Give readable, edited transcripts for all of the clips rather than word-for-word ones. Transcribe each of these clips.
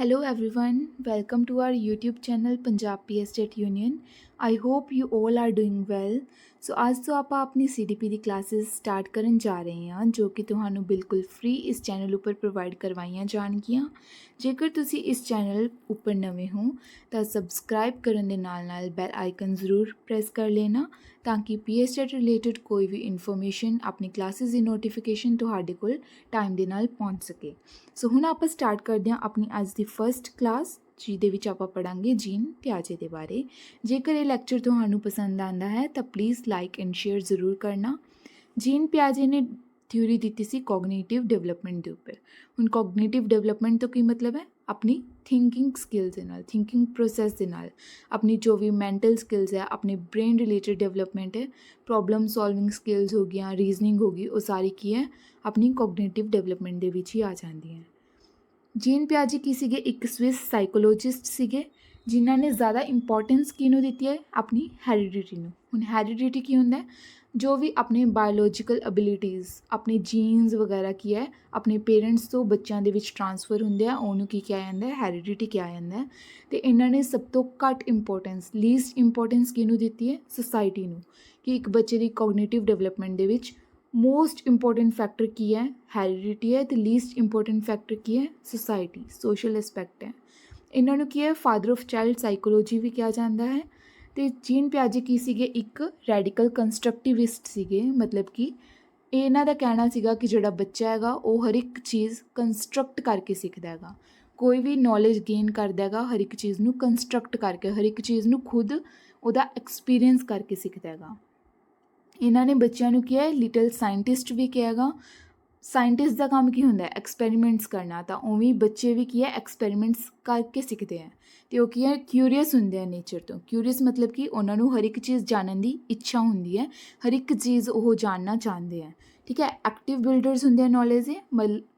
Hello everyone, welcome to our YouTube channel Punjab PA State Union. I hope you all are doing well. ਸੋ ਅੱਜ ਤੋਂ ਆਪਾਂ ਆਪਣੀ CDP ਦੀ classes start ਕਰਨ ਜਾ ਰਹੇ ਹਾਂ ਜੋ ਕਿ ਤੁਹਾਨੂੰ ਬਿਲਕੁਲ ਫ੍ਰੀ ਇਸ ਚੈਨਲ ਉੱਪਰ ਪ੍ਰੋਵਾਈਡ ਕਰਵਾਈਆਂ ਜਾਣਗੀਆਂ। ਜੇਕਰ ਤੁਸੀਂ ਇਸ ਚੈਨਲ ਉੱਪਰ ਨਵੇਂ ਹੋ ਤਾਂ ਸਬਸਕ੍ਰਾਈਬ ਕਰਨ ਦੇ ਨਾਲ ਬੈਲ ਆਈਕਨ ਜ਼ਰੂਰ ਪ੍ਰੈਸ ਕਰ ਲੈਣਾ ਤਾਂ ਕਿ PA State ਰਿਲੇਟਡ ਕੋਈ ਵੀ ਇਨਫੋਰਮੇਸ਼ਨ ਆਪਣੀ ਕਲਾਸਿਸ ਦੀ ਨੋਟੀਫਿਕੇਸ਼ਨ ਤੁਹਾਡੇ ਕੋਲ ਟਾਈਮ ਦੇ ਨਾਲ ਪਹੁੰਚ ਸਕੇ। ਸੋ ਹੁਣ ਆਪਾਂ ਸਟਾਰਟ ਕਰਦੇ ਹਾਂ ਆਪਣੀ ਅੱਜ ਦੀ ਫਸਟ ਕਲਾਸ ਜਿਹਦੇ ਵਿੱਚ ਆਪਾਂ ਪੜਾਂਗੇ ਜੀਨ ਪਿਆਜੇ ਦੇ ਬਾਰੇ। ਜੇਕਰ ਇਹ ਲੈਕਚਰ ਤੁਹਾਨੂੰ ਪਸੰਦ ਆਂਦਾ ਹੈ ਤਾਂ ਪਲੀਜ਼ ਲਾਈਕ ਐਂਡ ਸ਼ੇਅਰ ਜ਼ਰੂਰ ਕਰਨਾ। ਜੀਨ ਪਿਆਜੇ ਨੇ ਥਿਊਰੀ ਦਿੱਤੀ ਸੀ ਕੋਗਨੀਟਿਵ ਡਿਵੈਲਪਮੈਂਟ ਦੇ ਉੱਪਰ। ਹੁਣ ਕੋਗਨੀਟਿਵ ਡਿਵੈਲਪਮੈਂਟ ਤੋਂ ਕੀ ਮਤਲਬ ਹੈ? ਆਪਣੀ ਥਿੰਕਿੰਗ ਸਕਿੱਲਸ ਦੇ ਨਾਲ, ਥਿੰਕਿੰਗ ਪ੍ਰੋਸੈਸ ਦੇ ਨਾਲ, ਆਪਣੀ ਜੋ ਵੀ ਮੈਂਟਲ ਸਕਿੱਲਸ ਹੈ, ਆਪਣੇ ਬ੍ਰੇਨ ਰਿਲੇਟਡ ਡਿਵੈਲਪਮੈਂਟ ਹੈ, ਪ੍ਰੋਬਲਮ ਸੋਲਵਿੰਗ ਸਕਿੱਲਸ ਹੋ ਗਈਆਂ, ਰੀਜ਼ਨਿੰਗ ਹੋ ਗਈ, ਉਹ ਸਾਰੀ ਕੀ ਹੈ ਆਪਣੀ ਕੋਗਨੀਟਿਵ ਡਿਵੈਲਪਮੈਂਟ ਦੇ ਵਿੱਚ ਹੀ ਆ ਜਾਂਦੀ ਹੈ। ਜੀਨ ਪਿਆਜੇ ਕੀ ਸੀਗੇ? ਇੱਕ ਸਵਿਸ ਸਾਈਕੋਲੋਜਿਸਟ ਸੀਗੇ ਜਿਨ੍ਹਾਂ ਨੇ ਜ਼ਿਆਦਾ ਇੰਪੋਰਟੈਂਸ ਕਿਹਨੂੰ ਦਿੱਤੀ ਹੈ? ਆਪਣੀ ਹੈਰੀਡਿਟੀ ਨੂੰ। ਹੁਣ ਹੈਰੀਡਿਟੀ ਕੀ ਹੁੰਦਾ ਹੈ? ਜੋ ਵੀ ਆਪਣੇ ਬਾਇਓਲੋਜੀਕਲ ਐਬਿਲਿਟੀਜ਼, ਆਪਣੇ ਜੀਨਸ ਵਗੈਰਾ ਕੀ ਹੈ ਆਪਣੇ ਪੇਰੈਂਟਸ ਤੋਂ ਬੱਚਿਆਂ ਦੇ ਵਿੱਚ ਟਰਾਂਸਫਰ ਹੁੰਦੇ ਆ, ਉਹਨੂੰ ਕੀ ਕਿਹਾ ਜਾਂਦਾ ਹੈ? ਹੈਰੀਡਿਟੀ ਕਿਹਾ ਜਾਂਦਾ ਹੈ। ਅਤੇ ਇਹਨਾਂ ਨੇ ਸਭ ਤੋਂ ਘੱਟ ਇੰਪੋਰਟੈਂਸ, ਲੀਸਟ ਇੰਪੋਰਟੈਂਸ ਕਿਹਨੂੰ ਦਿੱਤੀ ਹੈ? ਸੁਸਾਇਟੀ ਨੂੰ। ਕਿ ਇੱਕ ਬੱਚੇ ਦੀ ਕੋਗਨੀਟਿਵ ਡਿਵੈਲਪਮੈਂਟ ਦੇ ਵਿੱਚ ਮੋਸਟ ਇੰਪੋਰਟੈਂਟ ਫੈਕਟਰ ਕੀ ਹੈ? ਹੈਰੀਡਿਟੀ ਹੈ। ਅਤੇ ਲੀਸਟ ਇੰਪੋਰਟੈਂਟ ਫੈਕਟਰ ਕੀ ਹੈ? ਸੁਸਾਇਟੀ, ਸੋਸ਼ਲ ਐਸਪੈਕਟ ਹੈ। ਇਹਨਾਂ ਨੂੰ ਕੀ ਹੈ? ਫਾਦਰ ਆਫ ਚਾਈਲਡ ਸਾਈਕੋਲੋਜੀ ਵੀ ਕਿਹਾ ਜਾਂਦਾ ਹੈ। ਅਤੇ ਜੀਨ ਪਿਆਜੇ ਕੀ ਸੀਗੇ? ਇੱਕ ਰੈਡੀਕਲ ਕੰਸਟਰਕਟਿਵਿਸਟ ਸੀਗੇ। ਮਤਲਬ ਕਿ ਇਹਨਾਂ ਦਾ ਕਹਿਣਾ ਸੀਗਾ ਕਿ ਜਿਹੜਾ ਬੱਚਾ ਹੈਗਾ ਉਹ ਹਰ ਇੱਕ ਚੀਜ਼ ਕੰਸਟਰਕਟ ਕਰਕੇ ਸਿੱਖਦਾ ਹੈਗਾ। ਕੋਈ ਵੀ ਨੌਲੇਜ ਗੇਨ ਕਰਦਾ ਹੈਗਾ ਹਰ ਇੱਕ ਚੀਜ਼ ਨੂੰ ਕੰਸਟਰਕਟ ਕਰਕੇ, ਹਰ ਇੱਕ ਚੀਜ਼ ਨੂੰ ਖੁਦ ਉਹਦਾ ਐਕਸਪੀਰੀਅੰਸ ਕਰਕੇ ਸਿੱਖਦਾ ਹੈਗਾ। ਇਹਨਾਂ ਨੇ ਬੱਚਿਆਂ ਨੂੰ ਕਿਹਾ ਲਿਟਲ ਸਾਇੰਟਿਸਟ ਵੀ ਕਿਹਾ ਹੈਗਾ। ਸਾਇੰਟਿਸਟ ਦਾ ਕੰਮ ਕੀ ਹੁੰਦਾ ਹੈ? ਐਕਸਪੈਰੀਮੈਂਟਸ ਕਰਨਾ। ਤਾਂ ਉਵੇਂ ਬੱਚੇ ਵੀ ਕੀ ਹੈ ਐਕਸਪੈਰੀਮੈਂਟਸ ਕਰਕੇ ਸਿੱਖਦੇ ਹੈ। ਅਤੇ ਉਹ ਕੀ ਹੈ ਕਿਊਰੀਅਸ ਹੁੰਦੇ ਆ ਨੇਚਰ ਤੋਂ। ਕਿਊਰੀਅਸ ਮਤਲਬ ਕਿ ਉਹਨਾਂ ਨੂੰ ਹਰ ਇੱਕ ਚੀਜ਼ ਜਾਣਨ ਦੀ ਇੱਛਾ ਹੁੰਦੀ ਹੈ, ਹਰ ਇੱਕ ਚੀਜ਼ ਉਹ ਜਾਣਨਾ ਚਾਹੁੰਦੇ ਹੈ। ਠੀਕ ਹੈ। ਐਕਟਿਵ ਬਿਲਡਰਸ ਹੁੰਦੇ ਆ ਨੌਲੇਜ ਦੇ,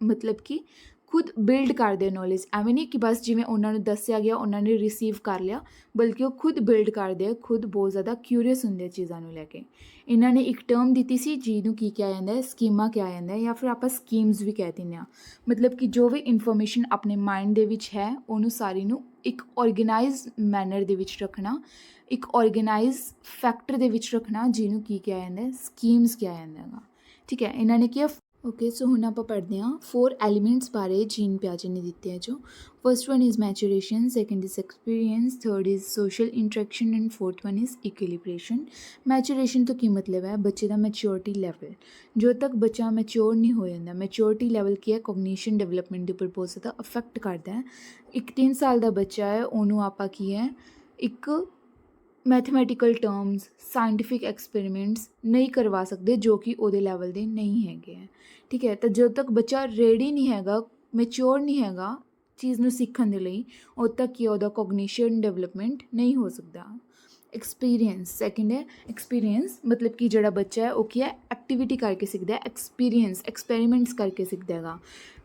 ਮਤਲਬ ਕਿ ਖੁਦ ਬਿਲਡ ਕਰਦੇ ਨੌਲੇਜ। ਐਵੇਂ ਨਹੀਂ ਕਿ ਬਸ ਜਿਵੇਂ ਉਹਨਾਂ ਨੂੰ ਦੱਸਿਆ ਗਿਆ ਉਹਨਾਂ ਨੇ ਰਿਸੀਵ ਕਰ ਲਿਆ, ਬਲਕਿ ਉਹ ਖੁਦ ਬਿਲਡ ਕਰਦੇ ਆ, ਖੁਦ ਬਹੁਤ ਜ਼ਿਆਦਾ ਕਿਊਰੀਅਸ ਹੁੰਦੇ ਆ ਚੀਜ਼ਾਂ ਨੂੰ ਲੈ ਕੇ। ਇਹਨਾਂ ਨੇ ਇੱਕ ਟਰਮ ਦਿੱਤੀ ਸੀ ਜਿਹਨੂੰ ਕੀ ਕਿਹਾ ਜਾਂਦਾ ਹੈ? ਸਕੀਮਾ ਕਿਹਾ ਜਾਂਦਾ ਹੈ, ਜਾਂ ਫਿਰ ਆਪਾਂ ਸਕੀਮਸ ਵੀ ਕਹਿ ਦਿੰਦੇ ਹਾਂ। ਮਤਲਬ ਕਿ ਜੋ ਵੀ ਇਨਫੋਰਮੇਸ਼ਨ ਆਪਣੇ ਮਾਈਂਡ ਦੇ ਵਿੱਚ ਹੈ ਉਹਨੂੰ ਸਾਰੀ ਨੂੰ ਇੱਕ ਔਰਗੇਨਾਈਜ਼ ਮੈਨਰ ਦੇ ਵਿੱਚ ਰੱਖਣਾ, ਇੱਕ ਔਰਗੇਨਾਈਜ਼ ਫੈਕਟਰ ਦੇ ਵਿੱਚ ਰੱਖਣਾ, ਜਿਹਨੂੰ ਕੀ ਕਿਹਾ ਜਾਂਦਾ ਹੈ? ਸਕੀਮਸ ਕਿਹਾ ਜਾਂਦਾ ਹੈਗਾ। ਠੀਕ ਹੈ। ਇਹਨਾਂ ਨੇ ਕਿਹਾ ਓਕੇ। ਸੋ ਹੁਣ ਆਪਾਂ ਪੜ੍ਹਦੇ ਹਾਂ 4 ਐਲੀਮੈਂਟਸ ਬਾਰੇ ਜੀਨ ਪਿਆਜੇ ਨੇ ਦਿੱਤੇ ਹੈ ਜੋ। First one is maturation, second is experience, third is social interaction and fourth one is equilibration. Maturation ਤੋਂ ਕੀ ਮਤਲਬ ਹੈ? ਬੱਚੇ ਦਾ ਮੈਚਿਓਰਿਟੀ ਲੈਵਲ। ਜਦੋਂ ਤੱਕ ਬੱਚਾ ਮੈਚਿਓਰ ਨਹੀਂ ਹੋ ਜਾਂਦਾ, ਮੈਚਿਓਰਿਟੀ ਲੈਵਲ ਕੀ ਹੈ? ਕੋਗਨੀਸ਼ਨ ਡਿਵੈਲਪਮੈਂਟ ਦੇ ਉੱਪਰ ਬਹੁਤ ਜ਼ਿਆਦਾ ਅਫੈਕਟ ਕਰਦਾ ਹੈ। ਇੱਕ 3 ਸਾਲ ਦਾ ਬੱਚਾ ਹੈ ਉਹਨੂੰ ਆਪਾਂ ਕੀ ਹੈ ਇੱਕ ਮੈਥਮੈਟੀਕਲ ਟਰਮਸ, ਸਾਇੰਟੀਫਿਕ ਐਕਸਪੈਰੀਮੈਂਟਸ ਨਹੀਂ ਕਰਵਾ ਸਕਦੇ ਜੋ ਕਿ ਉਹਦੇ ਲੈਵਲ ਦੇ ਨਹੀਂ ਹੈਗੇ ਹੈ। ਠੀਕ ਹੈ। ਤਾਂ ਜਦੋਂ ਤੱਕ ਬੱਚਾ ਰੈਡੀ ਨਹੀਂ ਹੈਗਾ, ਮੈਚਿਓਰ ਨਹੀਂ ਹੈਗਾ ਚੀਜ਼ ਨੂੰ ਸਿੱਖਣ ਦੇ ਲਈ, ਉਦੋਂ ਤੱਕ ਕੀ ਉਹਦਾ ਕੋਗਨੀਸ਼ਨ ਡਿਵੈਲਪਮੈਂਟ ਨਹੀਂ ਹੋ ਸਕਦਾ। ਐਕਸਪੀਰੀਅੰਸ ਸੈਕਿੰਡ ਹੈ। ਐਕਸਪੀਰੀਅੰਸ ਮਤਲਬ ਕਿ ਜਿਹੜਾ ਬੱਚਾ ਹੈ ਉਹ ਕੀ ਹੈ ਐਕਟੀਵਿਟੀ ਕਰਕੇ ਸਿੱਖਦਾ ਹੈ, ਐਕਸਪੀਰੀਅੰਸ ਐਕਸਪੈਰੀਮੈਂਟਸ ਕਰਕੇ ਸਿੱਖਦਾ ਹੈਗਾ।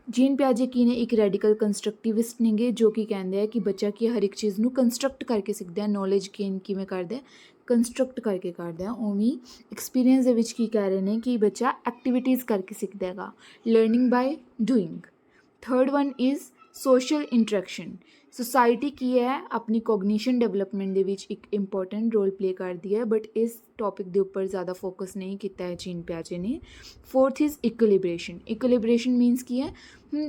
ਜੀਨ ਪਿਆਜੇ ਕੀ ਨੇ? ਇੱਕ ਰੈਡੀਕਲ ਕੰਸਟਰਕਟਿਵਿਸਟ ਨੇਗੇ ਜੋ ਕਿ ਕਹਿੰਦੇ ਆ ਕਿ ਬੱਚਾ ਕੀ ਹਰ ਇੱਕ ਚੀਜ਼ ਨੂੰ ਕੰਸਟਰਕਟ ਕਰਕੇ ਸਿੱਖਦਾ ਹੈ। ਨੌਲੇਜ ਗੇਨ ਕਿਵੇਂ ਕਰਦਾ ਹੈ? ਕੰਸਟਰਕਟ ਕਰਕੇ ਕਰਦਾ। ਉਵੇਂ ਐਕਸਪੀਰੀਅੰਸ ਦੇ ਵਿੱਚ ਕੀ ਕਹਿ ਰਹੇ ਨੇ ਕਿ ਬੱਚਾ ਐਕਟੀਵਿਟੀਜ਼ ਕਰਕੇ ਸਿੱਖਦਾ ਹੈਗਾ, learning by doing. Third one is social interaction. Society ਕੀ ਹੈ ਆਪਣੀ ਕੋਗਨੀਸ਼ਨ ਡਿਵੈਲਪਮੈਂਟ ਦੇ ਵਿੱਚ ਇੱਕ ਇੰਪੋਰਟੈਂਟ ਰੋਲ ਪਲੇ ਕਰਦੀ ਹੈ, ਬਟ ਇਸ ਟੌਪਿਕ ਦੇ ਉੱਪਰ ਜ਼ਿਆਦਾ ਫੋਕਸ ਨਹੀਂ ਕੀਤਾ ਹੈ ਜੀਨ ਪਿਆਜੇ ਨੇ। Fourth is equilibration. Equilibration means ਕੀ ਹੈ?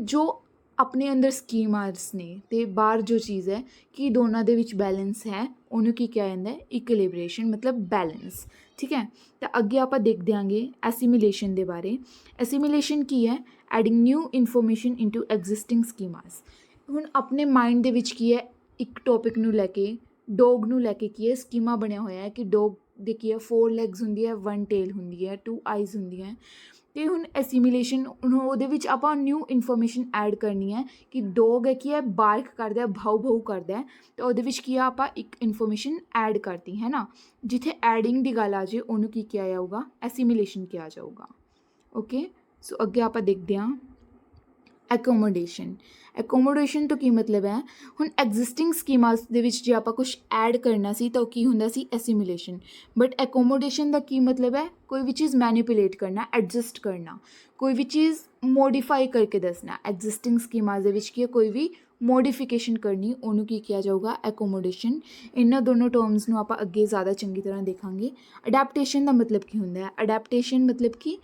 ਜੋ ਆਪਣੇ ਅੰਦਰ ਸਕੀਮਾਸ ਨੇ ਅਤੇ ਬਾਹਰ ਜੋ ਚੀਜ਼ ਹੈ ਕਿ ਦੋਨਾਂ ਦੇ ਵਿੱਚ ਬੈਲੈਂਸ ਹੈ, ਉਹਨੂੰ ਕੀ ਕਿਹਾ ਜਾਂਦਾ ਹੈ? ਇਕੁਇਲਿਬ੍ਰੇਸ਼ਨ ਮਤਲਬ ਬੈਲੈਂਸ। ਠੀਕ ਹੈ। ਤਾਂ ਅੱਗੇ ਆਪਾਂ ਦੇਖ ਦਿਆਂਗੇ ਐਸੀਮੀਲੇਸ਼ਨ ਦੇ ਬਾਰੇ। ਐਸੀਮੀਲੇਸ਼ਨ ਕੀ ਹੈ? Adding new information into existing schemas. ਹੁਣ ਆਪਣੇ ਮਾਈਂਡ ਦੇ ਵਿੱਚ ਕੀ ਹੈ ਇੱਕ ਟੌਪਿਕ ਨੂੰ ਲੈ ਕੇ, ਡੋਗ ਨੂੰ ਲੈ ਕੇ ਕੀ ਹੈ ਸਕੀਮਾ ਬਣਿਆ ਹੋਇਆ ਹੈ ਕਿ ਡੋਗ ਦੇ ਕੀ ਹੈ 4 ਲੈਗਸ ਹੁੰਦੀ ਹੈ, 1 ਟੇਲ ਹੁੰਦੀ ਹੈ, 2 ਆਈਜ਼ ਹੁੰਦੀਆਂ। ਅਤੇ ਹੁਣ ਐਸੀਮੀਲੇਸ਼ਨ ਉਹਦੇ ਵਿੱਚ ਆਪਾਂ ਨਿਊ ਇਨਫੋਰਮੇਸ਼ਨ ਐਡ ਕਰਨੀ ਹੈ ਕਿ ਡੋਗ ਹੈ ਕੀ ਹੈ ਬਾਰਕ ਕਰਦਾ, ਭਾਊ ਭਾਊ ਕਰਦਾ, ਤਾਂ ਉਹਦੇ ਵਿੱਚ ਕੀ ਆ ਆਪਾਂ ਇੱਕ ਇਨਫੋਰਮੇਸ਼ਨ ਐਡ ਕਰਤੀ ਹੈ ਨਾ। ਜਿੱਥੇ ਐਡਿੰਗ ਦੀ ਗੱਲ ਆ ਜਾਏ ਉਹਨੂੰ ਕੀ ਕਿਹਾ ਜਾਊਗਾ? ਐਸੀਮੀਲੇਸ਼ਨ ਕਿਹਾ ਜਾਊਗਾ। ਓਕੇ। ਸੋ ਅੱਗੇ ਆਪਾਂ ਦੇਖਦੇ ਹਾਂ ਐਕੋਮੋਡੇਸ਼ਨ। ਐਕੋਮੋਡੇਸ਼ਨ ਤੋਂ ਕੀ ਮਤਲਬ ਹੈ, ਹੁਣ ਐਗਜ਼ਿਸਟਿੰਗ ਸਕੀਮਾਸ ਦੇ ਵਿੱਚ ਜੇ ਆਪਾਂ ਕੁਛ ਐਡ ਕਰਨਾ ਸੀ ਤਾਂ ਉਹ ਕੀ ਹੁੰਦਾ ਸੀ, ਐਸੀਮੀਲੇਸ਼ਨ। ਬਟ ਐਕੋਮੋਡੇਸ਼ਨ ਦਾ ਕੀ ਮਤਲਬ ਹੈ, ਕੋਈ ਵੀ ਚੀਜ਼ ਮੈਨੀਪੂਲੇਟ ਕਰਨਾ, ਐਡਜਸਟ ਕਰਨਾ, ਕੋਈ ਵੀ ਚੀਜ਼ ਮੋਡੀਫਾਈ ਕਰਕੇ ਦੱਸਣਾ। ਐਗਜ਼ਿਸਟਿੰਗ ਸਕੀਮਾਸ ਦੇ ਵਿੱਚ ਕੀ ਹੈ, ਕੋਈ ਵੀ ਮੋਡੀਫਿਕੇਸ਼ਨ ਕਰਨੀ, ਉਹਨੂੰ ਕੀ ਕਿਹਾ ਜਾਊਗਾ, ਐਕੋਮੋਡੇਸ਼ਨ। ਇਹਨਾਂ ਦੋਨੋਂ ਟਰਮਸ ਨੂੰ ਆਪਾਂ ਅੱਗੇ ਜ਼ਿਆਦਾ ਚੰਗੀ ਤਰ੍ਹਾਂ ਦੇਖਾਂਗੇ। ਅਡੈਪਟੇਸ਼ਨ ਦਾ ਮਤਲਬ ਕੀ ਹੁੰਦਾ ਹੈ, ਅਡੈਪਟੇਸ਼ਨ ਮਤਲਬ ਕਿ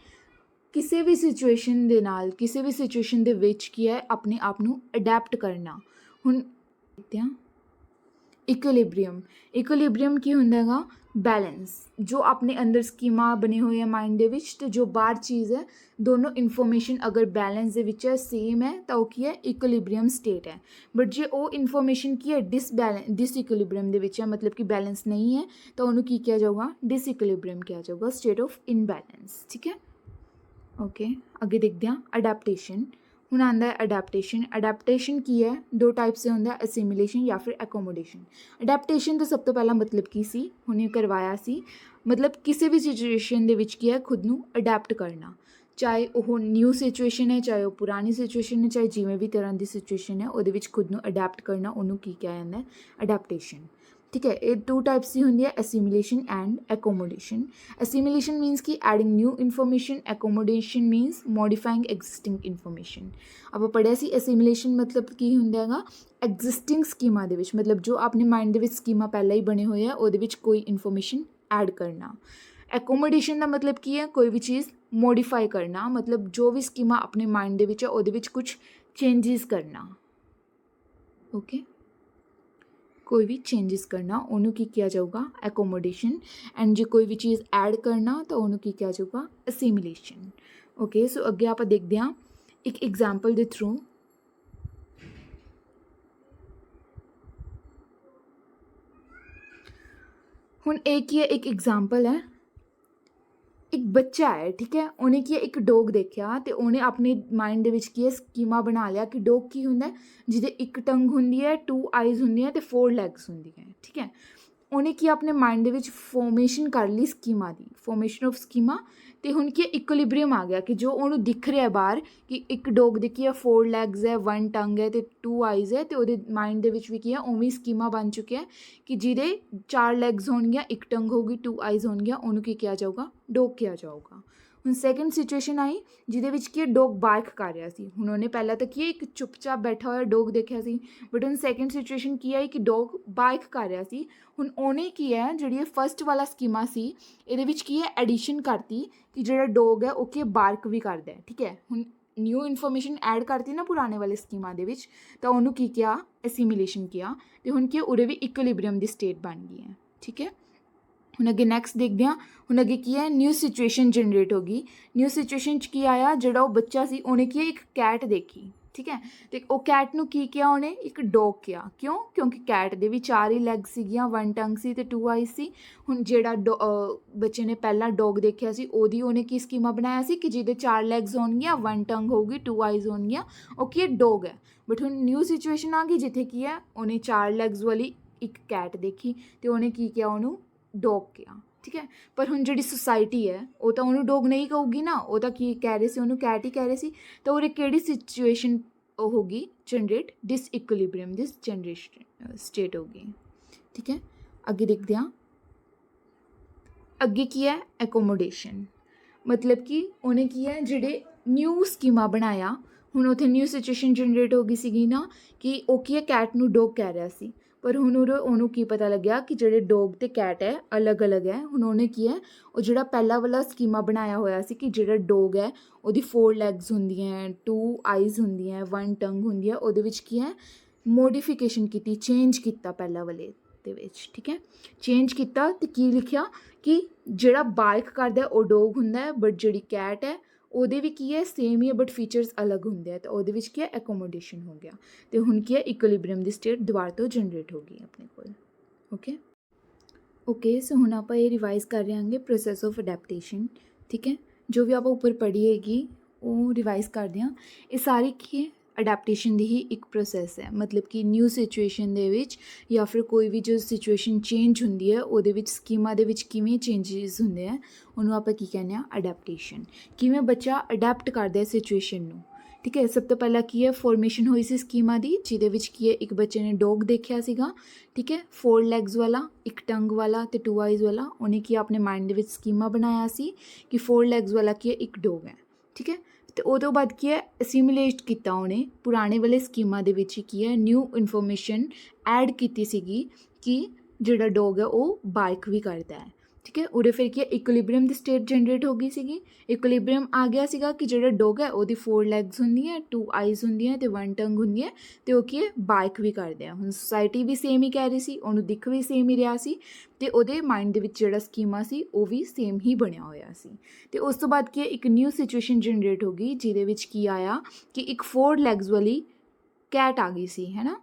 ਕਿਸੇ ਵੀ ਸਿਚੁਏਸ਼ਨ ਦੇ ਨਾਲ, ਕਿਸੇ ਵੀ ਸਿਚੁਏਸ਼ਨ ਦੇ ਵਿੱਚ ਕੀ ਹੈ, ਆਪਣੇ ਆਪ ਨੂੰ ਅਡੈਪਟ ਕਰਨਾ। ਹੁਣ ਦੇਖਦੇ ਹਾਂ ਇਕੁਇਲਿਬਰੀਅਮ। ਇਕੁਇਲਿਬਰੀਅਮ ਕੀ ਹੁੰਦਾ ਹੈਗਾ, ਬੈਲੈਂਸ। ਜੋ ਆਪਣੇ ਅੰਦਰ ਸਕੀਮਾ ਬਣੇ ਹੋਏ ਹੈ ਮਾਈਂਡ ਦੇ ਵਿੱਚ ਅਤੇ ਜੋ ਬਾਹਰ ਚੀਜ਼ ਹੈ, ਦੋਨੋਂ ਇਨਫੋਰਮੇਸ਼ਨ ਅਗਰ ਬੈਲੈਂਸ ਦੇ ਵਿੱਚ ਹੈ, ਸੇਮ ਹੈ, ਤਾਂ ਉਹ ਕੀ ਹੈ, ਇਕੁਇਲਿਬਰੀਅਮ ਸਟੇਟ ਹੈ। ਬਟ ਜੇ ਉਹ ਇਨਫੋਰਮੇਸ਼ਨ ਕੀ ਹੈ, ਡਿਸਇਕੁਇਲਿਬਰੀਅਮ ਦੇ ਵਿੱਚ ਹੈ, ਮਤਲਬ ਕਿ ਬੈਲੈਂਸ ਨਹੀਂ ਹੈ, ਤਾਂ ਉਹਨੂੰ ਕੀ ਕਿਹਾ ਜਾਊਗਾ, ਡਿਸਇਕੁਇਲਿਬਰੀਅਮ ਕਿਹਾ ਜਾਊਗਾ, ਸਟੇਟ ਆਫ ਇਨਬੈਲੈਂਸ। ਠੀਕ ਹੈ, ਓਕੇ। ਅੱਗੇ ਦੇਖਦੇ ਹਾਂ ਅਡੈਪਟੇਸ਼ਨ। ਹੁਣ ਆਉਂਦਾ ਹੈ ਅਡੈਪਟੇਸ਼ਨ। ਅਡੈਪਟੇਸ਼ਨ ਕੀ ਹੈ, ਦੋ ਟਾਈਪਸ ਦੇ ਹੁੰਦਾ, ਅਸੀਮੀਲੇਸ਼ਨ ਜਾਂ ਫਿਰ ਐਕੋਮੋਡੇਸ਼ਨ। ਅਡੈਪਟੇਸ਼ਨ ਦਾ ਸਭ ਤੋਂ ਪਹਿਲਾਂ ਮਤਲਬ ਕੀ ਸੀ, ਹੁਣੇ ਕਰਵਾਇਆ ਸੀ, ਮਤਲਬ ਕਿਸੇ ਵੀ ਸਿਚੁਏਸ਼ਨ ਦੇ ਵਿੱਚ ਕੀ ਹੈ, ਖੁਦ ਨੂੰ ਅਡੈਪਟ ਕਰਨਾ। ਚਾਹੇ ਉਹ ਨਿਊ ਸਿਚੁਏਸ਼ਨ ਹੈ, ਚਾਹੇ ਉਹ ਪੁਰਾਣੀ ਸਿਚੁਏਸ਼ਨ ਹੈ, ਚਾਹੇ ਜਿਵੇਂ ਵੀ ਤਰ੍ਹਾਂ ਦੀ ਸਿਚੁਏਸ਼ਨ ਹੈ, ਉਹਦੇ ਵਿੱਚ ਖੁਦ ਨੂੰ ਅਡੈਪਟ ਕਰਨਾ, ਉਹਨੂੰ ਕੀ ਕਿਹਾ ਜਾਂਦਾ ਹੈ, ਅਡੈਪਟੇਸ਼ਨ। ਠੀਕ ਹੈ, ਇਹ ਟੂ ਟਾਈਪਸ ਦੀ ਹੁੰਦੀ ਹੈ, assimilation and accommodation. Assimilation means ਕਿ adding new information, accommodation means modifying existing information. ਆਪਾਂ ਪੜ੍ਹਿਆ ਸੀ ਅਸੀਮੀਲੇਸ਼ਨ ਮਤਲਬ ਕੀ ਹੁੰਦਾ ਹੈਗਾ, ਐਗਜ਼ਿਸਟਿੰਗ ਸਕੀਮਾ ਦੇ ਵਿੱਚ, ਮਤਲਬ ਜੋ ਆਪਣੇ ਮਾਈਂਡ ਦੇ ਵਿੱਚ ਸਕੀਮਾ ਪਹਿਲਾਂ ਹੀ ਬਣੇ ਹੋਏ ਆ, ਉਹਦੇ ਵਿੱਚ ਕੋਈ ਇਨਫੋਰਮੇਸ਼ਨ ਐਡ ਕਰਨਾ। ਐਕੋਮੋਡੇਸ਼ਨ ਦਾ ਮਤਲਬ ਕੀ ਹੈ, ਕੋਈ ਵੀ ਚੀਜ਼ ਮੋਡੀਫਾਈ ਕਰਨਾ, ਮਤਲਬ ਜੋ ਵੀ ਸਕੀਮਾ ਆਪਣੇ ਮਾਈਂਡ ਦੇ ਵਿੱਚ ਹੈ, ਉਹਦੇ ਵਿੱਚ ਕੁਛ ਚੇਂਜਿਸ ਕਰਨਾ। ਓਕੇ, ਕੋਈ ਵੀ ਚੇਂਜਿਸ ਕਰਨਾ, ਉਹਨੂੰ ਕੀ ਕਿਹਾ ਜਾਊਗਾ, ਐਕੋਮੋਡੇਸ਼ਨ। ਐਂਡ ਜੇ ਕੋਈ ਵੀ ਚੀਜ਼ ਐਡ ਕਰਨਾ ਤਾਂ ਉਹਨੂੰ ਕੀ ਕਿਹਾ ਜਾਊਗਾ, ਅਸੀਮੀਲੇਸ਼ਨ। ਓਕੇ, ਸੋ ਅੱਗੇ ਆਪਾਂ ਦੇਖਦੇ ਹਾਂ ਇੱਕ ਐਗਜ਼ਾਮਪਲ ਦੇ ਥਰੂ। ਹੁਣ ਇਹ ਕੀ ਹੈ, ਇੱਕ ਐਗਜ਼ਾਮਪਲ ਹੈ, ਇੱਕ ਬੱਚਾ ਹੈ, ਠੀਕ ਹੈ, ਉਹਨੇ ਕੀ ਹੈ, ਇੱਕ ਡੋਗ ਦੇਖਿਆ ਅਤੇ ਉਹਨੇ ਆਪਣੇ ਮਾਈਂਡ ਦੇ ਵਿੱਚ ਕੀ ਹੈ, ਸਕੀਮਾ ਬਣਾ ਲਿਆ ਕਿ ਡੋਗ ਕੀ ਹੁੰਦਾ, ਜਿਹਦੇ ਇੱਕ ਟੰਗ ਹੁੰਦੀ ਹੈ, 2 ਆਈਜ਼ ਹੁੰਦੀਆਂ ਅਤੇ 4 ਲੈਗਸ ਹੁੰਦੀਆਂ। ਠੀਕ ਹੈ, ਉਹਨੇ ਕੀ ਆਪਣੇ ਮਾਈਂਡ ਦੇ ਵਿੱਚ ਫੋਰਮੇਸ਼ਨ ਕਰ ਲਈ ਸਕੀਮਾ ਦੀ, ਫੋਰਮੇਸ਼ਨ ਆਫ ਸਕੀਮਾ। ਅਤੇ ਹੁਣ ਕੀ ਇਕੁਇਲਿਬਰੀਅਮ ਆ ਗਿਆ ਕਿ ਜੋ ਉਹਨੂੰ ਦਿਖ ਰਿਹਾ ਬਾਹਰ ਕਿ ਇੱਕ ਡੋਗ ਦੀ ਕੀ ਹੈ, 4 ਲੈਗਸ ਹੈ, 1 ਟੰਗ ਹੈ ਅਤੇ 2 ਆਈਜ਼ ਹੈ, ਅਤੇ ਉਹਦੇ ਮਾਈਂਡ ਦੇ ਵਿੱਚ ਵੀ ਕੀ ਹੈ, ਉਵੇਂ ਸਕੀਮਾ ਬਣ ਚੁੱਕਿਆ ਕਿ ਜਿਹਦੇ 4 ਲੈਗਸ ਹੋਣਗੀਆਂ, 1 ਟੰਗ ਹੋਊਗੀ, 2 ਆਈਜ਼ ਹੋਣਗੀਆਂ, ਉਹਨੂੰ ਕੀ ਕਿਹਾ ਜਾਊਗਾ, ਡੋਗ ਕਿਹਾ ਜਾਊਗਾ। ਹੁਣ ਸੈਕਿੰਡ ਸਿਚੁਏਸ਼ਨ ਆਈ ਜਿਹਦੇ ਵਿੱਚ ਕੀ ਡੋਗ ਬਾਰਕ ਕਰ ਰਿਹਾ ਸੀ। ਹੁਣ ਉਹਨੇ ਪਹਿਲਾਂ ਤਾਂ ਕੀ ਹੈ, ਇੱਕ ਚੁੱਪਚਾਪ ਬੈਠਾ ਹੋਇਆ ਡੋਗ ਦੇਖਿਆ ਸੀ, ਬਟ ਹੁਣ ਸੈਕਿੰਡ ਸਿਚੁਏਸ਼ਨ ਕੀ ਆਈ ਕਿ ਡੋਗ ਬਾਰਕ ਕਰ ਰਿਹਾ ਸੀ। ਹੁਣ ਉਹਨੇ ਕੀ ਹੈ, ਜਿਹੜੀ ਇਹ ਫਸਟ ਵਾਲਾ ਸਕੀਮਾ ਸੀ, ਇਹਦੇ ਵਿੱਚ ਕੀ ਹੈ, ਐਡੀਸ਼ਨ ਕਰਤੀ ਕਿ ਜਿਹੜਾ ਡੋਗ ਹੈ ਉਹ ਕੀ ਬਾਰਕ ਵੀ ਕਰਦਾ ਹੈ। ਠੀਕ ਹੈ, ਹੁਣ ਨਿਊ ਇਨਫੋਰਮੇਸ਼ਨ ਐਡ ਕਰਤੀ ਨਾ ਪੁਰਾਣੇ ਵਾਲੇ ਸਕੀਮਾ ਦੇ ਵਿੱਚ, ਤਾਂ ਉਹਨੂੰ ਕੀ ਕਿਹਾ, ਐਸੀਮੀਲੇਸ਼ਨ ਕਿਹਾ। ਅਤੇ ਹੁਣ ਕੀ ਉਹਦੇ ਵੀ ਇਕੁਇਲਿਬਰੀਅਮ ਦੀ ਸਟੇਟ ਬਣ ਗਈ ਹੈ। ਠੀਕ ਹੈ, ਹੁਣ ਅੱਗੇ ਨੈਕਸਟ ਦੇਖਦੇ ਹਾਂ। ਹੁਣ ਅੱਗੇ ਕੀ ਹੈ, ਨਿਊ ਸਿਚੁਏਸ਼ਨ ਜਨਰੇਟ ਹੋ ਗਈ। ਨਿਊ ਸਿਚੁਏਸ਼ਨ 'ਚ ਕੀ ਆਇਆ, ਜਿਹੜਾ ਉਹ ਬੱਚਾ ਸੀ ਉਹਨੇ ਕੀ ਇੱਕ ਕੈਟ ਦੇਖੀ। ਠੀਕ ਹੈ, ਅਤੇ ਉਹ ਕੈਟ ਨੂੰ ਕੀ ਕਿਹਾ, ਉਹਨੇ ਇੱਕ ਡੋਗ ਕਿਹਾ। ਕਿਉਂ, ਕਿਉਂਕਿ ਕੈਟ ਦੇ ਵੀ 4 ਹੀ ਲੈਗ ਸੀਗੀਆਂ, 1 ਟੰਗ ਸੀ ਅਤੇ 2 ਆਈਜ਼ ਸੀ। ਹੁਣ ਜਿਹੜਾ ਬੱਚੇ ਨੇ ਪਹਿਲਾਂ ਡੋਗ ਦੇਖਿਆ ਸੀ, ਉਹਨੇ ਕੀ ਸਕੀਮਾ ਬਣਾਇਆ ਸੀ ਕਿ ਜਿਹਦੇ 4 ਲੈਗਸ ਹੋਣਗੀਆਂ, 1 ਟੰਗ ਹੋਊਗੀ, 2 ਆਈਜ਼ ਹੋਣਗੀਆਂ, ਉਹ ਕੀ ਡੋਗ ਹੈ। ਬਟ ਹੁਣ ਨਿਊ ਸਿਚੁਏਸ਼ਨ ਆ ਗਈ ਜਿੱਥੇ ਕੀ ਹੈ, ਉਹਨੇ 4 ਲੈਗਸ ਵਾਲੀ ਇੱਕ ਕੈਟ ਦੇਖੀ ਅਤੇ ਉਹਨੇ ਕੀ ਕਿਹਾ, ਉਹਨੂੰ ਡੋਗ ਕਿਹਾ। ਠੀਕ ਹੈ, ਪਰ ਹੁਣ ਜਿਹੜੀ ਸੁਸਾਇਟੀ ਹੈ ਉਹ ਤਾਂ ਉਹਨੂੰ ਡੋਗ ਨਹੀਂ ਕਹੂਗੀ ਨਾ, ਉਹ ਤਾਂ ਕੀ ਕਹਿ ਰਹੇ ਸੀ, ਉਹਨੂੰ ਕੈਟ ਹੀ ਕਹਿ ਰਹੇ ਸੀ। ਤਾਂ ਉਹਦੇ ਕਿਹੜੀ ਸਿਚੁਏਸ਼ਨ ਉਹ ਹੋ ਗਈ ਜਨਰੇਟ, ਡਿਸਇਕੁਇਲਿਬਰੀਅਮ ਦੀ ਜਨਰੇਸ਼ਨ ਸਟੇਟ ਹੋ ਗਈ। ਠੀਕ ਹੈ, ਅੱਗੇ ਦੇਖਦੇ ਹਾਂ। ਅੱਗੇ ਕੀ ਹੈ, ਐਕੋਮੋਡੇਸ਼ਨ। ਮਤਲਬ ਕਿ ਉਹਨੇ ਕੀ ਹੈ, ਜਿਹੜੇ ਨਿਊ ਸਕੀਮਾ ਬਣਾਇਆ। ਹੁਣ ਉੱਥੇ ਨਿਊ ਸਿਚੁਏਸ਼ਨ ਜਨਰੇਟ ਹੋ ਗਈ ਸੀਗੀ ਨਾ ਕਿ ਉਹ ਕੀ ਹੈ, ਕੈਟ ਨੂੰ ਡੋਗ ਕਹਿ ਰਿਹਾ ਸੀ, ਪਰ ਹੁਣ ਉਹਨੂੰ ਕੀ ਪਤਾ ਲੱਗਿਆ ਕਿ ਜਿਹੜੇ ਡੋਗ ਅਤੇ ਕੈਟ ਹੈ ਅਲੱਗ ਅਲੱਗ ਹੈ। ਹੁਣ ਉਹਨੇ ਕੀ ਹੈ, ਉਹ ਜਿਹੜਾ ਪਹਿਲਾ ਵਾਲਾ ਸਕੀਮਾ ਬਣਾਇਆ ਹੋਇਆ ਸੀ ਕਿ ਜਿਹੜਾ ਡੋਗ ਹੈ ਉਹਦੀ 4 ਲੈਗਸ ਹੁੰਦੀਆਂ, 2 ਆਈਜ਼ ਹੁੰਦੀਆਂ, 1 ਟੰਗ ਹੁੰਦੀ ਹੈ, ਉਹਦੇ ਵਿੱਚ ਕੀ ਹੈ, ਮੋਡੀਫਿਕੇਸ਼ਨ ਕੀਤੀ, ਚੇਂਜ ਕੀਤਾ ਪਹਿਲਾਂ ਵਾਲੇ ਦੇ ਵਿੱਚ। ਠੀਕ ਹੈ, ਚੇਂਜ ਕੀਤਾ ਅਤੇ ਕੀ ਲਿਖਿਆ ਕਿ ਜਿਹੜਾ ਬਾਰਕ ਕਰਦਾ ਉਹ ਡੋਗ ਹੁੰਦਾ, ਬਟ ਜਿਹੜੀ ਕੈਟ ਹੈ ਉਹਦੇ ਵੀ ਕੀ ਹੈ, ਸੇਮ ਹੀ ਹੈ, ਬਟ ਫੀਚਰਸ ਅਲੱਗ ਹੁੰਦੇ ਆ। ਤਾਂ ਉਹਦੇ ਵਿੱਚ ਕੀ ਹੈ, ਐਕੋਮੋਡੇਸ਼ਨ ਹੋ ਗਿਆ ਅਤੇ ਹੁਣ ਕੀ ਹੈ, ਇਕੁਇਲਿਬਰੀਅਮ ਦੀ ਸਟੇਟ ਦੁਬਾਰਾ ਤੋਂ ਜਨਰੇਟ ਹੋ ਗਈ ਆਪਣੇ ਕੋਲ। ਓਕੇ, ਸੋ ਹੁਣ ਆਪਾਂ ਇਹ ਰਿਵਾਈਜ਼ ਕਰ ਰਹੇ ਹਾਂਗੇ ਪ੍ਰੋਸੈਸ ਆਫ ਅਡੈਪਟੇਸ਼ਨ। ਠੀਕ ਹੈ, ਜੋ ਵੀ ਆਪਾਂ ਉੱਪਰ ਪੜ੍ਹੀ ਹੈਗੀ ਉਹ ਰਿਵਾਈਜ਼ ਕਰਦੇ ਹਾਂ। ਇਹ ਸਾਰੀ ਕੀ ਹੈ, ਅਡੈਪਟੇਸ਼ਨ ਦੀ ਹੀ ਇੱਕ ਪ੍ਰੋਸੈਸ ਹੈ। ਮਤਲਬ ਕਿ ਨਿਊ ਸਿਚੁਏਸ਼ਨ ਦੇ ਵਿੱਚ ਜਾਂ ਫਿਰ ਕੋਈ ਵੀ ਜੋ ਸਿਚੁਏਸ਼ਨ ਚੇਂਜ ਹੁੰਦੀ ਹੈ ਉਹਦੇ ਵਿੱਚ ਸਕੀਮਾ ਦੇ ਵਿੱਚ ਕਿਵੇਂ ਚੇਂਜਿਸ ਹੁੰਦੇ ਆ, ਉਹਨੂੰ ਆਪਾਂ ਕੀ ਕਹਿੰਦੇ ਹਾਂ, ਅਡੈਪਟੇਸ਼ਨ। ਕਿਵੇਂ ਬੱਚਾ ਅਡੈਪਟ ਕਰਦਾ ਸਿਚੁਏਸ਼ਨ ਨੂੰ। ठीक है। सब तो पहला की है फॉर्मेशन हुई सी स्कीमा दी, जिहदे विच की है एक बच्चे ने डॉग देखा सीगा, ठीक है, 4 लैग्स वाला, एक टंग वाला ते 2 आइज़ वाला। उन्हें की अपने माइंड दे विच स्कीमा बनाया सी कि 4 लैग्स वाला की है एक डॉग है, ठीक है। ਤੇ ਉਹ ਤੋਂ ਬਾਅਦ ਕੀ ਹੈ ਅਸਿਮੂਲੇਟ ਕੀਤਾ ਉਹਨੇ ਪੁਰਾਣੇ ਵਾਲੇ ਸਕੀਮਾਂ ਦੇ ਵਿੱਚ ਕੀ ਹੈ ਨਿਊ ਇਨਫੋਰਮੇਸ਼ਨ ਐਡ ਕੀਤੀ ਸੀਗੀ ਕਿ ਜਿਹੜਾ ਡੋਗ ਹੈ ਉਹ ਬਾਰਕ ਵੀ ਕਰਦਾ ਹੈ, ਠੀਕ ਹੈ। ਉਹਦੇ ਫਿਰ ਕੀ ਹੈ ਇਕੁਲਿਬਰੀਅਮ ਦੀ ਸਟੇਟ ਜਨਰੇਟ ਹੋ ਗਈ ਸੀਗੀ। ਇਕੁਲਿਬਰੀਅਮ ਆ ਗਿਆ ਸੀਗਾ ਕਿ ਜਿਹੜਾ ਡੋਗ ਹੈ ਉਹਦੀ 4 ਲੈਗਸ ਹੁੰਦੀਆਂ, 2 ਆਈਜ਼ ਹੁੰਦੀਆਂ ਅਤੇ 1 ਟੰਗ ਹੁੰਦੀ ਹੈ, ਅਤੇ ਉਹ ਕੀ ਹੈ ਬਾਰਕ ਵੀ ਕਰਦੇ ਆ। ਹੁਣ ਸੁਸਾਇਟੀ ਵੀ ਸੇਮ ਹੀ ਕਹਿ ਰਹੀ ਸੀ, ਉਹਨੂੰ ਦਿਖ ਵੀ ਸੇਮ ਹੀ ਰਿਹਾ ਸੀ, ਅਤੇ ਉਹਦੇ ਮਾਈਂਡ ਦੇ ਵਿੱਚ ਜਿਹੜਾ ਸਕੀਮਾ ਸੀ ਉਹ ਵੀ ਸੇਮ ਹੀ ਬਣਿਆ ਹੋਇਆ ਸੀ। ਅਤੇ ਉਸ ਤੋਂ ਬਾਅਦ ਕੀ ਹੈ ਇੱਕ ਨਿਊ ਸਿਚੁਏਸ਼ਨ ਜਨਰੇਟ ਹੋ ਗਈ, ਜਿਹਦੇ ਵਿੱਚ ਕੀ ਆਇਆ ਕਿ ਇੱਕ 4 ਲੈਗਸ ਵਾਲੀ ਕੈਟ ਆ ਗਈ ਸੀ, ਹੈ ਨਾ।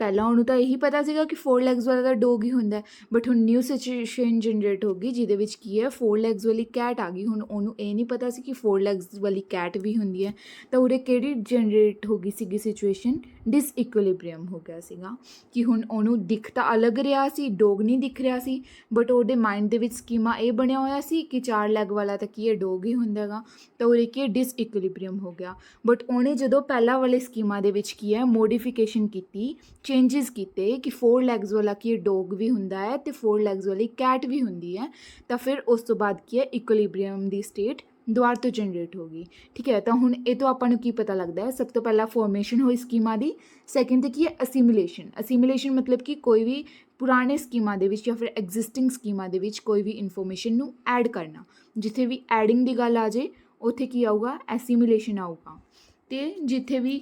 ਪਹਿਲਾਂ ਉਹਨੂੰ ਤਾਂ ਇਹੀ ਪਤਾ ਸੀਗਾ ਕਿ 4 ਲੈਗਸ ਵਾਲਾ ਤਾਂ ਡੋਗ ਹੀ ਹੁੰਦਾ, ਬਟ ਹੁਣ ਨਿਊ ਸਿਚੁਏਸ਼ਨ ਜਨਰੇਟ ਹੋ ਗਈ, ਜਿਹਦੇ ਵਿੱਚ ਕੀ ਹੈ 4 ਲੈਗਸ ਵਾਲੀ ਕੈਟ ਆ ਗਈ। ਹੁਣ ਉਹਨੂੰ ਇਹ ਨਹੀਂ ਪਤਾ ਸੀ ਕਿ 4 ਲੈਗਸ ਵਾਲੀ ਕੈਟ ਵੀ ਹੁੰਦੀ ਹੈ, ਤਾਂ ਉਹਦੇ ਕਿਹੜੀ ਜਨਰੇਟ ਹੋ ਗਈ ਸੀਗੀ ਸਿਚੁਏਸ਼ਨ, ਡਿਸਇਕੁਲਿਬਰੀਅਮ ਹੋ ਗਿਆ ਸੀਗਾ ਕਿ ਹੁਣ ਉਹਨੂੰ ਦਿਖ ਤਾਂ ਅਲੱਗ ਰਿਹਾ ਸੀ, ਡੋਗ ਨਹੀਂ ਦਿਖ ਰਿਹਾ ਸੀ, ਬਟ ਉਹਦੇ ਮਾਈਂਡ ਦੇ ਵਿੱਚ ਸਕੀਮਾ ਇਹ ਬਣਿਆ ਹੋਇਆ ਸੀ ਕਿ 4 ਲੈਗ ਵਾਲਾ ਤਾਂ ਕੀ ਹੈ ਡੋਗ ਹੀ ਹੁੰਦਾ ਹੈਗਾ, ਤਾਂ ਉਹਦੇ ਕੀ ਹੈ ਡਿਸਇਕੁਲਿਬਰੀਅਮ ਹੋ ਗਿਆ। ਬਟ ਉਹਨੇ ਜਦੋਂ ਪਹਿਲਾਂ ਵਾਲੇ ਸਕੀਮਾ ਦੇ ਵਿੱਚ ਕੀ ਹੈ ਮੋਡੀਫਿਕੇਸ਼ਨ ਕੀਤੀ, ਚੇਂਜਿਸ ਕੀਤੇ ਕਿ 4 ਲੈਗਸ ਵਾਲਾ ਕੀ ਡੋਗ ਵੀ ਹੁੰਦਾ ਹੈ ਅਤੇ 4 ਲੈਗਸ ਵਾਲੀ ਕੈਟ ਵੀ ਹੁੰਦੀ ਹੈ, ਤਾਂ ਫਿਰ ਉਸ ਤੋਂ ਬਾਅਦ ਕੀ ਹੈ ਇਕੁਲਿਬਰੀਅਮ ਦੀ ਸਟੇਟ ਦੁਬਾਰਾ ਤੋਂ ਜਨਰੇਟ ਹੋ ਗਈ, ਠੀਕ ਹੈ। ਤਾਂ ਹੁਣ ਇਹ ਤੋਂ ਆਪਾਂ ਨੂੰ ਕੀ ਪਤਾ ਲੱਗਦਾ ਹੈ, ਸਭ ਤੋਂ ਪਹਿਲਾਂ ਫੋਰਮੇਸ਼ਨ ਹੋਈ ਸਕੀਮਾ ਦੀ, ਸੈਕਿੰਡ 'ਤੇ ਕੀ ਹੈ ਅਸਿਮੂਲੇਸ਼ਨ। ਅਸਿਮੂਲੇਸ਼ਨ ਮਤਲਬ ਕਿ ਕੋਈ ਵੀ ਪੁਰਾਣੇ ਸਕੀਮਾਂ ਦੇ ਵਿੱਚ ਜਾਂ ਫਿਰ ਐਗਜ਼ਿਸਟਿੰਗ ਸਕੀਮਾਂ ਦੇ ਵਿੱਚ ਕੋਈ ਵੀ ਇਨਫੋਰਮੇਸ਼ਨ ਨੂੰ ਐਡ ਕਰਨਾ। ਜਿੱਥੇ ਵੀ ਐਡਿੰਗ ਦੀ ਗੱਲ ਆ ਜਾਏ ਉੱਥੇ ਕੀ ਆਊਗਾ ਐਸਿਮੂਲੇਸ਼ਨ ਆਊਗਾ, ਅਤੇ ਜਿੱਥੇ ਵੀ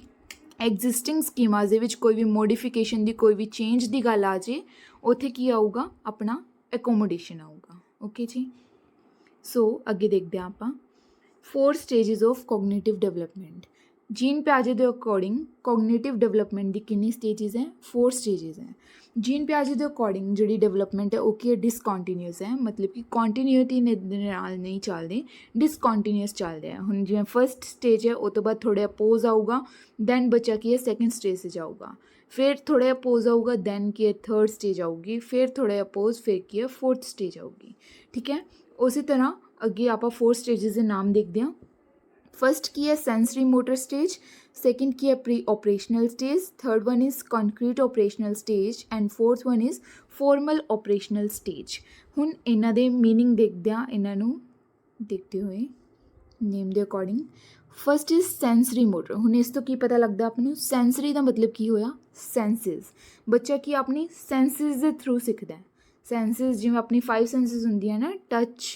ਐਗਜ਼ਿਸਟਿੰਗ ਸਕੀਮਾਂ ਦੇ ਵਿੱਚ ਕੋਈ ਵੀ ਮੋਡੀਫਿਕੇਸ਼ਨ ਦੀ ਕੋਈ ਵੀ ਚੇਂਜ ਦੀ ਗੱਲ ਆ ਜਾਏ ਉੱਥੇ ਕੀ ਆਊਗਾ ਆਪਣਾ ਐਕੋਮੋਡੇਸ਼ਨ ਆਊਗਾ। ਓਕੇ ਜੀ, ਸੋ ਅੱਗੇ ਦੇਖਦੇ ਹਾਂ ਆਪਾਂ 4 stages of cognitive development. Jean ਪਿਆਜੇ ਦੇ ਅਕੋਰਡਿੰਗ ਕੋਗਨੀਟਿਵ ਡਿਵੈਲਪਮੈਂਟ ਦੀ ਕਿੰਨੀ ਸਟੇਜਿਸ ਹੈ, 4 ਸਟੇਜਿਸ ਹੈ। ਜੀਨ ਪਿਆਜੇ ਦੇ ਅਕੋਰਡਿੰਗ ਜਿਹੜੀ ਡਿਵੈਲਪਮੈਂਟ ਹੈ ਉਹ ਕੀ ਹੈ ਡਿਸਕੰਟੀਨਿਊਸ ਹੈ, ਮਤਲਬ ਕਿ ਕੰਟੀਨਿਊਟੀ ਦੇ ਨਾਲ ਨਹੀਂ ਚੱਲਦੇ, ਡਿਸਕੰਟੀਨਿਊਸ ਚੱਲਦੇ ਆ। ਹੁਣ ਜਿਵੇਂ ਫਸਟ ਸਟੇਜ ਹੈ ਉਹ ਤੋਂ ਬਾਅਦ ਥੋੜ੍ਹਾ ਪੋਜ਼ ਆਊਗਾ, ਦੈਨ ਬੱਚਾ ਕੀ ਹੈ ਸੈਕਿੰਡ ਸਟੇਜ 'ਤੇ ਜਾਊਗਾ, ਫਿਰ ਥੋੜ੍ਹਾ ਜਿਹਾ ਪੋਜ਼ ਆਊਗਾ, ਦੈਨ ਕੀ ਹੈ ਥਰਡ ਸਟੇਜ ਆਊਗੀ, ਫਿਰ ਥੋੜ੍ਹਾ ਜਿਹਾ ਪੋਜ਼, ਫਿਰ ਕੀ ਹੈ 4th ਸਟੇਜ ਆਊਗੀ, ਠੀਕ ਹੈ। ਉਸੇ ਤਰ੍ਹਾਂ ਅੱਗੇ ਆਪਾਂ 4 ਸਟੇਜਿਸ ਦੇ ਨਾਮ ਦੇਖਦੇ ਹਾਂ। फर्स्ट की है सेंसरी मोटर स्टेज, सेकंड की है pre operational stage, third one is concrete operational stage and fourth one is formal operational stage. हुण इन्हां दे मीनिंग देखदे हां, इन्हां नूं देखते हुए name they according. First is sensory motor. हुण इस तो की पता लगदा आपां नूं, सेंसरी दा मतलब की होया सेंसिस। बच्चा की अपनी सेंसिस दे थ्रू सीखदा है। सेंसिस जिवें अपनी 5 सेंसिस हुंदियां ना, टच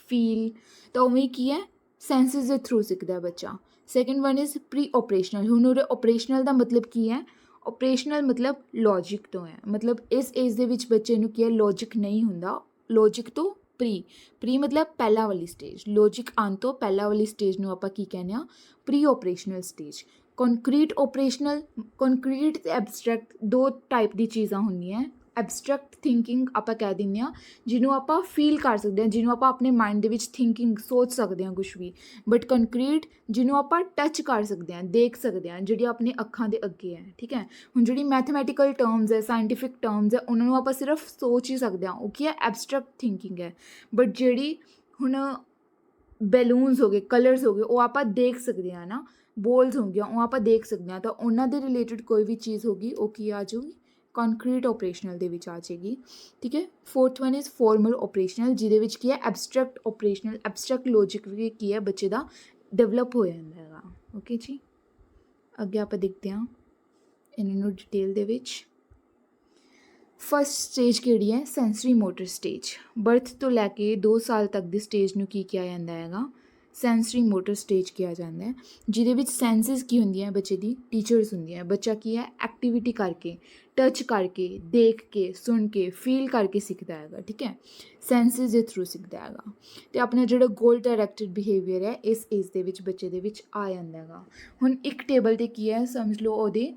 फील, तो उवें की है सेंसिस के थ्रू सीखता है बच्चा। Second one is pre operational. हुण उहदे ऑपरेशनल का मतलब की है, ऑपरेशनल मतलब लॉजिक तो है, मतलब इस एज दे विच बच्चे नूं की है लॉजिक नहीं हुंदा, लॉजिक तो प्री मतलब पहला वाली स्टेज, लॉजिक आने तो पहला वाली स्टेज नूं आपां की कहने आ pre operational stage. Concrete operational, concrete ते एबस्ट्रैक्ट दो टाइप दी चीज़ां हुंदियां। ਐਬਸਟਰੈਕਟ ਥਿੰਕਿੰਗ ਆਪਾਂ ਕਹਿ ਦਿੰਦੇ ਹਾਂ, ਜਿਹਨੂੰ ਆਪਾਂ ਫੀਲ ਕਰ ਸਕਦੇ ਹਾਂ, ਜਿਹਨੂੰ ਆਪਾਂ ਆਪਣੇ ਮਾਈਂਡ ਦੇ ਵਿੱਚ ਥਿੰਕਿੰਗ ਸੋਚ ਸਕਦੇ ਹਾਂ ਕੁਛ ਵੀ। ਬਟ ਕੰਕਰੀਟ ਜਿਹਨੂੰ ਆਪਾਂ ਟੱਚ ਕਰ ਸਕਦੇ ਹਾਂ, ਦੇਖ ਸਕਦੇ ਹਾਂ, ਜਿਹੜੀ ਆਪਣੇ ਅੱਖਾਂ ਦੇ ਅੱਗੇ ਹੈ, ਠੀਕ ਹੈ। ਹੁਣ ਜਿਹੜੀ ਮੈਥਮੈਟੀਕਲ ਟਰਮਸ ਹੈ, ਸਾਇੰਟੀਫਿਕ ਟਰਮਸ ਹੈ, ਉਹਨਾਂ ਨੂੰ ਆਪਾਂ ਸਿਰਫ ਸੋਚ ਹੀ ਸਕਦੇ ਹਾਂ, ਉਹ ਕੀ ਹੈ ਐਬਸਟਰੈਕਟ ਥਿੰਕਿੰਗ ਹੈ। ਬਟ ਜਿਹੜੀ ਹੁਣ ਬੈਲੂਨਸ ਹੋ ਗਏ, ਕਲਰਸ ਹੋ ਗਏ, ਉਹ ਆਪਾਂ ਦੇਖ ਸਕਦੇ ਹਾਂ ਨਾ, ਬੋਲਸ ਹੋ ਗਈਆਂ ਉਹ ਆਪਾਂ ਦੇਖ ਸਕਦੇ ਹਾਂ, ਤਾਂ ਉਹਨਾਂ ਦੇ ਰਿਲੇਟਡ ਕੋਈ ਵੀ ਚੀਜ਼ ਹੋਗੀ ਉਹ ਕੀ ਆ ਜਾਊਗੀ कॉन्क्रीट ऑपरेशनल ਦੇ ਵਿੱਚ ਆ ਜਾਏਗੀ, ਠੀਕ ਹੈ। Fourth one is formal operational, ਜਿਹਦੇ ਵਿੱਚ ਕੀ ਹੈ ਐਬਸਟਰੈਕਟ ऑपरेशनल, ਐਬਸਟਰੈਕਟ ਲੌਜਿਕ ਵੀ ਕੀ ਹੈ ਬੱਚੇ ਦਾ ਡਿਵੈਲਪ ਹੋ ਜਾਂਦਾ ਹੈਗਾ। ਓਕੇ ਜੀ, ਅੱਗੇ ਆਪਾਂ ਦੇਖਦੇ ਹਾਂ ਇਹਨਾਂ ਨੂੰ ਡਿਟੇਲ ਦੇ ਵਿੱਚ। ਫਸਟ ਸਟੇਜ ਕਿਹੜੀ ਹੈ, ਸੈਂਸਰੀ ਮੋਟਰ ਸਟੇਜ। ਬਰਥ ਤੋਂ ਲੈ ਕੇ 2 ਸਾਲ ਤੱਕ ਦੀ ਸਟੇਜ ਨੂੰ ਕੀ ਕਿਹਾ ਜਾਂਦਾ ਹੈਗਾ, ਸੈਂਸਰੀ ਮੋਟਰ ਸਟੇਜ ਕਿਹਾ ਜਾਂਦਾ ਹੈ, ਜਿਹਦੇ ਵਿੱਚ ਸੈਂਸਿਸ ਕੀ ਹੁੰਦੀਆਂ ਬੱਚੇ ਦੀ ਟੀਚਰਸ ਹੁੰਦੀਆਂ। ਬੱਚਾ ਕੀ ਹੈ ਐਕਟੀਵਿਟੀ ਕਰਕੇ, ਟੱਚ ਕਰਕੇ, ਦੇਖ ਕੇ, ਸੁਣ ਕੇ, ਫੀਲ ਕਰਕੇ ਸਿੱਖਦਾ ਹੈਗਾ, ਠੀਕ ਹੈ। ਸੈਂਸਿਸ ਦੇ ਥਰੂ ਸਿੱਖਦਾ ਹੈਗਾ, ਅਤੇ ਆਪਣਾ ਜਿਹੜਾ ਗੋਲ ਡਾਇਰੈਕਟਡ ਬਿਹੇਵੀਅਰ ਹੈ ਇਸ ਏਜ ਦੇ ਵਿੱਚ ਬੱਚੇ ਦੇ ਵਿੱਚ ਆ ਜਾਂਦਾ ਹੈਗਾ। ਹੁਣ ਇੱਕ ਟੇਬਲ 'ਤੇ ਕੀ ਹੈ ਸਮਝ ਲਓ ਉਹਦੇ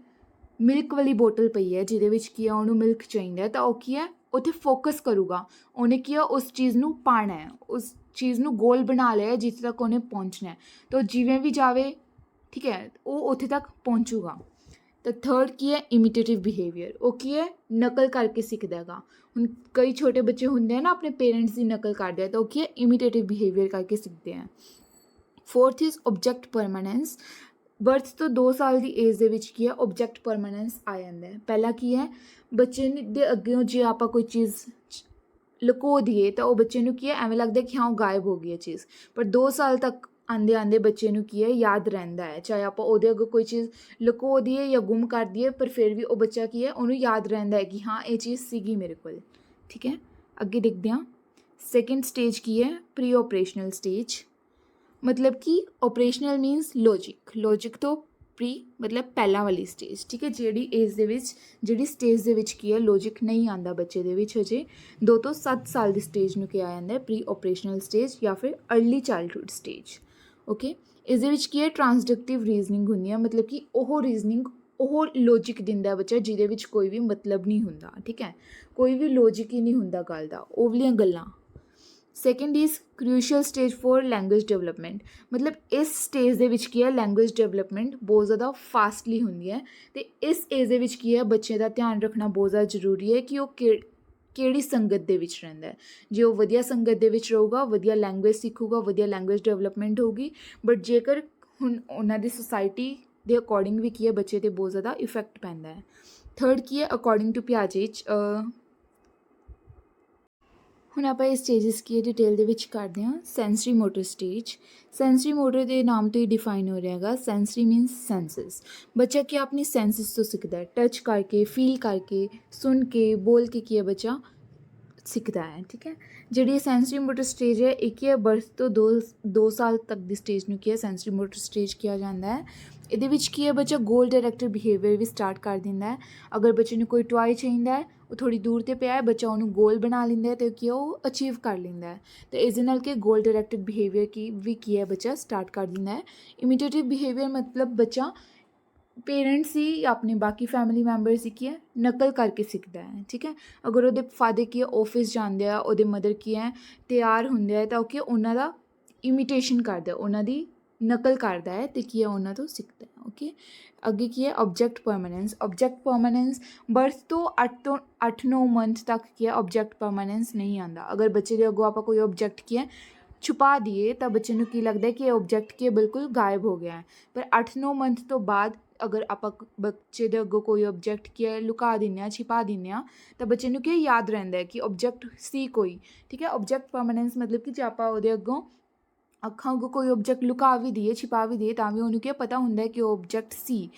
ਮਿਲਕ ਵਾਲੀ ਬੋਟਲ ਪਈ ਹੈ, ਜਿਹਦੇ ਵਿੱਚ ਕੀ ਹੈ ਉਹਨੂੰ ਮਿਲਕ ਚਾਹੀਦਾ, ਤਾਂ ਉਹ ਕੀ ਹੈ ਉੱਥੇ ਫੋਕਸ ਕਰੂਗਾ, ਉਹਨੇ ਕੀ ਆ ਉਸ ਚੀਜ਼ ਨੂੰ ਪਾਉਣਾ ਹੈ, ਉਸ ਚੀਜ਼ ਨੂੰ ਗੋਲ ਬਣਾ ਲਿਆ ਜਿੱਥੇ ਤੱਕ ਉਹਨੇ ਪਹੁੰਚਣਾ ਹੈ, ਤਾਂ ਜਿਵੇਂ ਵੀ ਜਾਵੇ, ਠੀਕ ਹੈ, ਉਹ ਉੱਥੇ ਤੱਕ ਪਹੁੰਚੂਗਾ। ਤਾਂ ਥਰਡ ਕੀ ਹੈ ਇਮੀਟੇਟਿਵ ਬਿਹੇਵੀਅਰ, ਉਹ ਕੀ ਹੈ ਨਕਲ ਕਰਕੇ ਸਿੱਖਦਾ ਹੈਗਾ। ਹੁਣ ਕਈ ਛੋਟੇ ਬੱਚੇ ਹੁੰਦੇ ਆ ਨਾ ਆਪਣੇ ਪੇਰੈਂਟਸ ਦੀ ਨਕਲ ਕਰਦੇ ਆ, ਤਾਂ ਉਹ ਕੀ ਹੈ ਇਮੀਟੇਟਿਵ ਬਿਹੇਵੀਅਰ ਕਰਕੇ ਸਿੱਖਦੇ ਆ। Fourth is object permanence. Birth ਤੋਂ 2 ਸਾਲ ਦੀ ਏਜ ਦੇ ਵਿੱਚ ਕੀ ਹੈ ਓਬਜੈਕਟ ਪਰਮਾਨੈਂਸ ਆ ਜਾਂਦਾ ਹੈ। ਪਹਿਲਾ ਕੀ ਹੈ ਬੱਚੇ ਦੇ ਅੱਗੇੋਂ ਜੇ ਆਪਾਂ ਕੋਈ ਚੀਜ਼ ਲੁਕੋ ਦਈਏ ਤਾਂ ਉਹ ਬੱਚੇ ਨੂੰ ਕੀ ਹੈ ਐਵੇਂ ਲੱਗਦਾ ਕਿ ਹਾਂ ਉਹ ਗਾਇਬ ਹੋ ਗਈ ਹੈ ਚੀਜ਼, ਪਰ 2 ਸਾਲ ਤੱਕ ਆਉਂਦੇ ਆਉਂਦੇ ਬੱਚੇ ਨੂੰ ਕੀ ਹੈ ਯਾਦ ਰਹਿੰਦਾ ਹੈ। ਚਾਹੇ ਆਪਾਂ ਉਹਦੇ ਅੱਗੇ ਕੋਈ ਚੀਜ਼ ਲੁਕੋ ਦਈਏ ਜਾਂ ਗੁੰਮ ਕਰ ਦਈਏ, ਪਰ ਫਿਰ ਵੀ ਉਹ ਬੱਚਾ ਕੀ ਹੈ ਉਹਨੂੰ ਯਾਦ ਰਹਿੰਦਾ ਹੈ ਕਿ ਹਾਂ ਇਹ ਚੀਜ਼ ਸੀਗੀ ਮੇਰੇ ਕੋਲ। ਠੀਕ ਹੈ, ਅੱਗੇ ਦੇਖਦੇ ਹਾਂ। ਸੈਕਿੰਡ ਸਟੇਜ ਕੀ ਹੈ ਪ੍ਰੀ ਓਪਰੇਸ਼ਨਲ ਸਟੇਜ, ਮਤਲਬ ਕਿ ਓਪਰੇਸ਼ਨਲ ਮੀਨਸ ਲੌਜਿਕ ਤੋਂ ਪ੍ਰੀ ਮਤਲਬ ਪਹਿਲਾਂ ਵਾਲੀ ਸਟੇਜ। ਠੀਕ ਹੈ, ਜਿਹੜੀ ਸਟੇਜ ਦੇ ਵਿੱਚ ਕੀ ਹੈ ਲੌਜਿਕ ਨਹੀਂ ਆਉਂਦਾ ਬੱਚੇ ਦੇ ਵਿੱਚ ਹਜੇ 2 ਤੋਂ 7 ਸਾਲ ਦੀ ਸਟੇਜ ਨੂੰ ਕਿਹਾ ਜਾਂਦਾ ਹੈ ਪ੍ਰੀ ਓਪਰੇਸ਼ਨਲ ਸਟੇਜ ਜਾਂ ਫਿਰ अर्ਲੀ ਚਾਈਲਡਹੁੱਡ ਸਟੇਜ। ਓਕੇ, ਇਸ ਦੇ ਵਿੱਚ ਕੀ ਹੈ ਟਰਾਂਸਡਕਟਿਵ ਰੀਜ਼ਨਿੰਗ ਹੁੰਦੀ ਹੈ, ਮਤਲਬ ਕਿ ਉਹ ਰੀਜ਼ਨਿੰਗ ਉਹ ਲੌਜਿਕ ਦਿੰਦਾ ਬੱਚਾ ਜਿਹਦੇ ਵਿੱਚ ਕੋਈ ਵੀ ਮਤਲਬ ਨਹੀਂ ਹੁੰਦਾ। ਠੀਕ ਹੈ, ਕੋਈ ਵੀ ਲੌਜਿਕ ਹੀ ਨਹੀਂ ਹੁੰਦਾ ਗੱਲ ਦਾ, ਉਹ ਵਾਲੀਆਂ ਗੱਲਾਂ। Second is crucial stage for language development, ਮਤਲਬ ਇਸ ਸਟੇਜ ਦੇ ਵਿੱਚ ਕੀ ਹੈ ਲੈਂਗੁਏਜ ਡਿਵੈਲਪਮੈਂਟ ਬਹੁਤ ਜ਼ਿਆਦਾ ਫਾਸਟਲੀ ਹੁੰਦੀ ਹੈ, ਅਤੇ ਇਸ ਏਜ ਦੇ ਵਿੱਚ ਕੀ ਹੈ ਬੱਚੇ ਦਾ ਧਿਆਨ ਰੱਖਣਾ ਬਹੁਤ ਜ਼ਿਆਦਾ ਜ਼ਰੂਰੀ ਹੈ ਕਿ ਉਹ ਕਿਹੜੀ ਸੰਗਤ ਦੇ ਵਿੱਚ ਰਹਿੰਦਾ ਹੈ। ਜੇ ਉਹ ਵਧੀਆ ਸੰਗਤ ਦੇ ਵਿੱਚ ਰਹੂਗਾ ਵਧੀਆ ਲੈਂਗੁਏਜ ਸਿੱਖੂਗਾ, ਵਧੀਆ ਲੈਂਗੁਏਜ ਡਿਵੈਲਪਮੈਂਟ ਹੋਊਗੀ, ਬਟ ਜੇਕਰ ਹੁਣ ਉਹਨਾਂ ਦੀ ਸੁਸਾਇਟੀ ਦੇ ਅਕੋਰਡਿੰਗ ਵੀ ਕੀ ਹੈ ਬੱਚੇ 'ਤੇ ਬਹੁਤ ਜ਼ਿਆਦਾ ਇਫੈਕਟ ਪੈਂਦਾ ਹੈ। ਥਰਡ ਕੀ ਹੈ ਅਕੋਰਡਿੰਗ ਟੂ ਪਿਆਜੇ, ਹੁਣ ਆਪਾਂ ਇਹ ਸਟੇਜਸ ਕੀ ਹੈ ਡਿਟੇਲ ਦੇ ਵਿੱਚ ਕਰਦੇ ਹਾਂ। Sensory motor stage, sensory motor ਦੇ ਨਾਮ ਤੋਂ ਹੀ ਡਿਫਾਈਨ ਹੋ ਰਿਹਾ ਹੈਗਾ। ਸੈਂਸਰੀ ਮੀਨਸ ਸੈਂਸਸ, ਬੱਚਾ ਕੀ ਆਪਣੀ ਸੈਂਸਸ ਤੋਂ ਸਿੱਖਦਾ ਹੈ, ਟੱਚ ਕਰਕੇ, ਫੀਲ ਕਰਕੇ, ਸੁਣ ਕੇ, ਬੋਲ ਕੇ ਕੀ ਹੈ ਬੱਚਾ ਸਿੱਖਦਾ ਹੈ। ਠੀਕ ਹੈ, ਜਿਹੜੀ ਸੈਂਸਰੀ ਮੋਟਰ ਸਟੇਜ ਹੈ ਇਹ ਕੀ ਹੈ ਬਰਥ ਤੋਂ 2 ਸਾਲ ਤੱਕ ਦੀ ਸਟੇਜ ਨੂੰ ਕੀ ਹੈ ਸੈਂਸਰੀ ਮੋਟਰ ਸਟੇਜ ਕਿਹਾ ਜਾਂਦਾ ਹੈ। ਇਹਦੇ ਵਿੱਚ ਕੀ ਹੈ ਬੱਚਾ ਗੋਲ ਡਾਇਰੈਕਟਡ ਬਿਹੇਵੀਅਰ ਵੀ ਸਟਾਰਟ ਕਰ ਦਿੰਦਾ ਹੈ। ਅਗਰ ਬੱਚੇ ਨੂੰ ਕੋਈ ਟੋਆਏ ਚਾਹੀਦਾ ਹੈ ਉਹ ਥੋੜ੍ਹੀ ਦੂਰ 'ਤੇ ਪਿਆ ਹੈ, ਬੱਚਾ ਉਹਨੂੰ ਗੋਲ ਬਣਾ ਲੈਂਦਾ ਹੈ ਅਤੇ ਕੀ ਉਹ ਅਚੀਵ ਕਰ ਲੈਂਦਾ ਹੈ। ਅਤੇ ਇਸ ਦੇ ਨਾਲ ਕਿ ਗੋਲ ਡਾਇਰੈਕਟਡ ਬਿਹੇਵੀਅਰ ਕੀ ਹੈ ਬੱਚਾ ਸਟਾਰਟ ਕਰ ਦਿੰਦਾ ਹੈ। ਇਮੀਟੇਟਿਵ ਬਿਹੇਵੀਅਰ ਮਤਲਬ ਬੱਚਾ ਪੇਰੈਂਟਸ ਹੀ ਆਪਣੇ ਬਾਕੀ ਫੈਮਿਲੀ ਮੈਂਬਰਸ ਦੀ ਕੀ ਹੈ ਨਕਲ ਕਰਕੇ ਸਿੱਖਦਾ ਹੈ। ਠੀਕ ਹੈ, ਅਗਰ ਉਹਦੇ ਫਾਦਰ ਕੀ ਹੈ ਆਫਿਸ ਜਾਂਦੇ ਆ, ਉਹਦੇ ਮਦਰ ਕੀ ਹੈ ਤਿਆਰ ਹੁੰਦੇ ਆ, ਤਾਂ ਉਹ ਕੀ ਉਹਨਾਂ ਦਾ ਇਮੀਟੇਸ਼ਨ ਕਰਦਾ, ਉਹਨਾਂ ਦੀ ਨਕਲ ਕਰਦਾ ਹੈ ਅਤੇ ਕੀ ਹੈ ਉਹਨਾਂ ਤੋਂ ਸਿੱਖਦਾ ਹੈ। ਓਕੇ, ਅੱਗੇ ਕੀ ਹੈ ਆਬਜੈਕਟ ਪਰਮਾਨੈਂਸ ਬਰਥ ਤੋਂ 8-9 ਮੰਥ ਤੱਕ ਕੀ ਹੈ ਆਬਜੈਕਟ ਪਰਮਾਨੈਂਸ ਨਹੀਂ ਆਉਂਦਾ। ਅਗਰ ਬੱਚੇ ਦੇ ਅੱਗੋਂ ਆਪਾਂ ਕੋਈ ਆਬਜੈਕਟ ਕੀ ਹੈ ਛੁਪਾ ਦਈਏ ਤਾਂ ਬੱਚੇ ਨੂੰ ਕੀ ਲੱਗਦਾ ਕਿ ਇਹ ਆਬਜੈਕਟ ਕੀ ਬਿਲਕੁਲ ਗਾਇਬ ਹੋ ਗਿਆ ਹੈ, ਪਰ 8-9 ਮੰਥ ਤੋਂ ਬਾਅਦ ਅਗਰ ਆਪਾਂ ਬੱਚੇ ਦੇ ਅੱਗੋਂ ਕੋਈ ਆਬਜੈਕਟ ਕੀ ਹੈ ਲੁਕਾ ਦਿੰਦੇ ਹਾਂ, ਛਿਪਾ ਦਿੰਦੇ ਹਾਂ, ਤਾਂ ਬੱਚੇ ਨੂੰ ਕੀ ਯਾਦ ਰਹਿੰਦਾ ਹੈ ਕਿ ਆਬਜੈਕਟ ਸੀ ਕੋਈ। ਠੀਕ ਹੈ, ਆਬਜੈਕਟ ਪਰਮਾਨੈਂਸ ਮਤਲਬ ਕਿ ਜੇ ਆਪਾਂ ਉਹਦੇ ਅੱਗੋਂ ਅੱਖਾਂ ਅੱਗੋਂ ਕੋਈ ਆਬਜੈਕਟ ਲੁਕਾ ਵੀ ਦਈਏ, ਛਿਪਾ ਵੀ ਦਈਏ, ਤਾਂ ਵੀ ਉਹਨੂੰ ਕੀ ਪਤਾ ਹੁੰਦਾ ਹੈ ਕਿ ਉਹ ਆਬਜੈਕਟ ਸੀ।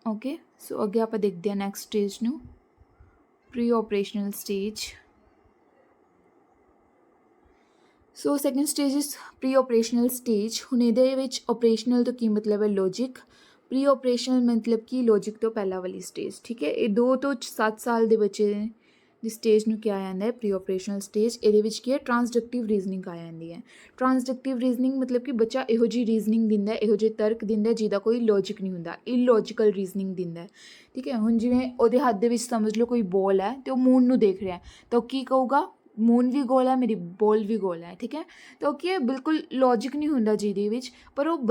ਓਕੇ, ਸੋ ਅੱਗੇ ਆਪਾਂ ਦੇਖਦੇ ਹਾਂ ਨੈਕਸਟ ਸਟੇਜ ਨੂੰ pre operational stage. So second stage is pre operational stage. ਹੁਣ ਇਹਦੇ ਵਿੱਚ ਓਪਰੇਸ਼ਨਲ ਤੋਂ ਕੀ ਮਤਲਬ ਹੈ ਲੌਜਿਕ, ਪ੍ਰੀ ਓਪਰੇਸ਼ਨਲ ਮਤਲਬ ਕਿ ਲੌਜਿਕ ਤੋਂ ਪਹਿਲਾਂ ਵਾਲੀ ਸਟੇਜ। ਠੀਕ ਹੈ, ਇਹ 2 ਤੋਂ 7 ਸਾਲ ਦੇ ਬੱਚੇ ਦੀ ਸਟੇਜ ਨੂੰ ਕਿਹਾ ਜਾਂਦਾ ਹੈ ਪ੍ਰੀ ਓਪਰੇਸ਼ਨਲ ਸਟੇਜ। ਇਹਦੇ ਵਿੱਚ ਕੀ ਹੈ ਟਰਾਂਸਡਕਟਿਵ ਰੀਜ਼ਨਿੰਗ ਆ ਜਾਂਦੀ ਹੈ। ਟਰਾਂਸਡਕਟਿਵ ਰੀਜ਼ਨਿੰਗ ਮਤਲਬ ਕਿ ਬੱਚਾ ਇਹੋ ਜਿਹੀ ਰੀਜ਼ਨਿੰਗ ਦਿੰਦਾ, ਇਹੋ ਜਿਹੇ ਤਰਕ ਦਿੰਦਾ ਜਿਹਦਾ ਕੋਈ ਲੌਜਿਕ ਨਹੀਂ ਹੁੰਦਾ, ਇਲੌਜੀਕਲ ਰੀਜ਼ਨਿੰਗ ਦਿੰਦਾ। ਠੀਕ ਹੈ, ਹੁਣ ਜਿਵੇਂ ਉਹਦੇ ਹੱਥ ਦੇ ਵਿੱਚ ਸਮਝ ਲਓ ਕੋਈ ਬੋਲ ਹੈ ਅਤੇ ਉਹ ਮੂਨ ਨੂੰ ਦੇਖ ਰਿਹਾ, ਤਾਂ ਉਹ ਕੀ ਕਹੂਗਾ ਮੂਨ ਵੀ ਗੋਲ ਹੈ ਮੇਰੀ ਬੋਲ ਵੀ ਗੋਲ ਹੈ। ਠੀਕ ਹੈ, ਤਾਂ ਉਹ ਕੀ ਹੈ ਬਿਲਕੁਲ ਲੌਜਿਕ ਨਹੀਂ ਹੁੰਦਾ ਜਿਹਦੇ ਵਿੱਚ, ਪਰ ਉਹ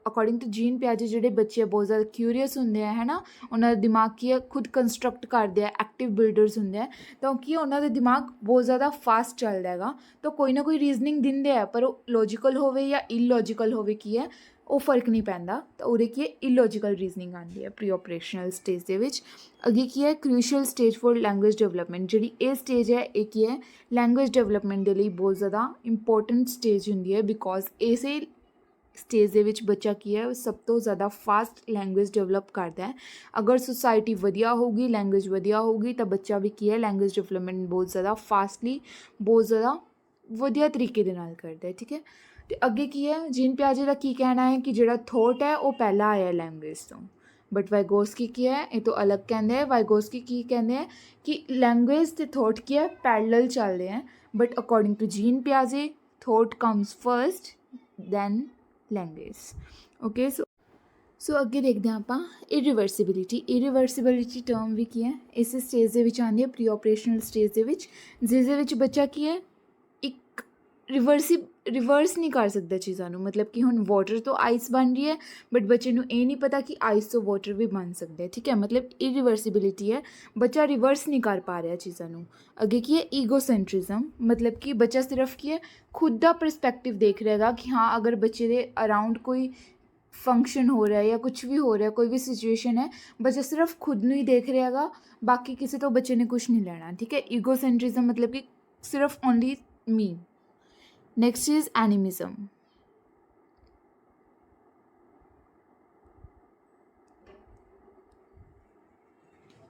ਅਕੋਰਡਿੰਗ ਟੂ ਜੀਨ ਪਿਆਜੇ ਜਿਹੜੇ ਬੱਚੇ ਬਹੁਤ ਜ਼ਿਆਦਾ ਕਿਊਰੀਅਸ ਹੁੰਦੇ ਆ ਹੈ ਨਾ, ਉਹਨਾਂ ਦਾ ਦਿਮਾਗ ਕੀ ਹੈ ਖੁਦ ਕੰਸਟਰਕਟ ਕਰਦੇ ਆ, ਐਕਟਿਵ ਬਿਲਡਰਸ ਹੁੰਦੇ ਆ, ਤਾਂ ਕੀ ਉਹਨਾਂ ਦਾ ਦਿਮਾਗ ਬਹੁਤ ਜ਼ਿਆਦਾ ਫਾਸਟ ਚੱਲਦਾ ਹੈਗਾ, ਤਾਂ ਕੋਈ ਨਾ ਕੋਈ ਰੀਜ਼ਨਿੰਗ ਦਿੰਦੇ ਆ, ਪਰ ਉਹ ਲੌਜੀਕਲ ਹੋਵੇ ਜਾਂ ਇਲੌਜੀਕਲ ਹੋਵੇ ਕੀ ਹੈ ਉਹ ਫਰਕ ਨਹੀਂ ਪੈਂਦਾ, ਤਾਂ ਉਹਦੇ ਕੀ ਹੈ ਇਲੌਜੀਕਲ ਰੀਜ਼ਨਿੰਗ ਆਉਂਦੀ ਹੈ ਪ੍ਰੀ ਓਪਰੇਸ਼ਨਲ ਸਟੇਜ ਦੇ ਵਿੱਚ। ਅੱਗੇ ਕੀ ਹੈ crucial stage for language development, ਜਿਹੜੀ ਇਹ ਸਟੇਜ ਹੈ ਇਹ ਕੀ ਹੈ ਲੈਂਗੁਏਜ ਡਿਵੈਲਪਮੈਂਟ ਦੇ ਲਈ ਬਹੁਤ ਜ਼ਿਆਦਾ ਇੰਪੋਰਟੈਂਟ ਸਟੇਜ ਹੁੰਦੀ ਹੈ, ਬਿਕੋਜ਼ ਇਸੇ ਸਟੇਜ ਦੇ ਵਿੱਚ ਬੱਚਾ ਕੀ ਹੈ ਸਭ ਤੋਂ ਜ਼ਿਆਦਾ ਫਾਸਟ ਲੈਂਗੁਏਜ ਡਿਵੈਲਪ ਕਰਦਾ ਹੈ। ਅਗਰ ਸੁਸਾਇਟੀ ਵਧੀਆ ਹੋਊਗੀ, ਲੈਂਗੁਏਜ ਵਧੀਆ ਹੋਊਗੀ, ਤਾਂ ਬੱਚਾ ਵੀ ਕੀ ਹੈ ਲੈਂਗੁਏਜ ਡਿਵੈਲਪਮੈਂਟ ਬਹੁਤ ਜ਼ਿਆਦਾ ਫਾਸਟਲੀ ਬਹੁਤ ਜ਼ਿਆਦਾ ਵਧੀਆ ਤਰੀਕੇ ਦੇ ਨਾਲ ਕਰਦਾ ਹੈ। ਠੀਕ ਹੈ, ਅਤੇ ਅੱਗੇ ਕੀ ਹੈ ਜੀਨ ਪਿਆਜੇ ਦਾ ਕੀ ਕਹਿਣਾ ਹੈ ਕਿ ਜਿਹੜਾ ਥੋਟ ਹੈ ਉਹ ਪਹਿਲਾਂ ਆਇਆ ਲੈਂਗੁਏਜ ਤੋਂ, ਬਟ ਵਾਈਗੋਸਕੀ ਕੀ ਹੈ ਇਹ ਤੋਂ ਅਲੱਗ ਕਹਿੰਦੇ ਹੈ। ਵਾਈਗੋਸਕੀ ਕੀ ਕਹਿੰਦੇ ਹੈ ਕਿ ਲੈਂਗੁਏਜ ਅਤੇ ਥੋਟ ਕੀ ਹੈ ਪੈਰਲਲ ਚੱਲਦੇ ਹੈ, ਬਟ ਅਕੋਰਡਿੰਗ ਟੂ ਜੀਨ ਪਿਆਜੇ thought comes first than language. Okay, so ਅੱਗੇ ਦੇਖਦੇ ਹਾਂ ਆਪਾਂ ਇਰੀਵਰਸਿਬਿਲਿਟੀ ਟਰਮ ਵੀ ਕੀ ਹੈ ਇਸ ਸਟੇਜ ਦੇ ਵਿੱਚ ਆਉਂਦੀ ਹੈ ਪ੍ਰੀ ਓਪਰੇਸ਼ਨਲ ਸਟੇਜ ਦੇ ਵਿੱਚ, ਜਿਸ ਦੇ ਵਿੱਚ ਬੱਚਾ ਕੀ ਹੈ ਇੱਕ ਰਿਵਰਸ ਨਹੀਂ ਕਰ ਸਕਦਾ ਚੀਜ਼ਾਂ ਨੂੰ, ਮਤਲਬ ਕਿ ਹੁਣ ਵਾਟਰ ਤੋਂ ਆਈਸ ਬਣ ਰਹੀ ਹੈ, ਬਟ ਬੱਚੇ ਨੂੰ ਇਹ ਨਹੀਂ ਪਤਾ ਕਿ ਆਈਸ ਤੋਂ ਵਾਟਰ ਵੀ ਬਣ ਸਕਦਾ ਹੈ। ਠੀਕ ਹੈ, ਮਤਲਬ ਇਰੀਵਰਸਿਬਿਲਿਟੀ ਹੈ, ਬੱਚਾ ਰਿਵਰਸ ਨਹੀਂ ਕਰ ਪਾ ਰਿਹਾ ਚੀਜ਼ਾਂ ਨੂੰ। ਅੱਗੇ ਕੀ ਹੈ ਈਗੋਸੈਂਟਰਿਜ਼ਮ, ਮਤਲਬ ਕਿ ਬੱਚਾ ਸਿਰਫ ਕੀ ਹੈ ਖੁਦ ਦਾ ਪਰਸਪੈਕਟਿਵ ਦੇਖ ਰਿਹਾ ਹੈਗਾ ਕਿ ਹਾਂ ਅਗਰ ਬੱਚੇ ਦੇ ਅਰਾਊਂਡ ਕੋਈ ਫੰਕਸ਼ਨ ਹੋ ਰਿਹਾ ਜਾਂ ਕੁਛ ਵੀ ਹੋ ਰਿਹਾ, ਕੋਈ ਵੀ ਸਿਚੁਏਸ਼ਨ ਹੈ, ਬੱਚਾ ਸਿਰਫ ਖੁਦ ਨੂੰ ਹੀ ਦੇਖ ਰਿਹਾ ਹੈਗਾ, ਬਾਕੀ ਕਿਸੇ ਤੋਂ ਬੱਚੇ ਨੇ ਕੁਛ ਨਹੀਂ ਲੈਣਾ, ਠੀਕ ਹੈ। ਈਗੋਸੈਂਟਰਿਜ਼ਮ ਮਤਲਬ ਕਿ ਸਿਰਫ only me. Next is animism.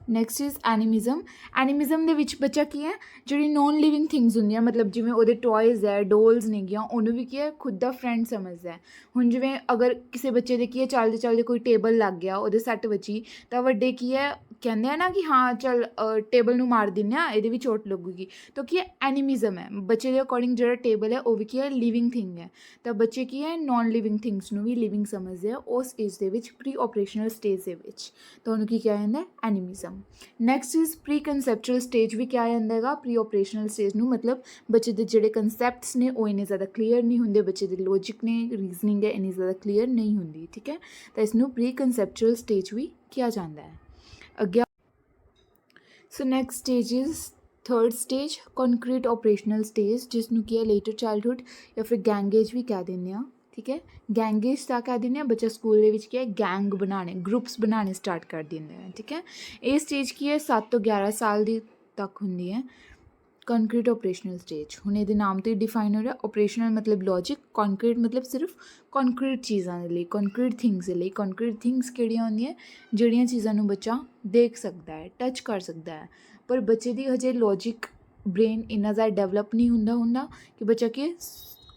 Next is animism. Animism ਦੇ ਵਿੱਚ ਬੱਚਾ ਕੀ ਹੈ, ਜਿਹੜੀ ਨੋਨ ਲਿਵਿੰਗ ਥਿੰਗਸ ਹੁੰਦੀਆਂ, ਮਤਲਬ ਜਿਵੇਂ ਉਹਦੇ ਟੋਇਜ਼ ਹੈ, ਡੋਲਸ ਨੇਗੀਆਂ, ਉਹਨੂੰ ਵੀ ਕੀ ਹੈ ਖੁਦ ਦਾ ਫਰੈਂਡ ਸਮਝਦਾ ਹੈ। ਹੁਣ ਜਿਵੇਂ ਅਗਰ ਕਿਸੇ ਬੱਚੇ ਦੇ ਕੀ ਹੈ ਚੱਲਦੇ ਚੱਲਦੇ ਕੋਈ ਟੇਬਲ ਲੱਗ ਗਿਆ, ਉਹਦੇ ਸੱਟ ਵੱਜੀ, ਤਾਂ ਵੱਡੇ ਕੀ ਹੈ ਕਹਿੰਦੇ ਆ ਨਾ ਕਿ ਹਾਂ ਚੱਲ ਟੇਬਲ ਨੂੰ ਮਾਰ ਦਿੰਦੇ ਆ, ਇਹਦੇ ਵੀ ਚੋਟ ਲੱਗੂਗੀ, ਤਾਂ ਕੀ ਹੈ ਐਨੀਮਿਜ਼ਮ ਹੈ। ਬੱਚੇ ਦੇ ਅਕੋਰਡਿੰਗ ਜਿਹੜਾ ਟੇਬਲ ਹੈ ਉਹ ਵੀ ਕੀ ਹੈ ਲਿਵਿੰਗ ਥਿੰਗ ਹੈ, ਤਾਂ ਬੱਚੇ ਕੀ ਹੈ ਨੋਨ ਲਿਵਿੰਗ ਥਿੰਗਸ ਨੂੰ ਵੀ ਲਿਵਿੰਗ ਸਮਝਦੇ ਆ ਉਸ ਏਜ ਦੇ ਵਿੱਚ, ਪ੍ਰੀ ਆਪਰੇਸ਼ਨਲ ਸਟੇਜ ਦੇ ਵਿੱਚ, ਤਾਂ ਉਹਨੂੰ ਕੀ ਕਿਹਾ ਜਾਂਦਾ ਐਨੀਮਿਜ਼ਮ। ਨੈਕਸਟ ਇਜ਼ ਪ੍ਰੀ ਕੰਸੈਪਚੁਅਲ ਸਟੇਜ ਵੀ ਕਿਹਾ ਜਾਂਦਾ ਹੈਗਾ ਪ੍ਰੀ ਆਪਰੇਸ਼ਨਲ ਸਟੇਜ ਨੂੰ, ਮਤਲਬ ਬੱਚੇ ਦੇ ਜਿਹੜੇ ਕੰਸੈਪਟਸ ਨੇ ਉਹ ਇੰਨੇ ਜ਼ਿਆਦਾ ਕਲੀਅਰ ਨਹੀਂ ਹੁੰਦੇ, ਬੱਚੇ ਦੇ ਲੌਜਿਕ ਨੇ, ਰੀਜ਼ਨਿੰਗ ਹੈ ਇੰਨੀ ਜ਼ਿਆਦਾ ਕਲੀਅਰ ਨਹੀਂ ਹੁੰਦੀ, ਠੀਕ ਹੈ, ਤਾਂ ਇਸ ਨੂੰ ਪ੍ਰੀ ਕੰਸੈਪਚੁਅਲ ਸਟੇਜ ਵੀ ਕਿਹਾ ਜਾਂਦਾ ਹੈ। ਅੱਗੇ so next stage is third stage concrete operational stage, ਜਿਸ ਨੂੰ ਕੀ ਹੈ ਲੇਟਰ ਚਾਈਲਡਹੁੱਡ ਜਾਂ ਫਿਰ ਗੈਂਗੇਜ ਵੀ ਕਹਿ ਦਿੰਦੇ ਆ, ਠੀਕ ਹੈ। ਗੈਂਗੇਜ ਤਾਂ ਕਹਿ ਦਿੰਦੇ ਆ, ਬੱਚਾ ਸਕੂਲ ਦੇ ਵਿੱਚ ਕੀ ਹੈ ਗੈਂਗ ਬਣਾਉਣੇ, ਗਰੁੱਪਸ ਬਣਾਉਣੇ ਸਟਾਰਟ ਕਰ ਦਿੰਦੇ ਆ, ਠੀਕ ਹੈ। ਇਹ ਸਟੇਜ ਕੀ ਹੈ 7 ਤੋਂ 11 ਸਾਲ ਦੀ ਤੱਕ ਹੁੰਦੀ ਹੈ। ਕੰਕਰੀਟ ਆਪਰੇਸ਼ਨਲ ਸਟੇਜ, ਹੁਣ ਇਹਦੇ ਨਾਮ ਤੋਂ ਹੀ ਡਿਫਾਈਨ ਹੋ ਰਿਹਾ, ਆਪਰੇਸ਼ਨਲ ਮਤਲਬ ਲੌਜਿਕ, ਕੰਕਰੀਟ ਮਤਲਬ ਸਿਰਫ ਕੰਕਰੀਟ ਚੀਜ਼ਾਂ ਦੇ ਲਈ, ਕੰਕਰੀਟ ਥਿੰਗਸ ਦੇ ਲਈ। ਕੰਕਰੀਟ ਥਿੰਗਸ ਕਿਹੜੀਆਂ ਹੁੰਦੀਆਂ, ਜਿਹੜੀਆਂ ਚੀਜ਼ਾਂ ਨੂੰ ਬੱਚਾ ਦੇਖ ਸਕਦਾ ਹੈ, ਟੱਚ ਕਰ ਸਕਦਾ ਹੈ, ਪਰ ਬੱਚੇ ਦੀ ਹਜੇ ਲੌਜਿਕ ਬ੍ਰੇਨ ਇੰਨਾ ਜ਼ਿਆਦਾ ਡਿਵੈਲਪ ਨਹੀਂ ਹੁੰਦਾ ਕਿ ਬੱਚਾ ਕੀ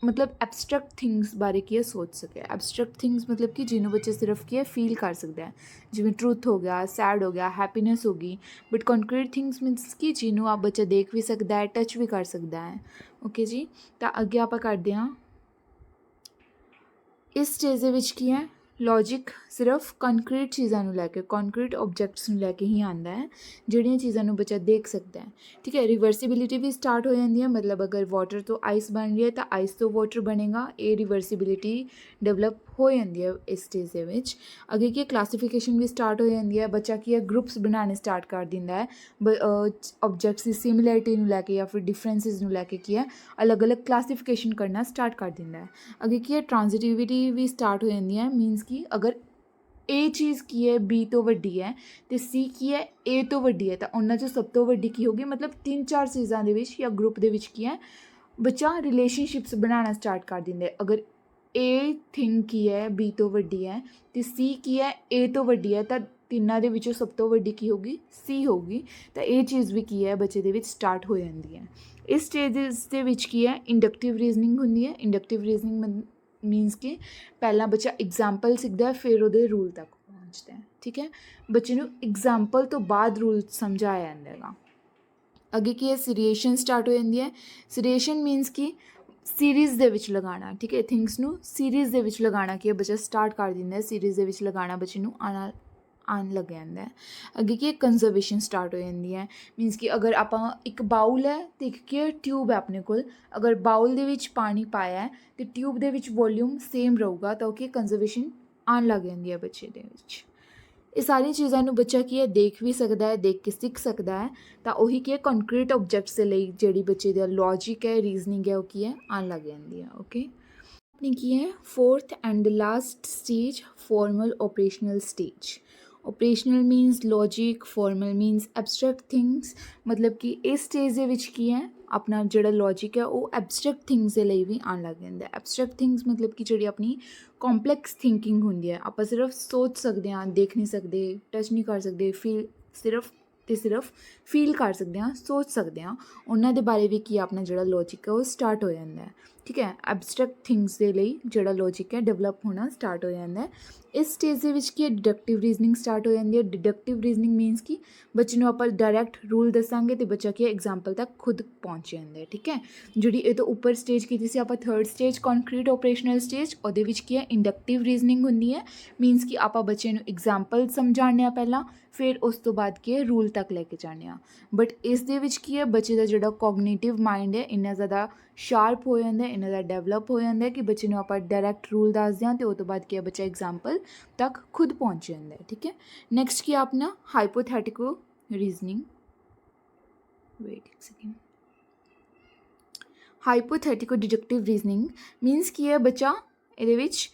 ਮਤਲਬ ਐਬਸਟਰੈਕਟ ਥਿੰਗਸ ਬਾਰੇ ਕੀ ਹੈ ਸੋਚ ਸਕੇ। ਐਬਸਟਰੈਕਟ ਥਿੰਗਸ ਮਤਲਬ ਕਿ ਜਿਹਨੂੰ ਬੱਚਾ ਸਿਰਫ ਕੀ ਹੈ ਫੀਲ ਕਰ ਸਕਦਾ ਹੈ, ਜਿਵੇਂ ਟਰੂਥ ਹੋ ਗਿਆ, ਸੈਡ ਹੋ ਗਿਆ, ਹੈਪੀਨੈਸ ਹੋ ਗਈ। ਬਟ ਕੰਕਰੀਟ ਥਿੰਗਸ ਮੀਨਸ ਕਿ ਜਿਹਨੂੰ ਆਪ ਬੱਚਾ ਦੇਖ ਵੀ ਸਕਦਾ ਹੈ, ਟੱਚ ਵੀ ਕਰ ਸਕਦਾ ਹੈ। ਓਕੇ ਜੀ, ਤਾਂ ਅੱਗੇ ਆਪਾਂ ਕਰਦੇ ਹਾਂ ਇਸ ਸਟੇਜ ਦੇ ਵਿੱਚ ਕੀ ਹੈ ਲੌਜਿਕ ਸਿਰਫ ਕੰਕਰੀਟ ਚੀਜ਼ਾਂ ਨੂੰ ਲੈ ਕੇ, ਕੰਕਰੀਟ ਆਬਜੈਕਟਸ ਨੂੰ ਲੈ ਕੇ ਹੀ ਆਉਂਦਾ ਹੈ, ਜਿਹੜੀਆਂ ਚੀਜ਼ਾਂ ਨੂੰ ਬੱਚਾ ਦੇਖ ਸਕਦਾ ਹੈ, ਠੀਕ ਹੈ। ਰਿਵਰਸੀਬਿਲਿਟੀ ਵੀ ਸਟਾਰਟ ਹੋ ਜਾਂਦੀ ਹੈ, ਮਤਲਬ ਅਗਰ ਵਾਟਰ ਤੋਂ ਆਈਸ ਬਣ ਰਹੀ ਹੈ ਤਾਂ ਆਈਸ ਤੋਂ ਵਾਟਰ ਬਣੇਗਾ, ਇਹ ਰਿਵਰਸੀਬਿਲਿਟੀ ਡਿਵੈਲਪ ਹੋ ਜਾਂਦੀ ਹੈ ਇਸ ਸਟੇਜ ਦੇ ਵਿੱਚ। ਅੱਗੇ ਕੀ ਕਲਾਸੀਫਿਕੇਸ਼ਨ ਵੀ ਸਟਾਰਟ ਹੋ ਜਾਂਦੀ ਹੈ, ਬੱਚਾ ਕੀ ਹੈ ਗਰੁੱਪਸ ਬਣਾਉਣੇ ਸਟਾਰਟ ਕਰ ਦਿੰਦਾ ਹੈ, ਆਬਜੈਕਟਸ ਦੀ ਸਿਮਿਲੈਰਿਟੀ ਨੂੰ ਲੈ ਕੇ ਜਾਂ ਫਿਰ ਡਿਫਰੈਂਸਿਸ ਨੂੰ ਲੈ ਕੇ ਕੀ ਹੈ ਅਲੱਗ-ਅਲੱਗ ਕਲਾਸੀਫਿਕੇਸ਼ਨ ਕਰਨਾ ਸਟਾਰਟ ਕਰ ਦਿੰਦਾ ਹੈ। ਅੱਗੇ ਕੀ ਹੈ ਟ੍ਰਾਂਜ਼ਿਟਿਵਿਟੀ ਵੀ ਸਟਾਰਟ ਹੋ ਜਾਂਦੀ ਹੈ, ਮੀਨਸ ਕਿ ਅਗਰ ਇਹ ਚੀਜ਼ ਕੀ ਹੈ ਬੀ ਤੋਂ ਵੱਡੀ ਹੈ ਅਤੇ ਸੀ ਕੀ ਹੈ ਏ ਤੋਂ ਵੱਡੀ ਹੈ, ਤਾਂ ਉਹਨਾਂ 'ਚੋਂ ਸਭ ਤੋਂ ਵੱਡੀ ਕੀ ਹੋਗੀ, ਮਤਲਬ 3-4 ਚੀਜ਼ਾਂ ਦੇ ਵਿੱਚ ਜਾਂ ਗਰੁੱਪ ਦੇ ਵਿੱਚ ਕੀ ਹੈ ਬੱਚਾ ਰਿਲੇਸ਼ਨਸ਼ਿਪਸ ਬਣਾਉਣਾ ਸਟਾਰਟ ਕਰ ਦਿੰਦਾ। ਅਗਰ ਏ ਥਿੰਗ ਕੀ ਹੈ ਬੀ ਤੋਂ ਵੱਡੀ ਹੈ ਅਤੇ ਸੀ ਕੀ ਹੈ ਏ ਤੋਂ ਵੱਡੀ ਹੈ, ਤਾਂ ਤਿੰਨਾਂ ਦੇ ਵਿੱਚੋਂ ਸਭ ਤੋਂ ਵੱਡੀ ਕੀ ਹੋਊਗੀ ਸੀ ਹੋਊਗੀ, ਤਾਂ ਇਹ ਚੀਜ਼ ਵੀ ਕੀ ਹੈ ਬੱਚੇ ਦੇ ਵਿੱਚ ਸਟਾਰਟ ਹੋ ਜਾਂਦੀ ਹੈ। ਇਸ ਸਟੇਜਸ ਦੇ ਵਿੱਚ ਕੀ ਹੈ ਇੰਡਕਟਿਵ ਰੀਜ਼ਨਿੰਗ ਹੁੰਦੀ ਹੈ। ਇੰਡਕਟਿਵ ਰੀਜ਼ਨਿੰਗ ਮੀਨਸ ਕਿ ਪਹਿਲਾਂ ਬੱਚਾ ਐਗਜ਼ਾਮਪਲ ਸਿੱਖਦਾ ਹੈ ਫਿਰ ਉਹਦੇ ਰੂਲ ਤੱਕ ਪਹੁੰਚਦਾ ਹੈ, ਠੀਕ ਹੈ। ਬੱਚੇ ਨੂੰ ਐਗਜ਼ਾਮਪਲ ਤੋਂ ਬਾਅਦ ਰੂਲ ਸਮਝਾਇਆ ਜਾਂਦਾ ਹੈਗਾ। ਅੱਗੇ ਕੀ ਹੈ ਸੀਰੀਏਸ਼ਨ ਸਟਾਰਟ ਹੋ ਜਾਂਦੀ ਹੈ। ਸੀਰੀਏਸ਼ਨ ਮੀਨਸ ਕਿ ਸੀਰੀਜ਼ ਦੇ ਵਿੱਚ ਲਗਾਉਣਾ, ਠੀਕ ਹੈ, ਥਿੰਗਸ ਨੂੰ ਸੀਰੀਜ਼ ਦੇ ਵਿੱਚ ਲਗਾਉਣਾ ਕੀ ਹੈ ਬੱਚਾ ਸਟਾਰਟ ਕਰ ਦਿੰਦਾ ਹੈ, ਸੀਰੀਜ਼ ਦੇ ਵਿੱਚ ਲਗਾਉਣਾ ਬੱਚੇ ਨੂੰ ਆਉਣ ਲੱਗ ਜਾਂਦਾ ਹੈ। ਅੱਗੇ ਕੀ ਕੰਜ਼ਰਵੇਸ਼ਨ ਸਟਾਰਟ ਹੋ ਜਾਂਦੀ ਹੈ, ਮੀਨਸ ਕਿ ਅਗਰ ਆਪਾਂ ਇੱਕ ਬਾਊਲ ਹੈ ਅਤੇ ਇੱਕ ਕੀ ਟਿਊਬ ਹੈ ਆਪਣੇ ਕੋਲ, ਅਗਰ ਬਾਊਲ ਦੇ ਵਿੱਚ ਪਾਣੀ ਪਾਇਆ ਹੈ ਅਤੇ ਟਿਊਬ ਦੇ ਵਿੱਚ ਵੋਲਿਊਮ ਸੇਮ ਰਹੂਗਾ, ਤਾਂ ਉਹ ਕੀ ਕੰਜ਼ਰਵੇਸ਼ਨ ਆਉਣ ਲੱਗ ਜਾਂਦੀ ਹੈ ਬੱਚੇ ਦੇ ਵਿੱਚ। ਇਹ ਸਾਰੀਆਂ ਚੀਜ਼ਾਂ ਨੂੰ ਬੱਚਾ ਕੀ ਹੈ ਦੇਖ ਵੀ ਸਕਦਾ ਹੈ, ਦੇਖ ਕੇ ਸਿੱਖ ਸਕਦਾ ਹੈ, ਤਾਂ ਉਹੀ ਕੀ ਹੈ ਕੰਕਰੀਟ ਆਬਜੈਕਟਸ ਦੇ ਲਈ ਜਿਹੜੀ ਬੱਚੇ ਦਾ ਲੌਜਿਕ ਹੈ, ਰੀਜ਼ਨਿੰਗ ਹੈ, ਉਹ ਕੀ ਹੈ ਆਉਣ ਲੱਗ ਜਾਂਦੀ ਹੈ। ਓਕੇ, ਆਪਣੀ ਕੀ ਹੈ fourth and last stage formal operational stage. Operational means logic, formal means abstract things, ਮਤਲਬ ਕਿ ਇਸ ਸਟੇਜ ਦੇ ਵਿੱਚ ਕੀ ਹੈ ਆਪਣਾ ਜਿਹੜਾ ਲੌਜਿਕ ਹੈ ਉਹ ਐਬਸਟਰੈਕਟ ਥਿੰਗਸ ਦੇ ਲਈ ਵੀ ਆਉਣ ਲੱਗ ਜਾਂਦਾ। ਐਬਸਟਰੈਕਟ ਥਿੰਗਸ ਮਤਲਬ ਕਿ ਜਿਹੜੀ ਆਪਣੀ ਕੰਪਲੈਕਸ ਥਿੰਕਿੰਗ ਹੁੰਦੀ ਹੈ, ਆਪਾਂ ਸਿਰਫ ਸੋਚ ਸਕਦੇ ਹਾਂ, ਦੇਖ ਨਹੀਂ ਸਕਦੇ, ਟੱਚ ਨਹੀਂ ਕਰ ਸਕਦੇ, ਸਿਰਫ ਫੀਲ ਕਰ ਸਕਦੇ ਹਾਂ, ਸੋਚ ਸਕਦੇ ਹਾਂ, ਉਹਨਾਂ ਦੇ ਬਾਰੇ ਵੀ ਕੀ ਆਪਣਾ ਜਿਹੜਾ ਲੌਜਿਕ ਹੈ ਉਹ ਸਟਾਰਟ ਹੋ ਜਾਂਦਾ ਹੈ, ਠੀਕ ਹੈ। ਐਬਸਟਰੈਕਟ ਥਿੰਗਸ ਦੇ ਲਈ ਜਿਹੜਾ ਲੌਜਿਕ ਹੈ ਡਿਵੈਲਪ ਹੋਣਾ ਸਟਾਰਟ ਹੋ ਜਾਂਦਾ ਹੈ। ਇਸ ਸਟੇਜ ਦੇ ਵਿੱਚ ਕੀ ਡਿਡਕਟਿਵ ਰੀਜ਼ਨਿੰਗ ਸਟਾਰਟ ਹੋ ਜਾਂਦੀ ਹੈ। ਡਿਡਕਟਿਵ ਰੀਜ਼ਨਿੰਗ ਮੀਨਸ ਕਿ ਬੱਚੇ ਨੂੰ ਆਪਾਂ ਡਾਇਰੈਕਟ ਰੂਲ ਦੱਸਾਂਗੇ ਅਤੇ ਬੱਚਾ ਕੀ ਐਗਜ਼ਾਮਪਲ ਤੱਕ ਖੁਦ ਪਹੁੰਚ ਜਾਂਦਾ ਹੈ, ਠੀਕ ਹੈ। ਜਿਹੜੀ ਇਹ ਤੋਂ ਉੱਪਰ ਸਟੇਜ ਕੀਤੀ ਸੀ ਆਪਾਂ third stage concrete operational stage, ਉਹਦੇ ਵਿੱਚ ਕੀ ਹੈ ਇੰਡਕਟਿਵ ਰੀਜ਼ਨਿੰਗ ਹੁੰਦੀ ਹੈ, ਮੀਨਸ ਕਿ ਆਪਾਂ ਬੱਚੇ ਨੂੰ ਐਗਜ਼ਾਮਪਲ ਸਮਝਾਉਂਦੇ ਹਾਂ ਪਹਿਲਾਂ, ਫਿਰ ਉਸ ਤੋਂ ਬਾਅਦ ਕੀ ਹੈ ਰੂਲ ਤੱਕ ਲੈ ਕੇ ਜਾਂਦੇ ਹਾਂ। ਬਟ ਇਸ ਦੇ ਵਿੱਚ ਕੀ ਹੈ ਬੱਚੇ ਦਾ ਜਿਹੜਾ ਕੋਗਨੀਟਿਵ ਮਾਈਂਡ ਹੈ ਇੰਨਾ ਜ਼ਿਆਦਾ ਸ਼ਾਰਪ ਹੋ ਜਾਂਦਾ, ਇੰਨਾ ਜ਼ਿਆਦਾ ਡਿਵੈਲਪ ਹੋ ਜਾਂਦਾ ਕਿ ਬੱਚੇ ਨੂੰ ਆਪਾਂ ਡਾਇਰੈਕਟ ਰੂਲ ਦੱਸਦੇ ਹਾਂ ਅਤੇ ਉਹ ਤੋਂ ਬਾਅਦ ਕੀ ਹੈ ਬੱਚਾ ਐਗਜ਼ਾਮਪਲ ਤੱਕ ਖੁਦ ਪਹੁੰਚ ਜਾਂਦਾ ਹੈ, ਠੀਕ ਹੈ। ਨੈਕਸਟ ਕੀ ਆਪਣਾ ਹਾਈਪੋਥੈਟਿਕਲ ਰੀਜ਼ਨਿੰਗ, ਵੇਟ ਇੱਕ ਸੈਕਿੰਡ। ਹਾਈਪੋਥੈਟਿਕਲ ਡਿਡਕਟਿਵ ਰੀਜ਼ਨਿੰਗ ਮੀਨਸ ਕੀ ਹੈ ਬੱਚਾ ਇਹਦੇ ਵਿੱਚ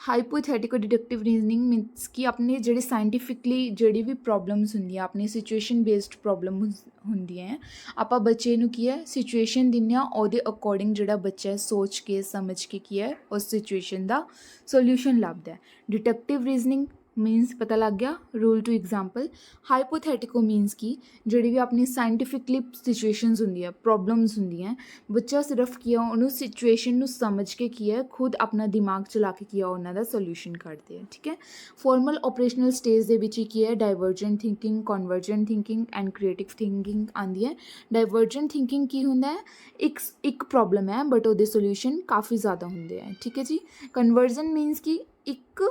ਹਾਈਪੋਥੈਟੀਕਲ ਡਿਡਕਟਿਵ ਰੀਜ਼ਨਿੰਗ ਮੀਨਸ ਕਿ ਆਪਣੇ ਜਿਹੜੇ ਸਾਇੰਟੀਫਿਕਲੀ ਜਿਹੜੀ ਵੀ ਪ੍ਰੋਬਲਮਸ ਹੁੰਦੀਆਂ ਆਪਣੀ ਸਿਚੁਏਸ਼ਨ ਬੇਸਡ ਪ੍ਰੋਬਲਮ ਹੁੰਦੀਆਂ ਹੈ, ਆਪਾਂ ਬੱਚੇ ਨੂੰ ਕੀ ਹੈ ਸਿਚੁਏਸ਼ਨ ਦਿੰਦੇ ਹਾਂ, ਉਹਦੇ ਅਕੋਰਡਿੰਗ ਜਿਹੜਾ ਬੱਚਾ ਹੈ ਸੋਚ ਕੇ ਸਮਝ ਕੇ ਕੀ ਹੈ ਉਸ ਸਿਚੁਏਸ਼ਨ ਦਾ ਸੋਲਿਊਸ਼ਨ ਲੱਭਦਾ ਹੈ। ਡਿਡਕਟਿਵ ਰੀਜ਼ਨਿੰਗ ਮੀਨਸ ਪਤਾ ਲੱਗ ਗਿਆ ਰੂਲ ਟੂ ਐਗਜ਼ਾਮਪਲ। ਹਾਈਪੋਥੈਟਿਕਲ ਮੀਨਸ ਕਿ ਜਿਹੜੀ ਵੀ ਆਪਣੀ ਸਾਇੰਟੀਫਿਕਲੀ ਸਿਚੁਏਸ਼ਨਸ ਹੁੰਦੀਆਂ ਪ੍ਰੋਬਲਮਸ ਹੁੰਦੀਆਂ, ਬੱਚਾ ਸਿਰਫ ਕੀ ਆ ਉਹਨੂੰ ਸਿਚੁਏਸ਼ਨ ਨੂੰ ਸਮਝ ਕੇ ਕੀ ਹੈ ਖੁਦ ਆਪਣਾ ਦਿਮਾਗ ਚਲਾ ਕੇ ਕੀ ਆ ਉਹਨਾਂ ਦਾ ਸੋਲਿਊਸ਼ਨ ਕੱਢਦੇ ਆ। ਠੀਕ ਹੈ, ਫਾਰਮਲ ਆਪਰੇਸ਼ਨਲ ਸਟੇਜ ਦੇ ਵਿੱਚ ਹੀ ਕੀ ਹੈ divergent thinking, convergent thinking and creative thinking ਆਉਂਦੀ ਹੈ। ਡਾਇਵਰਜੈਂਟ ਥਿੰਕਿੰਗ ਕੀ ਹੁੰਦਾ ਹੈ, ਇੱਕ ਪ੍ਰੋਬਲਮ ਹੈ ਬਟ ਉਹਦੇ ਸੋਲਿਊਸ਼ਨ ਕਾਫੀ ਜ਼ਿਆਦਾ ਹੁੰਦੇ ਆ। ਠੀਕ ਹੈ ਜੀ, ਕਨਵਰਜਨ ਮੀਨਸ ਕਿ ਇੱਕ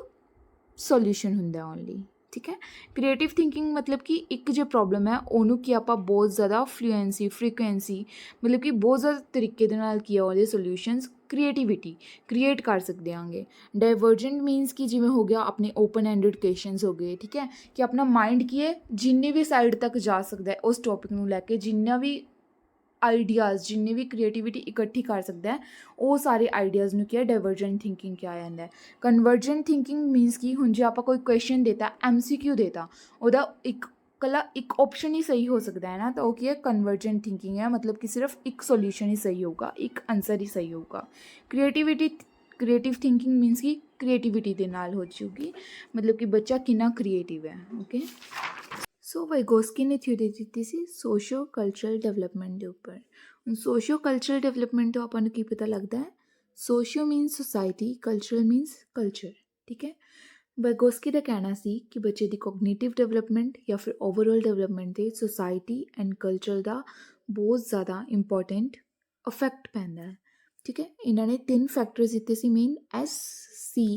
ਸੋਲਿਊਸ਼ਨ ਹੁੰਦਾ ਓਨਲੀ। ਠੀਕ ਹੈ, ਕ੍ਰੀਏਟਿਵ ਥਿੰਕਿੰਗ ਮਤਲਬ ਕਿ ਇੱਕ ਜੇ ਪ੍ਰੋਬਲਮ ਹੈ ਉਹਨੂੰ ਕੀ ਆਪਾਂ ਬਹੁਤ ਜ਼ਿਆਦਾ ਫ੍ਰੀਕੁਐਂਸੀ ਮਤਲਬ ਕਿ ਬਹੁਤ ਜ਼ਿਆਦਾ ਤਰੀਕੇ ਦੇ ਨਾਲ ਕੀ ਆ ਉਹਦੇ ਸੋਲਿਊਸ਼ਨਸ ਕ੍ਰੀਏਟਿਵਿਟੀ ਕ੍ਰੀਏਟ ਕਰ ਸਕਦੇ ਆਂਗੇ। ਡਾਇਵਰਜੈਂਟ ਮੀਨਸ ਕਿ ਜਿਵੇਂ ਹੋ ਗਿਆ ਆਪਣੇ ਓਪਨ ਐਂਡਡ ਕੁਐਸਚਨਸ ਹੋ ਗਏ। ਠੀਕ ਹੈ, ਕਿ ਆਪਣਾ ਮਾਈਂਡ ਕੀ ਹੈ ਜਿੰਨੇ ਵੀ ਸਾਈਡ ਤੱਕ ਜਾ ਸਕਦਾ ਹੈ ਉਸ ਟੋਪਿਕ ਨੂੰ ਲੈ ਕੇ, ਜਿੰਨਾ ਵੀ ਆਈਡੀਆਜ਼ ਜਿੰਨੀ ਵੀ ਕ੍ਰੀਏਟਿਵਿਟੀ ਇਕੱਠੀ ਕਰ ਸਕਦਾ ਹੈ ਉਹ ਸਾਰੇ ਆਈਡੀਆਜ਼ ਨੂੰ ਕੀ ਹੈ ਡਾਇਵਰਜੈਂਟ ਥਿੰਕਿੰਗ ਕਿਹਾ ਜਾਂਦਾ ਹੈ। ਕਨਵਰਜੈਂਟ ਥਿੰਕਿੰਗ ਮੀਨਸ ਕਿ ਹੁਣ ਜੇ ਆਪਾਂ ਕੋਈ ਕੁਐਸਚਨ ਦੇਤਾ MCQ ਦੇਤਾ, ਉਹਦਾ ਇੱਕ ਆਪਸ਼ਨ ਹੀ ਸਹੀ ਹੋ ਸਕਦਾ ਹੈ ਨਾ, ਤਾਂ ਉਹ ਕੀ ਹੈ ਕਨਵਰਜੈਂਟ ਥਿੰਕਿੰਗ ਹੈ, ਮਤਲਬ ਕਿ ਸਿਰਫ ਇੱਕ ਸੋਲਿਊਸ਼ਨ ਹੀ ਸਹੀ ਹੋਊਗਾ, ਇੱਕ ਆਨਸਰ ਹੀ ਸਹੀ ਹੋਊਗਾ। ਕ੍ਰੀਏਟਿਵ ਥਿੰਕਿੰਗ ਮੀਨਸ ਕਿ ਕ੍ਰੀਏਟਿਵਿਟੀ ਦੇ ਨਾਲ ਹੋ ਜਾਊਗੀ, ਮਤਲਬ ਕਿ ਬੱਚਾ ਕਿੰਨਾ ਕ੍ਰੀਏਟਿਵ ਹੈ। ਓਕੇ, ਸੋ ਵਾਈਗੋਸਕੀ ਨੇ ਥਿਊਰੀ ਦਿੱਤੀ ਸੀ ਸੋਸ਼ੋ ਕਲਚਰਲ ਡਿਵੈਲਪਮੈਂਟ ਦੇ ਉੱਪਰ। ਹੁਣ ਸੋਸ਼ੋ ਕਲਚਰਲ ਡਿਵੈਲਪਮੈਂਟ ਤੋਂ ਆਪਾਂ ਨੂੰ ਕੀ ਪਤਾ ਲੱਗਦਾ ਹੈ, socio means society, cultural means culture. ਠੀਕ ਹੈ, ਵਾਈਗੋਸਕੀ ਦਾ ਕਹਿਣਾ ਸੀ ਕਿ ਬੱਚੇ ਦੀ ਕੋਗਨੀਟਿਵ ਡਿਵੈਲਪਮੈਂਟ ਜਾਂ ਫਿਰ ਓਵਰਆਲ ਡਿਵੈਲਪਮੈਂਟ 'ਤੇ ਸੋਸਾਇਟੀ ਐਂਡ ਕਲਚਰ ਦਾ ਬਹੁਤ ਜ਼ਿਆਦਾ ਇੰਪੋਰਟੈਂਟ ਇਫੈਕਟ ਪੈਂਦਾ ਹੈ। ਠੀਕ ਹੈ, ਇਹਨਾਂ ਨੇ 3 ਫੈਕਟਰਸ ਦਿੱਤੇ ਸੀ main, S, C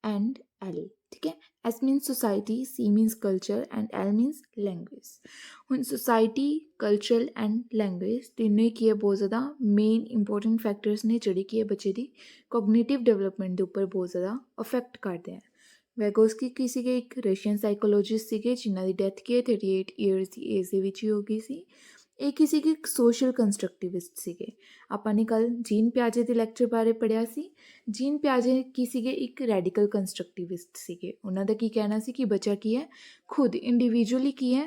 and L। ਠੀਕ ਹੈ, S means society, C means culture and L means language. ਹੁਣ ਸੋਸਾਇਟੀ, ਕਲਚਰ ਐਂਡ ਲੈਂਗੁਏਜ ਤਿੰਨੋਂ ਹੀ ਕੀ ਹੈ ਬਹੁਤ ਜ਼ਿਆਦਾ ਮੇਨ ਇੰਪੋਰਟੈਂਟ ਫੈਕਟਰਸ ਨੇ ਜਿਹੜੇ ਕਿ ਬੱਚੇ ਦੀ ਕੋਗਨੀਟਿਵ ਡਿਵੈਲਪਮੈਂਟ ਦੇ ਉੱਪਰ ਬਹੁਤ ਜ਼ਿਆਦਾ ਅਫੈਕਟ ਕਰਦੇ ਹੈ। ਵੈਗੋਸਕੀ ਕੀ ਸੀਗੇ, ਇੱਕ ਰਸ਼ੀਅਨ ਸਾਈਕੋਲੋਜਿਸਟ ਸੀਗੇ ਜਿਨ੍ਹਾਂ ਦੀ ਡੈਥ ਕੀ ਹੈ 38 ਈਅਰਸ ਦੀ ਏਜ ਦੇ ਵਿੱਚ ਹੀ ਹੋ ਗਈ ਸੀ। ਇਹ ਕੀ ਸੀਗੇ, ਇੱਕ ਸੋਸ਼ਲ ਕੰਸਟਰਕਟਿਵਿਸਟ ਸੀਗੇ। ਆਪਾਂ ਨੇ ਕੱਲ੍ਹ ਜੀਨ ਪਿਆਜੇ ਦੇ ਲੈਕਚਰ ਬਾਰੇ ਪੜ੍ਹਿਆ ਸੀ। ਜੀਨ ਪਿਆਜੇ ਕੀ ਸੀਗੇ, ਇੱਕ ਰੈਡੀਕਲ ਕੰਸਟਰਕਟਿਵਿਸਟ ਸੀਗੇ। ਉਹਨਾਂ ਦਾ ਕੀ ਕਹਿਣਾ ਸੀ ਕਿ ਬੱਚਾ ਕੀ ਹੈ ਖੁਦ ਇੰਡੀਵਿਜੂਅਲੀ ਕੀ ਹੈ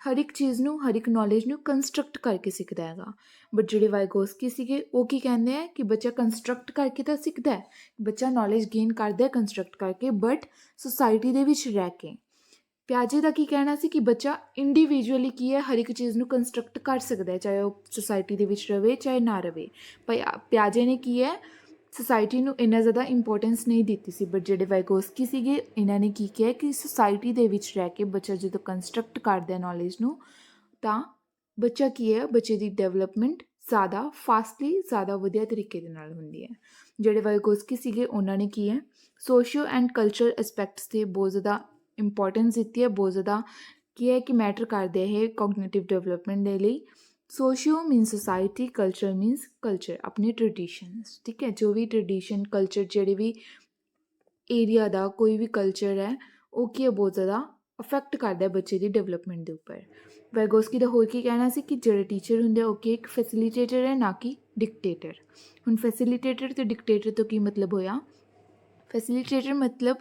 ਹਰ ਇੱਕ ਚੀਜ਼ ਨੂੰ, ਹਰ ਇੱਕ ਨੌਲੇਜ ਨੂੰ ਕੰਸਟਰਕਟ ਕਰਕੇ ਸਿੱਖਦਾ ਹੈਗਾ। ਬਟ ਜਿਹੜੇ ਵਾਈਗੋਸਕੀ ਸੀਗੇ ਉਹ ਕੀ ਕਹਿੰਦੇ ਆ ਕਿ ਬੱਚਾ ਕੰਸਟਰਕਟ ਕਰਕੇ ਤਾਂ ਸਿੱਖਦਾ ਹੈ, ਬੱਚਾ ਨੌਲੇਜ ਗੇਨ ਕਰਦਾ ਕੰਸਟਰਕਟ ਕਰਕੇ, ਬਟ ਸੁਸਾਇਟੀ ਦੇ ਵਿੱਚ ਰਹਿ ਕੇ। ਪਿਆਜੇ ਦਾ ਕੀ ਕਹਿਣਾ ਸੀ ਕਿ ਬੱਚਾ ਇੰਡੀਵਿਜੂਅਲੀ ਕੀ ਹੈ ਹਰ ਇੱਕ ਚੀਜ਼ ਨੂੰ ਕੰਸਟਰਕਟ ਕਰ ਸਕਦਾ ਹੈ, ਚਾਹੇ ਉਹ ਸੁਸਾਇਟੀ ਦੇ ਵਿੱਚ ਰਵੇ ਚਾਹੇ ਨਾ ਰਵੇ। ਪਿਆਜੇ ਨੇ ਕੀ ਹੈ ਸੁਸਾਇਟੀ ਨੂੰ ਇੰਨਾ ਜ਼ਿਆਦਾ ਇੰਪੋਰਟੈਂਸ ਨਹੀਂ ਦਿੱਤੀ ਸੀ, ਬਟ ਜਿਹੜੇ ਵਾਈਗੋਸਕੀ ਸੀਗੇ ਇਹਨਾਂ ਨੇ ਕੀ ਕਿਹਾ ਕਿ ਸੁਸਾਇਟੀ ਦੇ ਵਿੱਚ ਰਹਿ ਕੇ ਬੱਚਾ ਜਦੋਂ ਕੰਸਟਰਕਟ ਕਰਦਾ ਨੌਲੇਜ ਨੂੰ ਤਾਂ ਬੱਚਾ ਕੀ ਹੈ ਬੱਚੇ ਦੀ ਡਿਵੈਲਪਮੈਂਟ ਜ਼ਿਆਦਾ ਫਾਸਟਲੀ ਜ਼ਿਆਦਾ ਵਧੀਆ ਤਰੀਕੇ ਦੇ ਨਾਲ ਹੁੰਦੀ ਹੈ। ਜਿਹੜੇ ਵਾਈਗੋਸਕੀ ਸੀਗੇ ਉਹਨਾਂ ਨੇ ਕੀ ਹੈ ਸੋਸ਼ੀਓ ਐਂਡ ਕਲਚਰਲ ਐਸਪੈਕਟਸ 'ਤੇ ਬਹੁਤ ਜ਼ਿਆਦਾ ਇੰਪੋਰਟੈਂਸ ਦਿੱਤੀ ਹੈ, ਬਹੁਤ ਜ਼ਿਆਦਾ ਕੀ ਹੈ ਕਿ ਮੈਟਰ ਕਰਦੇ ਇਹ ਕੋਗਨੀਟਿਵ ਡਿਵੈਲਪਮੈਂਟ ਦੇ ਲਈ। Socio means society, culture means culture, ਆਪਣੇ ਟ੍ਰਡੀਸ਼ਨਸ। ਠੀਕ ਹੈ, ਜੋ ਵੀ ਟ੍ਰਡੀਸ਼ਨ ਕਲਚਰ ਜਿਹੜੇ ਵੀ ਏਰੀਆ ਦਾ ਕੋਈ ਵੀ ਕਲਚਰ ਹੈ ਉਹ ਕੀ ਹੈ ਬਹੁਤ ਜ਼ਿਆਦਾ ਅਫੈਕਟ ਕਰਦਾ ਬੱਚੇ ਦੀ ਡਿਵੈਲਪਮੈਂਟ ਦੇ ਉੱਪਰ। ਵੈਗੋਸਕੀ ਦਾ ਹੋਰ ਕੀ ਕਹਿਣਾ ਸੀ ਕਿ ਜਿਹੜੇ ਟੀਚਰ ਹੁੰਦੇ ਉਹ ਕੀ ਇੱਕ ਫੈਸਿਲੀਟੇਟਰ ਹੈ ਨਾ ਕਿ ਡਿਕਟੇਟਰ। ਹੁਣ ਫੈਸਿਲੀਟੇਟਰ ਅਤੇ ਡਿਕਟੇਟਰ ਤੋਂ ਕੀ ਮਤਲਬ ਹੋਇਆ, ਫੈਸਿਲੀਟੇਟਰ ਮਤਲਬ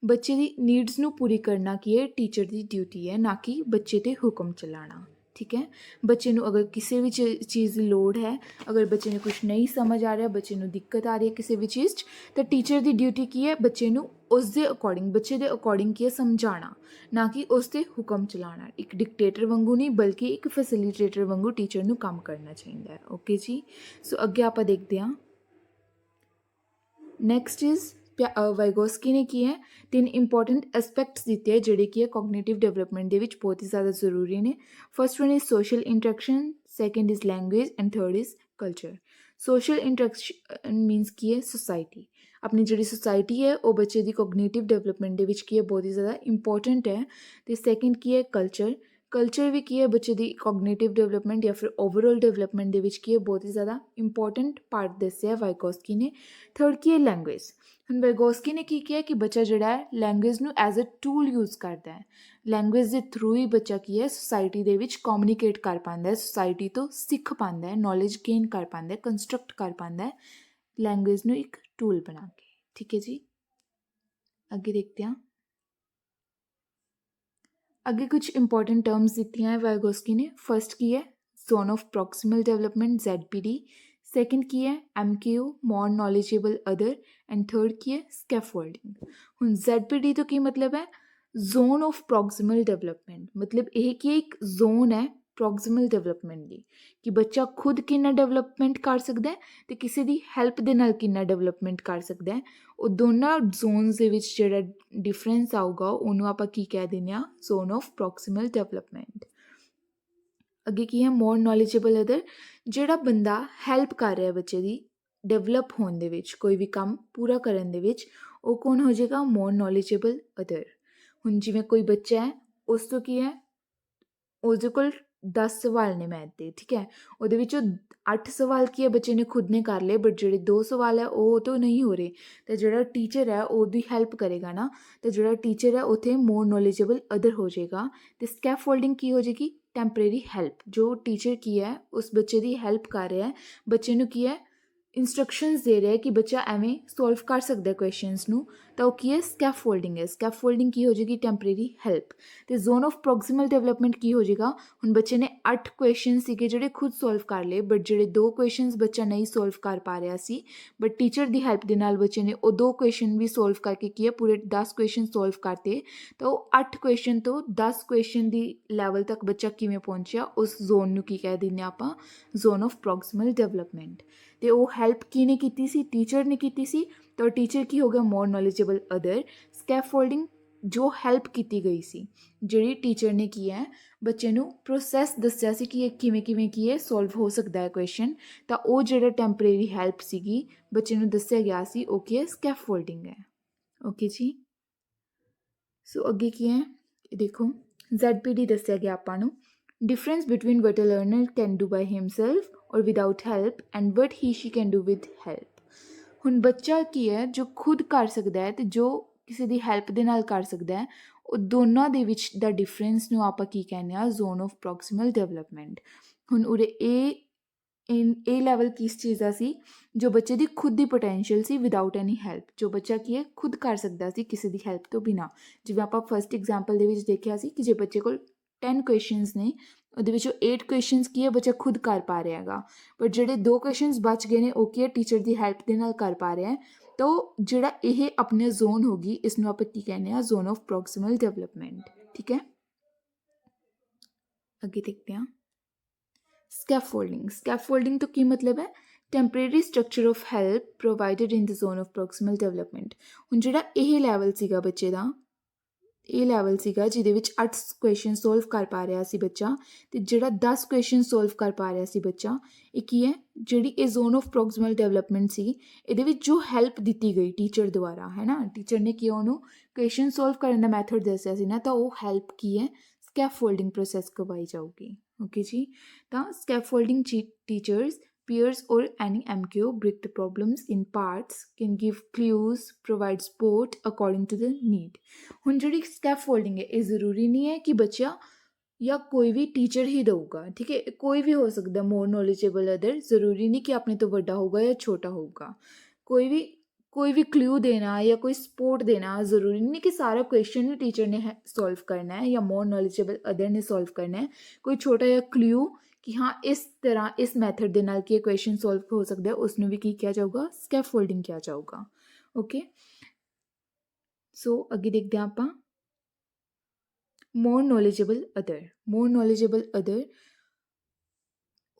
ਬੱਚੇ ਦੀ ਨੀਡਸ ਨੂੰ ਪੂਰੀ ਕਰਨਾ ਕੀ ਹੈ ਟੀਚਰ ਦੀ ਡਿਊਟੀ ਹੈ, ਨਾ ਕਿ ਬੱਚੇ 'ਤੇ ਹੁਕਮ ਚਲਾਉਣਾ। ਠੀਕ ਹੈ, ਬੱਚੇ ਨੂੰ ਅਗਰ ਕਿਸੇ ਵੀ ਚੀਜ਼ ਦੀ ਲੋੜ ਹੈ, ਅਗਰ ਬੱਚੇ ਨੂੰ ਕੁਛ ਨਹੀਂ ਸਮਝ ਆ ਰਿਹਾ, ਬੱਚੇ ਨੂੰ ਦਿੱਕਤ ਆ ਰਹੀ ਹੈ ਕਿਸੇ ਵੀ ਚੀਜ਼ 'ਚ, ਤਾਂ ਟੀਚਰ ਦੀ ਡਿਊਟੀ ਕੀ ਹੈ ਬੱਚੇ ਨੂੰ ਉਸ ਦੇ ਅਕੋਰਡਿੰਗ ਬੱਚੇ ਦੇ ਅਕੋਰਡਿੰਗ ਕੀ ਹੈ ਸਮਝਾਉਣਾ, ਨਾ ਕਿ ਉਸ 'ਤੇ ਹੁਕਮ ਚਲਾਉਣਾ। ਇੱਕ ਡਿਕਟੇਟਰ ਵਾਂਗੂ ਨਹੀਂ ਬਲਕਿ ਇੱਕ ਫੈਸਿਲੀਟੇਟਰ ਵਾਂਗੂ ਟੀਚਰ ਨੂੰ ਕੰਮ ਕਰਨਾ ਚਾਹੀਦਾ ਹੈ। ਓਕੇ ਜੀ, ਸੋ ਅੱਗੇ ਆਪਾਂ ਦੇਖਦੇ ਹਾਂ। ਨੈਕਸਟ ਇਜ਼ ਵਾਈਗੋਸਕੀ ਨੇ ਕੀ ਹੈ 3 ਇੰਪੋਰਟੈਂਟ ਐਸਪੈਕਟਸ ਦਿੱਤੇ ਹੈ ਜਿਹੜੇ ਕੀ ਹੈ ਕੋਗਨੀਟਿਵ ਡਿਵੈਲਪਮੈਂਟ ਦੇ ਵਿੱਚ ਬਹੁਤ ਹੀ ਜ਼ਿਆਦਾ ਜ਼ਰੂਰੀ ਨੇ। First one is social interaction, second is language and third is culture. Social interaction means ਕੀ ਹੈ ਸੁਸਾਇਟੀ, ਆਪਣੀ ਜਿਹੜੀ ਸੁਸਾਇਟੀ ਹੈ ਉਹ ਬੱਚੇ ਦੀ ਕੋਗਨੀਟਿਵ ਡਿਵੈਲਪਮੈਂਟ ਦੇ ਵਿੱਚ ਕੀ ਹੈ ਬਹੁਤ ਹੀ ਜ਼ਿਆਦਾ ਇੰਪੋਰਟੈਂਟ ਹੈ। ਅਤੇ ਸੈਕਿੰਡ ਕੀ ਹੈ ਕਲਚਰ, ਕਲਚਰ ਵੀ ਕੀ ਹੈ ਬੱਚੇ ਦੀ ਕੋਗਨੀਟਿਵ ਡਿਵੈਲਪਮੈਂਟ ਜਾਂ ਫਿਰ ਓਵਰਆਲ ਡਿਵੈਲਪਮੈਂਟ ਦੇ ਵਿੱਚ ਕੀ ਹੈ ਬਹੁਤ ਹੀ ਜ਼ਿਆਦਾ ਇੰਪੋਰਟੈਂਟ ਪਾਰਟ ਦੱਸਿਆ ਵਾਈਗੋਸਕੀ ਨੇ। ਥਰਡ ਕੀ ਹੈ ਲੈਂਗੁਏਜ। ਹੁਣ ਵਾਈਗੋਸਕੀ ਨੇ ਕੀ ਕਿਹਾ ਕਿ ਬੱਚਾ ਜਿਹੜਾ ਹੈ ਲੈਂਗੁਏਜ ਨੂੰ ਐਜ਼ ਅ ਟੂਲ ਯੂਜ਼ ਕਰਦਾ ਹੈ, ਲੈਂਗੁਏਜ ਦੇ ਥਰੂ ਹੀ ਬੱਚਾ ਕੀ ਹੈ ਸੁਸਾਇਟੀ ਦੇ ਵਿੱਚ ਕਮਿਊਨੀਕੇਟ ਕਰ ਪਾਉਂਦਾ ਹੈ, ਸੁਸਾਇਟੀ ਤੋਂ ਸਿੱਖ ਪਾਉਂਦਾ ਹੈ, ਨੌਲੇਜ ਗੇਨ ਕਰ ਪਾਉਂਦਾ ਹੈ, ਕੰਸਟਰਕਟ ਕਰ ਪਾਉਂਦਾ ਹੈ ਲੈਂਗੁਏਜ ਨੂੰ ਇੱਕ ਟੂਲ ਬਣਾ ਕੇ। ਠੀਕ ਹੈ ਜੀ। ਅੱਗੇ ਦੇਖਦੇ ਹਾਂ। ਅੱਗੇ ਕੁਝ ਇੰਪॉर्टेंट टर्म्स ਦਿੱਤੀਆਂ ਹੈ ਵਾਈਗੋਸਕੀ ਨੇ। ਫਸਟ ਕੀ ਹੈ zone of proximal development ZPD, second ਕੀ ਹੈ MKO more knowledgeable other, and third ਕੀ ਹੈ ਸਕੈਫੋਲਡਿੰਗ। ਹੁਣ ZPD ਤੋਂ ਕੀ ਮਤਲਬ ਹੈ ਜ਼ੋਨ ਆਫ ਪ੍ਰੋਕਸੀਮਲ ਡਿਵੈਲਪਮੈਂਟ, ਮਤਲਬ ਇਹ ਕੀ ਇੱਕ ਜ਼ੋਨ ਹੈ ਪ੍ਰੋਕਸੀਮਲ ਡਿਵੈਲਪਮੈਂਟ ਦੀ ਕਿ ਬੱਚਾ ਖੁਦ ਕਿੰਨਾ ਡਿਵੈਲਪਮੈਂਟ ਕਰ ਸਕਦਾ ਹੈ ਅਤੇ ਕਿਸੇ ਦੀ ਹੈਲਪ ਦੇ ਨਾਲ ਕਿੰਨਾ ਡਿਵੈਲਪਮੈਂਟ ਕਰ ਸਕਦਾ ਹੈ। ਉਹ ਦੋਨਾਂ ਜ਼ੋਨਸ ਦੇ ਵਿੱਚ ਜਿਹੜਾ ਡਿਫਰੈਂਸ ਆਊਗਾ ਉਹਨੂੰ ਆਪਾਂ ਕੀ ਕਹਿ ਦਿੰਦੇ ਹਾਂ ਜ਼ੋਨ ਆਫ ਪ੍ਰੋਕਸੀਮਲ ਡਿਵੈਲਪਮੈਂਟ। ਅੱਗੇ ਕੀ ਹੈ ਮੋਰ ਨੋਲੇਜੇਬਲ ਅਦਰ, ਜਿਹੜਾ ਬੰਦਾ ਹੈਲਪ ਕਰ ਰਿਹਾ ਬੱਚੇ ਦੀ ਡਿਵੈਲਪ ਹੋਣ ਦੇ ਵਿੱਚ, ਕੋਈ ਵੀ ਕੰਮ ਪੂਰਾ ਕਰਨ ਦੇ ਵਿੱਚ, ਉਹ ਕੌਣ ਹੋ ਜਾਏਗਾ ਮੋਰ ਨੋਲੇਜੇਬਲ ਅਦਰ। ਹੁਣ ਜਿਵੇਂ ਕੋਈ ਬੱਚਾ ਹੈ ਉਸ ਤੋਂ ਕੀ ਹੈ ਉਹਦੇ ਕੋਲ 10 ਸਵਾਲ ਨੇ ਮੈਥ ਦੇ, ਠੀਕ ਹੈ, ਉਹਦੇ ਵਿੱਚੋਂ 8 ਸਵਾਲ ਕੀ ਹੈ ਬੱਚੇ ਨੇ ਖੁਦ ਨੇ ਕਰ ਲਏ, ਬਟ ਜਿਹੜੇ 2 ਸਵਾਲ ਹੈ ਉਹ ਤੋਂ ਨਹੀਂ ਹੋ ਰਹੇ, ਅਤੇ ਜਿਹੜਾ ਟੀਚਰ ਹੈ ਉਹਦੀ ਹੈਲਪ ਕਰੇਗਾ ਨਾ, ਅਤੇ ਜਿਹੜਾ ਟੀਚਰ ਹੈ ਉੱਥੇ ਮੋਰ ਨੋਲੇਜੇਬਲ ਅਦਰ ਹੋ ਜਾਏਗਾ। ਅਤੇ ਸਕੈਫੋਲਡਿੰਗ ਕੀ ਹੋ ਜਾਏਗੀ ਟੈਂਪਰੇਰੀ ਹੈਲਪ, ਜੋ ਟੀਚਰ ਕੀ ਹੈ ਉਸ ਬੱਚੇ ਦੀ ਹੈਲਪ ਕਰ ਰਿਹਾ ਹੈ, ਬੱਚੇ ਨੂੰ ਕੀ ਹੈ ਇੰਸਟਰਕਸ਼ਨਸ ਦੇ ਰਿਹਾ ਕਿ ਬੱਚਾ ਐਵੇਂ ਸੋਲਵ ਕਰ ਸਕਦਾ ਕੁਐਸਚਨਸ ਨੂੰ, ਤਾਂ ਉਹ ਕੀ ਹੈ ਸਕੈਫੋਲਡਿੰਗ ਹੈ। ਸਕੈਫੋਲਡਿੰਗ ਕੀ ਹੋ ਜਾਏਗੀ ਟੈਂਪਰੇਰੀ ਹੈਲਪ। ਅਤੇ ਜ਼ੋਨ ਆਫ ਪ੍ਰੋਕਸੀਮਲ ਡਿਵੈਲਪਮੈਂਟ ਕੀ ਹੋ ਜਾਏਗਾ ਹੁਣ ਬੱਚੇ ਨੇ 8 ਕੁਐਸਚਨ ਸੀਗੇ ਜਿਹੜੇ ਖੁਦ ਸੋਲਵ ਕਰ ਲਏ, ਬਟ ਜਿਹੜੇ 2 ਕੁਐਸਚਨਸ ਬੱਚਾ ਨਹੀਂ ਸੋਲਵ ਕਰ ਪਾ ਰਿਹਾ ਸੀ, ਬਟ ਟੀਚਰ ਦੀ ਹੈਲਪ ਦੇ ਨਾਲ ਬੱਚੇ ਨੇ ਉਹ 2 ਕੁਐਸਚਨ ਵੀ ਸੋਲਵ ਕਰਕੇ ਕੀ ਹੈ ਪੂਰੇ 10 ਕੁਐਸਚਨ ਸੋਲਵ ਕਰਤੇ, ਤਾਂ ਉਹ 8 ਕੁਐਸਚਨ ਤੋਂ 10 ਕੁਐਸਚਨ ਦੀ ਲੈਵਲ ਤੱਕ ਬੱਚਾ ਕਿਵੇਂ ਪਹੁੰਚਿਆ ਉਸ ਜ਼ੋਨ ਨੂੰ ਕੀ ਕਹਿ ਦਿੰਦੇ ਆਪਾਂ ਜ਼ੋਨ ਆਫ ਪ੍ਰੋਕਸੀਮਲ ਡਿਵੈਲਪਮੈਂਟ। ਅਤੇ ਉਹ ਹੈਲਪ ਕਿਹਨੇ ਕੀਤੀ ਸੀ ਟੀਚਰ ਨੇ ਕੀਤੀ ਸੀ, ਤਾਂ ਟੀਚਰ ਕੀ ਹੋ ਗਿਆ ਮੋਰ ਨੋਲੇਜੇਬਲ ਅਦਰ। ਸਕੈਫੋਲਡਿੰਗ ਜੋ ਹੈਲਪ ਕੀਤੀ ਗਈ ਸੀ, ਜਿਹੜੀ ਟੀਚਰ ਨੇ ਕੀ ਹੈ ਬੱਚੇ ਨੂੰ ਪ੍ਰੋਸੈਸ ਦੱਸਿਆ ਸੀ ਕਿ ਇਹ ਕਿਵੇਂ ਕਿਵੇਂ ਕੀ ਹੈ ਸੋਲਵ ਹੋ ਸਕਦਾ ਹੈ ਕੁਐਸਚਨ, ਤਾਂ ਉਹ ਜਿਹੜਾ ਟੈਂਪਰੇਰੀ ਹੈਲਪ ਸੀਗੀ ਬੱਚੇ ਨੂੰ ਦੱਸਿਆ ਗਿਆ ਸੀ ਉਹ ਕੀ ਹੈ ਸਕੈਫੋਲਡਿੰਗ ਹੈ। ਓਕੇ ਜੀ, ਸੋ ਅੱਗੇ ਕੀ ਹੈ ਦੇਖੋ ZPD ਦੱਸਿਆ ਗਿਆ ਆਪਾਂ ਨੂੰ, difference between what a learner can do by himself or without help and what he she can do with help। ਹੁਣ ਬੱਚਾ ਕੀ ਹੈ ਜੋ ਖੁਦ ਕਰ ਸਕਦਾ ਹੈ ਅਤੇ ਜੋ ਕਿਸੇ ਦੀ ਹੈਲਪ ਦੇ ਨਾਲ ਕਰ ਸਕਦਾ ਹੈ, ਉਹ ਦੋਨਾਂ ਦੇ ਵਿੱਚ ਦਾ ਡਿਫਰੈਂਸ ਨੂੰ ਆਪਾਂ ਕੀ ਕਹਿੰਦੇ ਹਾਂ ਜ਼ੋਨ ਆਫ ਪ੍ਰੋਕਸੀਮਲ ਡਿਵੈਲਪਮੈਂਟ। ਹੁਣ ਉਰੇ ਇਹ ਲੈਵਲ ਕਿਸ ਚੀਜ਼ ਦਾ ਸੀ ਜੋ ਬੱਚੇ ਦੀ ਖੁਦ ਦੀ ਪੋਟੈਂਸ਼ੀਅਲ ਸੀ ਵਿਦਾਊਟ ਐਨੀ ਹੈਲਪ, ਜੋ ਬੱਚਾ ਕੀ ਹੈ ਖੁਦ ਕਰ ਸਕਦਾ ਸੀ ਕਿਸੇ ਦੀ ਹੈਲਪ ਤੋਂ ਬਿਨਾਂ। ਜਿਵੇਂ ਆਪਾਂ ਫਸਟ ਐਗਜ਼ਾਮਪਲ ਦੇ ਵਿੱਚ ਦੇਖਿਆ ਸੀ ਕਿ ਜੇ ਬੱਚੇ ਕੋਲ 10 ਕੁਐਸਚਨਸ ਨੇ ਉਹਦੇ ਵਿੱਚੋਂ 8 ਕੁਐਸਚਨਸ ਕੀ ਹੈ ਬੱਚਾ ਖੁਦ ਕਰ ਪਾ ਰਿਹਾ ਹੈਗਾ, ਬਟ ਜਿਹੜੇ 2 ਕੁਐਸਚਨਸ ਬਚ ਗਏ ਨੇ ਉਹ ਕੀ ਹੈ ਟੀਚਰ ਦੀ ਹੈਲਪ ਦੇ ਨਾਲ ਕਰ ਪਾ ਰਿਹਾ ਹੈ। ਤਾਂ ਜਿਹੜਾ ਇਹ ਆਪਣੇ ਜ਼ੋਨ ਹੋ ਗਈ ਇਸ ਨੂੰ ਆਪਾਂ ਕੀ ਕਹਿੰਦੇ ਹਾਂ ਜ਼ੋਨ ਆਫ ਪ੍ਰੋਕਸੀਮਲ ਡਿਵੈਲਪਮੈਂਟ, ਠੀਕ ਹੈ। ਅੱਗੇ ਦੇਖਦੇ ਹਾਂ ਸਕੈਫੋਲਡਿੰਗ। ਸਕੈਫੋਲਡਿੰਗ ਤੋਂ ਕੀ ਮਤਲਬ ਹੈ temporary structure of help provided in the zone of proximal development. ਹੁਣ ਜਿਹੜਾ ਇਹ ਲੈਵਲ ਸੀਗਾ ਬੱਚੇ ਦਾ, ਇਹ ਲੈਵਲ ਸੀਗਾ ਜਿਹਦੇ ਵਿੱਚ 8 ਕੁਐਸਚਨ ਸੋਲਵ ਕਰ ਪਾ ਰਿਹਾ ਸੀ ਬੱਚਾ, ਅਤੇ ਜਿਹੜਾ 10 ਕੁਐਸਚਨ ਸੋਲਵ ਕਰ ਪਾ ਰਿਹਾ ਸੀ ਬੱਚਾ, ਇਹ ਕੀ ਹੈ ਜਿਹੜੀ ਇਹ ਜ਼ੋਨ ਆਫ ਪ੍ਰੋਕਸੀਮਲ ਡਿਵੈਲਪਮੈਂਟ ਸੀ, ਇਹਦੇ ਵਿੱਚ ਜੋ ਹੈਲਪ ਦਿੱਤੀ ਗਈ ਟੀਚਰ ਦੁਆਰਾ ਹੈ ਨਾ, ਟੀਚਰ ਨੇ ਕੀ ਉਹਨੂੰ ਕੁਐਸਚਨ ਸੋਲਵ ਕਰਨ ਦਾ ਮੈਥਡ ਦੱਸਿਆ ਸੀ ਨਾ, ਤਾਂ ਉਹ ਹੈਲਪ ਕੀ ਹੈ ਸਕੈਫੋਲਡਿੰਗ ਪ੍ਰੋਸੈਸ ਕਰਵਾਈ ਜਾਊਗੀ। ਓਕੇ ਜੀ, ਤਾਂ scaffolding teachers, peers or any MKO break the problems in parts, can give clues, provide support according to the need। ਹੁਣ ਜਿਹੜੀ ਸਕੈਫੋਲਡਿੰਗ ਹੈ ਇਹ ਜ਼ਰੂਰੀ ਨਹੀਂ ਹੈ ਕਿ ਬੱਚਾ ਜਾਂ ਕੋਈ ਵੀ ਟੀਚਰ ਹੀ ਦਊਗਾ, ਠੀਕ ਹੈ, ਕੋਈ ਵੀ ਹੋ ਸਕਦਾ ਮੋਰ ਨੋਲੇਜੇਬਲ ਅਦਰ, ਜ਼ਰੂਰੀ ਨਹੀਂ ਕਿ ਆਪਣੇ ਤੋਂ ਵੱਡਾ ਹੋਊਗਾ ਜਾਂ ਛੋਟਾ ਹੋਊਗਾ। ਕੋਈ ਵੀ ਕਲਿਊ ਦੇਣਾ ਜਾਂ ਕੋਈ ਸਪੋਰਟ ਦੇਣਾ ਜ਼ਰੂਰੀ ਨਹੀਂ ਕਿ ਸਾਰਾ ਕੁਐਸਚਨ ਹੀ ਟੀਚਰ ਨੇ ਸੋਲਵ ਕਰਨਾ ਹੈ ਜਾਂ ਮੋਰ ਨੋਲੇਜੇਬਲ ਅਦਰ ਨੇ ਸੋਲਵ ਕਰਨਾ ਹੈ। ਕੋਈ ਛੋਟਾ ਜਿਹਾ ਕਲਿਊ ਕਿ ਹਾਂ ਇਸ ਤਰ੍ਹਾਂ ਇਸ ਮੈਥਡ ਦੇ ਨਾਲ ਕੀ ਇਹ ਕੁਐਸਚਨ ਸੋਲਵ ਹੋ ਸਕਦਾ ਹੈ, ਉਸ ਨੂੰ ਵੀ ਕੀ ਕਿਹਾ ਜਾਊਗਾ ਸਕੈਫੋਲਡਿੰਗ ਕਿਹਾ ਜਾਊਗਾ। ਓਕੇ, ਸੋ ਅੱਗੇ ਦੇਖਦੇ ਹਾਂ ਆਪਾਂ more knowledgeable other। more knowledgeable other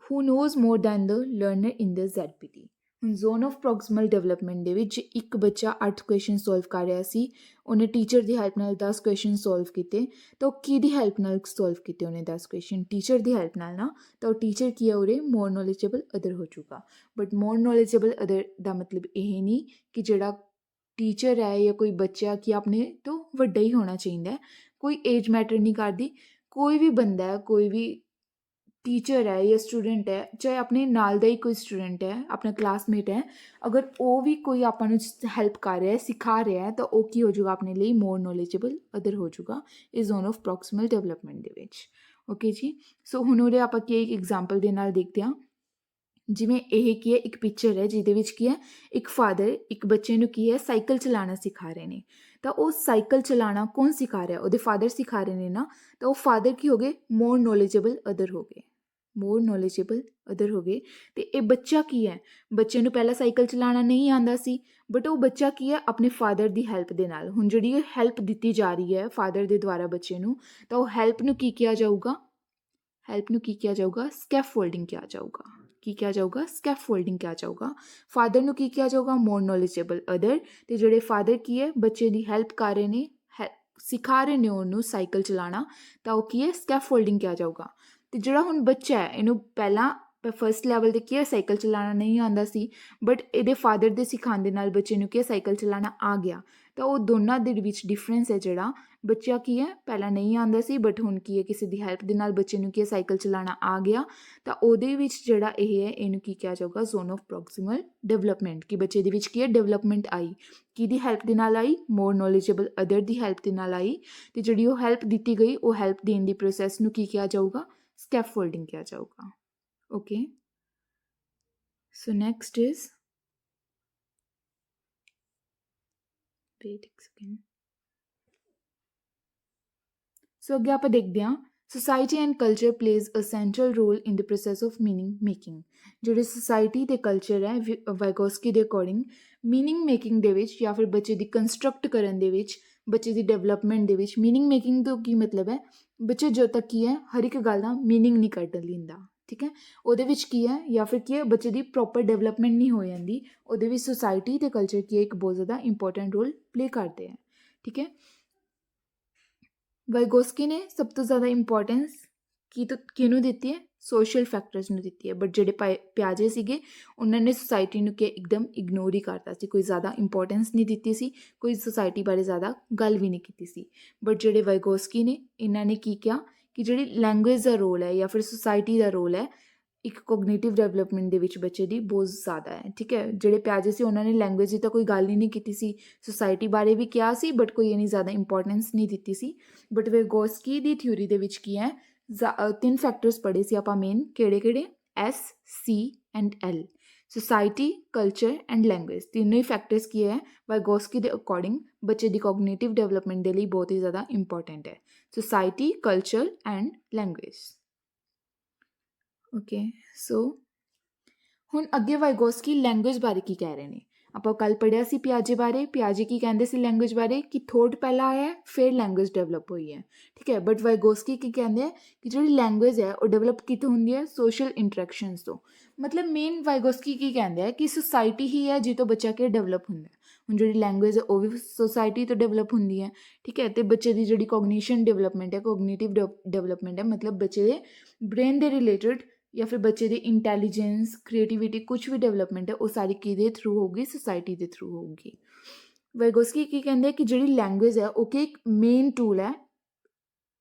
who knows more than the learner in the ZPD। ਹੁਣ ਜ਼ੋਨ ਆਫ ਪ੍ਰੋਕਸੀਮਲ ਡਿਵੈਲਪਮੈਂਟ ਦੇ ਵਿੱਚ ਇੱਕ ਬੱਚਾ 8 ਕੁਐਸਚਨ ਸੋਲਵ ਕਰ ਰਿਹਾ ਸੀ, ਉਹਨੇ ਟੀਚਰ ਦੀ ਹੈਲਪ ਨਾਲ 10 ਕੁਐਸਚਨ ਸੋਲਵ ਕੀਤੇ, ਤਾਂ ਉਹ ਕਿਹਦੀ ਹੈਲਪ ਨਾਲ ਸੋਲਵ ਕੀਤੇ ਉਹਨੇ 10 ਕੁਐਸਚਨ ਟੀਚਰ ਦੀ ਹੈਲਪ ਨਾਲ ਨਾ, ਤਾਂ ਉਹ ਟੀਚਰ ਕੀ ਹੈ ਉਰੇ ਮੋਰ ਨੋਲੇਜੇਬਲ ਅਦਰ ਹੋ ਚੁੱਕਾ। ਬਟ ਮੋਰ ਨੋਲੇਜੇਬਲ ਅਦਰ ਦਾ ਮਤਲਬ ਇਹ ਨਹੀਂ ਕਿ ਜਿਹੜਾ ਟੀਚਰ ਹੈ ਜਾਂ ਕੋਈ ਬੱਚਾ ਕਿ ਆਪਣੇ ਤੋਂ ਵੱਡਾ ਹੀ ਹੋਣਾ ਚਾਹੀਦਾ ਹੈ, ਕੋਈ ਏਜ ਮੈਟਰ ਨਹੀਂ ਕਰਦੀ। ਕੋਈ ਵੀ ਬੰਦਾ ਹੈ, ਕੋਈ ਵੀ ਟੀਚਰ ਹੈ ਜਾਂ ਸਟੂਡੈਂਟ ਹੈ, ਚਾਹੇ ਆਪਣੇ ਨਾਲ ਦਾ ਹੀ ਕੋਈ ਸਟੂਡੈਂਟ ਹੈ, ਆਪਣਾ ਕਲਾਸਮੇਟ ਹੈ, ਅਗਰ ਉਹ ਵੀ ਕੋਈ ਆਪਾਂ ਨੂੰ ਹੈਲਪ ਕਰ ਰਿਹਾ ਸਿਖਾ ਰਿਹਾ ਹੈ, ਤਾਂ ਉਹ ਕੀ ਹੋ ਜਾਊਗਾ ਆਪਣੇ ਲਈ ਮੋਰ ਨੋਲੇਜੇਬਲ ਅਦਰ ਹੋ ਜਾਊਗਾ ਇਸ ਜ਼ੋਨ ਆਫ ਪ੍ਰੋਕਸੀਮਲ ਡਿਵੈਲਪਮੈਂਟ ਦੇ ਵਿੱਚ। ਓਕੇ ਜੀ, ਸੋ ਹੁਣ ਉਹਦੇ ਆਪਾਂ ਕੀ ਇੱਕ ਐਗਜ਼ਾਮਪਲ ਦੇ ਨਾਲ ਦੇਖਦੇ ਹਾਂ। ਜਿਵੇਂ ਇਹ ਕੀ ਹੈ, ਇੱਕ ਪਿਕਚਰ ਹੈ ਜਿਹਦੇ ਵਿੱਚ ਕੀ ਹੈ, ਇੱਕ ਫਾਦਰ ਇੱਕ ਬੱਚੇ ਨੂੰ ਕੀ ਹੈ, ਸਾਈਕਲ ਚਲਾਉਣਾ ਸਿਖਾ ਰਹੇ ਨੇ। ਤਾਂ ਉਹ ਸਾਈਕਲ ਚਲਾਉਣਾ ਕੌਣ ਸਿਖਾ ਰਿਹਾ? ਉਹਦੇ ਫਾਦਰ ਸਿਖਾ ਰਹੇ ਨੇ ਨਾ। ਤਾਂ ਉਹ ਫਾਦਰ ਕੀ ਹੋ ਗਏ? ਮੋਰ ਨੋਲੇਜੇਬਲ ਅਦਰ ਹੋ ਗਏ, ਮੋਰ ਨੋਲੇਜੇਬਲ ਅਦਰ ਹੋ ਗਏ। ਅਤੇ ਇਹ ਬੱਚਾ ਕੀ ਹੈ? ਬੱਚੇ ਨੂੰ ਪਹਿਲਾਂ ਸਾਈਕਲ ਚਲਾਉਣਾ ਨਹੀਂ ਆਉਂਦਾ ਸੀ, ਬਟ ਉਹ ਬੱਚਾ ਕੀ ਹੈ, ਆਪਣੇ ਫਾਦਰ ਦੀ ਹੈਲਪ ਦੇ ਨਾਲ, ਹੁਣ ਜਿਹੜੀ ਇਹ ਹੈਲਪ ਦਿੱਤੀ ਜਾ ਰਹੀ ਹੈ ਫਾਦਰ ਦੇ ਦੁਆਰਾ ਬੱਚੇ ਨੂੰ, ਤਾਂ ਉਹ ਹੈਲਪ ਨੂੰ ਕੀ ਕਿਹਾ ਜਾਊਗਾ? ਹੈਲਪ ਨੂੰ ਕੀ ਕਿਹਾ ਜਾਊਗਾ? ਸਕੈਫੋਲਡਿੰਗ ਕਿਹਾ ਜਾਊਗਾ। ਕੀ ਕਿਹਾ ਜਾਊਗਾ? ਸਕੈਫੋਲਡਿੰਗ ਕਿਹਾ ਜਾਊਗਾ। ਫਾਦਰ ਨੂੰ ਕੀ ਕਿਹਾ ਜਾਊਗਾ? ਮੋਰ ਨੋਲੇਜੇਬਲ ਅਦਰ। ਅਤੇ ਜਿਹੜੇ ਫਾਦਰ ਕੀ ਹੈ, ਬੱਚੇ ਦੀ ਹੈਲਪ ਕਰ ਰਹੇ ਨੇ, ਸਿਖਾ ਰਹੇ ਨੇ ਉਹਨੂੰ ਸਾਈਕਲ ਚਲਾਉਣਾ, ਤਾਂ ਉਹ ਕੀ ਹੈ? ਸਕੈਫੋਲਡਿੰਗ ਕਿਹਾ ਜਾਊਗਾ। ਅਤੇ ਜਿਹੜਾ ਹੁਣ ਬੱਚਾ ਹੈ, ਇਹਨੂੰ ਪਹਿਲਾਂ ਫਸਟ ਲੈਵਲ 'ਤੇ ਕੀ ਹੈ, ਸਾਈਕਲ ਚਲਾਉਣਾ ਨਹੀਂ ਆਉਂਦਾ ਸੀ, ਬਟ ਇਹਦੇ ਫਾਦਰ ਦੇ ਸਿਖਾਉਣ ਦੇ ਨਾਲ ਬੱਚੇ ਨੂੰ ਕੀ ਹੈ, ਸਾਈਕਲ ਚਲਾਉਣਾ ਆ ਗਿਆ। ਤਾਂ ਉਹ ਦੋਨਾਂ ਦੇ ਵਿੱਚ ਡਿਫਰੈਂਸ ਹੈ ਜਿਹੜਾ, ਬੱਚਾ ਕੀ ਹੈ, ਪਹਿਲਾਂ ਨਹੀਂ ਆਉਂਦਾ ਸੀ, ਬਟ ਹੁਣ ਕੀ ਹੈ, ਕਿਸੇ ਦੀ ਹੈਲਪ ਦੇ ਨਾਲ ਬੱਚੇ ਨੂੰ ਕੀ ਹੈ, ਸਾਈਕਲ ਚਲਾਉਣਾ ਆ ਗਿਆ। ਤਾਂ ਉਹਦੇ ਵਿੱਚ ਜਿਹੜਾ ਇਹ ਹੈ, ਇਹਨੂੰ ਕੀ ਕਿਹਾ ਜਾਊਗਾ? ਜ਼ੋਨ ਆਫ ਪ੍ਰੋਕਸੀਮਲ ਡਿਵੈਲਪਮੈਂਟ, ਕਿ ਬੱਚੇ ਦੇ ਵਿੱਚ ਕੀ ਹੈ, ਡਿਵੈਲਪਮੈਂਟ ਆਈ। ਕਿਹਦੀ ਹੈਲਪ ਦੇ ਨਾਲ ਆਈ? ਮੋਰ ਨੋਲੇਜੇਬਲ ਅਦਰ ਦੀ ਹੈਲਪ ਦੇ ਨਾਲ ਆਈ। ਅਤੇ ਜਿਹੜੀ ਉਹ ਹੈਲਪ ਦਿੱਤੀ ਗਈ, ਉਹ ਹੈਲਪ ਦੇਣ ਦੀ ਪ੍ਰੋਸੈਸ ਨੂੰ ਕੀ ਕਿਹਾ ਜਾਊਗਾ? ਸਕੈਫੋਲਡਿੰਗ ਕਿਹਾ ਜਾਊਗਾ। Okay, so next is, wait ਇੱਕ ਸੈਕਿੰਡ। ਸੋ ਅੱਗੇ ਆਪਾਂ ਦੇਖਦੇ ਹਾਂ, society and culture plays a central role in the process of meaning making. ਜਿਹੜੇ ਸੋਸਾਇਟੀ ਅਤੇ ਕਲਚਰ ਹੈ, ਵਾਈਗੋਸਕੀ ਦੇ ਅਕੋਰਡਿੰਗ, ਮੀਨਿੰਗ ਮੇਕਿੰਗ ਦੇ ਵਿੱਚ, ਜਾਂ ਫਿਰ ਬੱਚੇ ਦੀ ਕੰਸਟਰਕਟ ਕਰਨ ਦੇ ਵਿੱਚ, ਬੱਚੇ ਦੀ ਡਿਵੈਲਪਮੈਂਟ ਦੇ ਵਿੱਚ। ਮੀਨਿੰਗ ਮੇਕਿੰਗ ਤੋਂ ਕੀ ਮਤਲਬ ਹੈ? ਬੱਚੇ ਜਦੋਂ ਤੱਕ ਕੀ ਹੈ, ਹਰ ਇੱਕ ਗੱਲ ਦਾ ਮੀਨਿੰਗ ਨਹੀਂ ਕੱਢ ਲੈਂਦਾ, ਠੀਕ ਹੈ, ਉਹਦੇ ਵਿੱਚ ਕੀ ਹੈ, ਜਾਂ ਫਿਰ ਕੀ ਹੈ, ਬੱਚੇ ਦੀ ਪ੍ਰੋਪਰ ਡਿਵੈਲਪਮੈਂਟ ਨਹੀਂ ਹੋ ਜਾਂਦੀ, ਉਹਦੇ ਵਿੱਚ ਸੋਸਾਇਟੀ ਅਤੇ ਕਲਚਰ ਕੀ ਹੈ, ਇੱਕ ਬਹੁਤ ਜ਼ਿਆਦਾ ਇੰਪੋਰਟੈਂਟ ਰੋਲ ਪਲੇ ਕਰਦੇ ਹੈ, ਠੀਕ ਹੈ। ਵਾਈਗੋਸਕੀ ਨੇ ਸਭ ਤੋਂ ਜ਼ਿਆਦਾ ਇੰਪੋਰਟੈਂਸ ਕਿਹਨੂੰ ਦਿੱਤੀ ਹੈ? ਸੋਸ਼ਲ ਫੈਕਟਰਸ ਨੂੰ ਦਿੱਤੀ ਹੈ। ਬਟ ਜਿਹੜੇ ਪਿਆਜੇ ਸੀਗੇ, ਉਹਨਾਂ ਨੇ ਸੁਸਾਇਟੀ ਨੂੰ ਕਿ ਇੱਕਦਮ ਇਗਨੋਰ ਹੀ ਕਰਤਾ ਸੀ, ਕੋਈ ਜ਼ਿਆਦਾ ਇੰਪੋਰਟੈਂਸ ਨਹੀਂ ਦਿੱਤੀ ਸੀ, ਕੋਈ ਸੁਸਾਇਟੀ ਬਾਰੇ ਜ਼ਿਆਦਾ ਗੱਲ ਵੀ ਨਹੀਂ ਕੀਤੀ ਸੀ। ਬਟ ਜਿਹੜੇ ਵਾਈਗੋਸਕੀ ਨੇ, ਇਹਨਾਂ ਨੇ ਕੀ ਕਿਹਾ ਕਿ ਜਿਹੜੀ ਲੈਂਗੁਏਜ ਦਾ ਰੋਲ ਹੈ, ਜਾਂ ਫਿਰ ਸੁਸਾਇਟੀ ਦਾ ਰੋਲ ਹੈ, ਇੱਕ ਕੋਗਨੀਟਿਵ ਡਿਵੈਲਪਮੈਂਟ ਦੇ ਵਿੱਚ ਬੱਚੇ ਦੀ ਬਹੁਤ ਜ਼ਿਆਦਾ ਹੈ, ਠੀਕ ਹੈ। ਜਿਹੜੇ ਪਿਆਜੇ ਸੀ, ਉਹਨਾਂ ਨੇ ਲੈਂਗੁਏਜ ਦੀ ਤਾਂ ਕੋਈ ਗੱਲ ਹੀ ਨਹੀਂ ਕੀਤੀ ਸੀ, ਸੁਸਾਇਟੀ ਬਾਰੇ ਵੀ ਕਿਹਾ ਸੀ, ਬਟ ਕੋਈ ਇੰਨੀ ਜ਼ਿਆਦਾ ਇੰਪੋਰਟੈਂਸ ਨਹੀਂ ਦਿੱਤੀ ਸੀ। ਬਟ ਵਾਈਗੋਸਕੀ ਦੀ ਥਿਊਰੀ ਦੇ ਵਿੱਚ ਕੀ ਹੈ, 3 ਫੈਕਟਰਸ ਪੜ੍ਹੇ ਸੀ ਆਪਾਂ ਮੇਨ, ਕਿਹੜੇ? S, C and L, society, culture and language. ਤਿੰਨੋਂ ਹੀ ਫੈਕਟਰਸ ਕੀ ਹੈ, ਵਾਈਗੋਸਕੀ ਦੇ ਅਕੋਰਡਿੰਗ ਬੱਚੇ ਦੀ ਕੋਗਨੀਟਿਵ ਡਿਵੈਲਪਮੈਂਟ ਦੇ ਲਈ ਬਹੁਤ ਹੀ ਜ਼ਿਆਦਾ ਇੰਪੋਰਟੈਂਟ ਹੈ, society, culture and language. Okay, so ਹੁਣ ਅੱਗੇ ਵਾਈਗੋਸਕੀ ਲੈਂਗੁਏਜ ਬਾਰੇ ਕੀ ਕਹਿ ਰਹੇ ਨੇ। ਆਪਾਂ ਕੱਲ੍ਹ ਪੜ੍ਹਿਆ ਸੀ ਪਿਆਜੇ ਬਾਰੇ। ਪਿਆਜੇ ਕੀ ਕਹਿੰਦੇ ਸੀ ਲੈਂਗੁਏਜ ਬਾਰੇ? ਕਿ ਥੋਟ ਪਹਿਲਾਂ ਆਇਆ, ਫਿਰ ਲੈਂਗੁਏਜ ਡਿਵੈਲਪ ਹੋਈ ਹੈ, ਠੀਕ ਹੈ। ਬਟ ਵਾਈਗੋਸਕੀ ਕੀ ਕਹਿੰਦੇ ਆ ਕਿ ਜਿਹੜੀ ਲੈਂਗੁਏਜ ਹੈ, ਉਹ ਡਿਵੈਲਪ ਕਿੱਥੋਂ ਹੁੰਦੀ ਹੈ? ਸੋਸ਼ਲ ਇੰਟਰੈਕਸ਼ਨਸ ਤੋਂ। ਮਤਲਬ ਮੇਨ ਵਾਈਗੋਸਕੀ ਕੀ ਕਹਿੰਦੇ ਆ ਕਿ ਸੁਸਾਇਟੀ ਹੀ ਹੈ ਜਿਹ ਤੋਂ ਬੱਚਾ ਕਿ ਡਿਵੈਲਪ ਹੁੰਦਾ। ਹੁਣ ਜਿਹੜੀ ਲੈਂਗੁਏਜ ਹੈ, ਉਹ ਵੀ ਸੋਸਾਇਟੀ ਤੋਂ ਡਿਵੈਲਪ ਹੁੰਦੀ ਹੈ, ਠੀਕ ਹੈ। ਅਤੇ ਬੱਚੇ ਦੀ ਜਿਹੜੀ ਕੋਗਨੀਸ਼ਨ ਡਿਵੈਲਪਮੈਂਟ ਹੈ, ਕੋਗਨੀਟਿਵ ਡਿਵੈਲਪਮੈਂਟ ਹੈ, ਮਤਲਬ ਬੱਚੇ ਦੇ ਬ੍ਰੇਨ ਦੇ ਰਿਲੇਟਡ, ਜਾਂ ਫਿਰ ਬੱਚੇ ਦੀ ਇੰਟੈਲੀਜੈਂਸ, ਕ੍ਰੀਏਟੀਵਿਟੀ, ਕੁਛ ਵੀ ਡਿਵੈਲਪਮੈਂਟ ਹੈ, ਉਹ ਸਾਰੀ ਕਿਹਦੇ ਥਰੂ ਹੋਊਗੀ? ਸੁਸਾਇਟੀ ਦੇ ਥਰੂ ਹੋਊਗੀ। ਵਾਈਗੋਸਕੀ ਕੀ ਕਹਿੰਦੇ ਕਿ ਜਿਹੜੀ ਲੈਂਗੁਏਜ ਹੈ, ਉਹ ਕਿ ਇੱਕ ਮੇਨ ਟੂਲ ਹੈ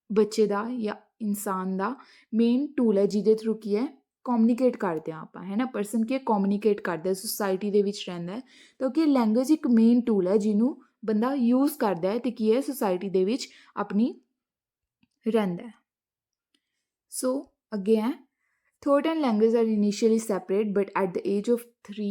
ਬੱਚੇ ਦਾ, ਜਾਂ ਇਨਸਾਨ ਦਾ ਮੇਨ ਟੂਲ ਹੈ, ਜਿਹਦੇ ਥਰੂ ਕੀ ਹੈ, ਕਮਿਊਨੀਕੇਟ ਕਰਦੇ ਹਾਂ ਆਪਾਂ, ਹੈ ਨਾ। ਪਰਸਨ ਕੀ ਕਮਿਊਨੀਕੇਟ ਕਰਦਾ, ਸੁਸਾਇਟੀ ਦੇ ਵਿੱਚ ਰਹਿੰਦਾ ਹੈ, ਤਾਂ ਕਿ ਲੈਂਗੁਏਜ ਇੱਕ ਮੇਨ ਟੂਲ ਹੈ ਜਿਹਨੂੰ ਬੰਦਾ ਯੂਜ਼ ਕਰਦਾ ਹੈ, ਅਤੇ ਕੀ ਹੈ, ਸੁਸਾਇਟੀ ਦੇ ਵਿੱਚ ਆਪਣੀ ਰਹਿੰਦਾ। ਸੋ ਅੱਗੇ ਹੈ, thought and language are initially separate, but at the age of 3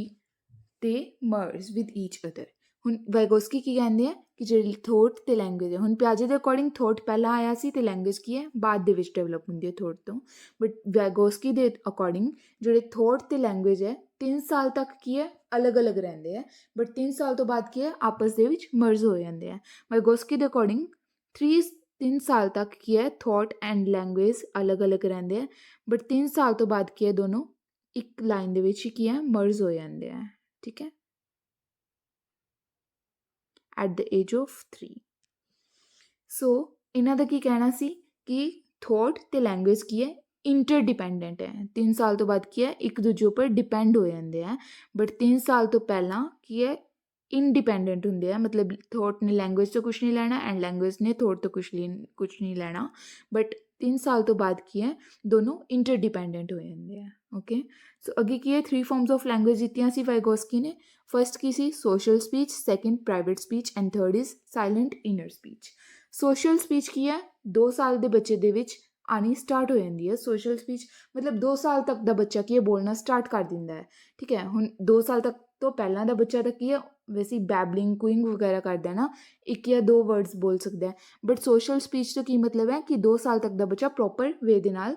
they merge with each other। ਹੁਣ ਵਾਈਗੋਸਕੀ ਕੀ ਕਹਿੰਦੇ ਆ ਕਿ ਜਿਹੜੀ ਥੋਟ ਅਤੇ ਲੈਂਗੁਏਜ ਹੈ, ਹੁਣ ਪਿਆਜੇ ਦੇ ਅਕੋਰਡਿੰਗ ਥੋਟ ਪਹਿਲਾਂ ਆਇਆ ਸੀ, ਅਤੇ ਲੈਂਗੁਏਜ ਕੀ ਹੈ, ਬਾਅਦ ਦੇ ਵਿੱਚ ਡਿਵੈਲਪ ਹੁੰਦੀ ਹੈ ਥੋਟ ਤੋਂ। ਬਟ ਵਾਈਗੋਸਕੀ ਦੇ ਅਕੋਰਡਿੰਗ ਜਿਹੜੇ ਥੋਟ ਅਤੇ ਲੈਂਗੁਏਜ ਹੈ, 3 ਸਾਲ ਤੱਕ ਕੀ ਹੈ, ਅਲੱਗ ਅਲੱਗ ਰਹਿੰਦੇ ਆ, ਬਟ 3 ਸਾਲ ਤੋਂ ਬਾਅਦ ਕੀ ਹੈ, ਆਪਸ ਦੇ ਵਿੱਚ ਮਰਜ ਹੋ ਜਾਂਦੇ ਆ। ਵਾਈਗੋਸਕੀ ਦੇ ਅਕੋਰਡਿੰਗ 3 ਸਾਲ ਤੱਕ ਕੀ ਹੈ, ਥੋਟ ਐਂਡ ਲੈਂਗੁਏਜ ਅਲੱਗ ਅਲੱਗ ਰਹਿੰਦੇ ਆ, ਬਟ 3 ਸਾਲ ਤੋਂ ਬਾਅਦ ਕੀ ਹੈ, ਦੋਨੋਂ ਇੱਕ ਲਾਈਨ ਦੇ ਵਿੱਚ ਹੀ ਕੀ ਹੈ, ਮਰਜ ਹੋ ਜਾਂਦੇ ਆ, ਠੀਕ ਹੈ, ਐਟ ਦ ਏਜ ਆਫ 3। ਸੋ ਇਹਨਾਂ ਦਾ ਕੀ ਕਹਿਣਾ ਸੀ ਕਿ ਥੋਟ ਅਤੇ ਲੈਂਗੁਏਜ ਕੀ ਹੈ, ਇੰਟਰਡਿਪੈਂਡੈਂਟ ਹੈ। 3 ਸਾਲ ਤੋਂ ਬਾਅਦ ਕੀ ਹੈ, ਇੱਕ ਦੂਜੇ ਉੱਪਰ ਡਿਪੈਂਡ ਹੋ ਜਾਂਦੇ ਆ, ਬਟ 3 ਸਾਲ ਤੋਂ ਪਹਿਲਾਂ ਕੀ ਹੈ, ਇੰਡੀਪੈਂਡੈਂਟ ਹੁੰਦੇ ਆ। ਮਤਲਬ ਥੋਟ ਨੇ ਲੈਂਗੁਏਜ ਤੋਂ ਕੁਛ ਨਹੀਂ ਲੈਣਾ, ਐਂਡ ਲੈਂਗੁਏਜ ਨੇ ਥੋਟ ਤੋਂ ਕੁਛ ਨਹੀਂ ਲੈਣਾ, ਬਟ 3 ਸਾਲ ਤੋਂ ਬਾਅਦ ਕੀ ਹੈ, ਦੋਨੋਂ ਇੰਟਰਡਿਪੈਂਡੈਂਟ ਹੋ ਜਾਂਦੇ ਆ। ਓਕੇ, ਸੋ ਅੱਗੇ ਕੀ ਹੈ, 3 ਫਾਰਮਸ ਆਫ ਲੈਂਗੁਏਜ ਦਿੱਤੀਆਂ ਸੀ ਵਾਈਗੋਸਕੀ ਨੇ। ਫਸਟ ਕੀ ਸੀ? Social speech, second private speech, and third is silent inner speech. Social speech ਕੀ ਹੈ, 2 ਸਾਲ ਦੇ ਬੱਚੇ ਦੇ ਵਿੱਚ ਆਉਣੀ ਸਟਾਰਟ ਹੋ ਜਾਂਦੀ ਹੈ। ਸੋਸ਼ਲ ਸਪੀਚ ਮਤਲਬ 2 ਸਾਲ ਤੱਕ ਦਾ ਬੱਚਾ ਕੀ ਹੈ ਬੋਲਣਾ ਸਟਾਰਟ ਕਰ ਦਿੰਦਾ ਹੈ, ਠੀਕ ਹੈ। ਹੁਣ 2 ਸਾਲ ਤੱਕ ਤੋਂ ਪਹਿਲਾਂ ਦਾ ਬੱਚਾ ਤਾਂ ਕੀ ਹੈ ਵੈਸੇ ਬੈਬਲਿੰਗ ਕੁਇੰਗ ਵਗੈਰਾ ਕਰਦਾ ਨਾ, 1 ਜਾਂ 2 ਵਰਡਸ ਬੋਲ ਸਕਦਾ ਹੈ। ਬਟ ਸੋਸ਼ਲ ਸਪੀਚ ਤੋਂ ਕੀ ਮਤਲਬ ਹੈ ਕਿ 2 ਸਾਲ ਤੱਕ ਦਾ ਬੱਚਾ ਪ੍ਰੋਪਰ ਵੇ ਦੇ ਨਾਲ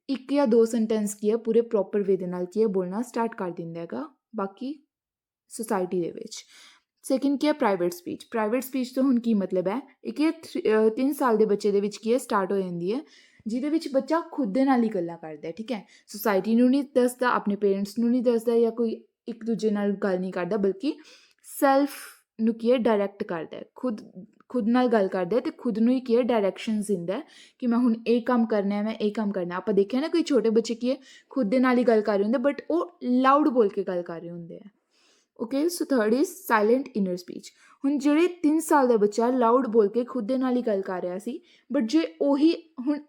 1 ਜਾਂ 2 ਸੈਂਟੈਂਸ ਕੀ ਹੈ ਪੂਰੇ ਪ੍ਰੋਪਰ ਵੇ ਦੇ ਨਾਲ ਕੀ ਹੈ ਬੋਲਣਾ ਸਟਾਰਟ ਕਰ ਦਿੰਦਾ ਹੈਗਾ ਬਾਕੀ ਸੋਸਾਇਟੀ ਦੇ ਵਿੱਚ। ਸੈਕਿੰਡ ਕੀ ਹੈ ਪ੍ਰਾਈਵੇਟ ਸਪੀਚ। ਪ੍ਰਾਈਵੇਟ ਸਪੀਚ ਤੋਂ ਹੁਣ ਕੀ ਮਤਲਬ ਹੈ, ਇੱਕ ਇਹ 3 ਸਾਲ ਦੇ ਬੱਚੇ ਦੇ ਵਿੱਚ ਕੀ ਹੈ ਸਟਾਰਟ ਹੋ ਜਾਂਦੀ ਹੈ, ਜਿਹਦੇ ਵਿੱਚ ਬੱਚਾ ਖੁਦ ਦੇ ਨਾਲ ਹੀ ਗੱਲਾਂ ਕਰਦਾ ਹੈ, ਠੀਕ ਹੈ। ਸੁਸਾਇਟੀ ਨੂੰ ਨਹੀਂ ਦੱਸਦਾ, ਆਪਣੇ ਪੇਰੈਂਟਸ ਨੂੰ ਨਹੀਂ ਦੱਸਦਾ ਜਾਂ ਕੋਈ ਇੱਕ ਦੂਜੇ ਨਾਲ ਗੱਲ ਨਹੀਂ ਕਰਦਾ, ਬਲਕਿ ਸੈਲਫ ਨੂੰ ਕੀ ਹੈ ਡਾਇਰੈਕਟ ਕਰਦਾ ਹੈ, ਖੁਦ ਨਾਲ ਗੱਲ ਕਰਦਾ ਅਤੇ ਖੁਦ ਨੂੰ ਹੀ ਕੀ ਹੈ ਡਾਇਰੈਕਸ਼ਨਸ ਦਿੰਦਾ ਕਿ ਮੈਂ ਹੁਣ ਇਹ ਕੰਮ ਕਰਨਾ ਹੈ, ਮੈਂ ਇਹ ਕੰਮ ਕਰਨਾ। ਆਪਾਂ ਦੇਖਿਆ ਨਾ ਕੋਈ ਛੋਟੇ ਬੱਚੇ ਕੀ ਹੈ ਖੁਦ ਦੇ ਨਾਲ ਹੀ ਗੱਲ ਕਰ ਰਹੇ ਹੁੰਦੇ, ਬਟ ਉਹ ਲਾਊਡ ਬੋਲ ਕੇ ਗੱਲ ਕਰ ਰਹੇ ਹੁੰਦੇ ਆ। Okay, so third is silent inner speech. ਹੁਣ ਜਿਹੜੇ 3 ਸਾਲ ਦਾ ਬੱਚਾ ਲਾਊਡ ਬੋਲ ਕੇ ਖੁਦ ਦੇ ਨਾਲ ਹੀ ਗੱਲ ਕਰ ਰਿਹਾ ਸੀ, ਬਟ ਜੇ ਉਹੀ ਹੁਣ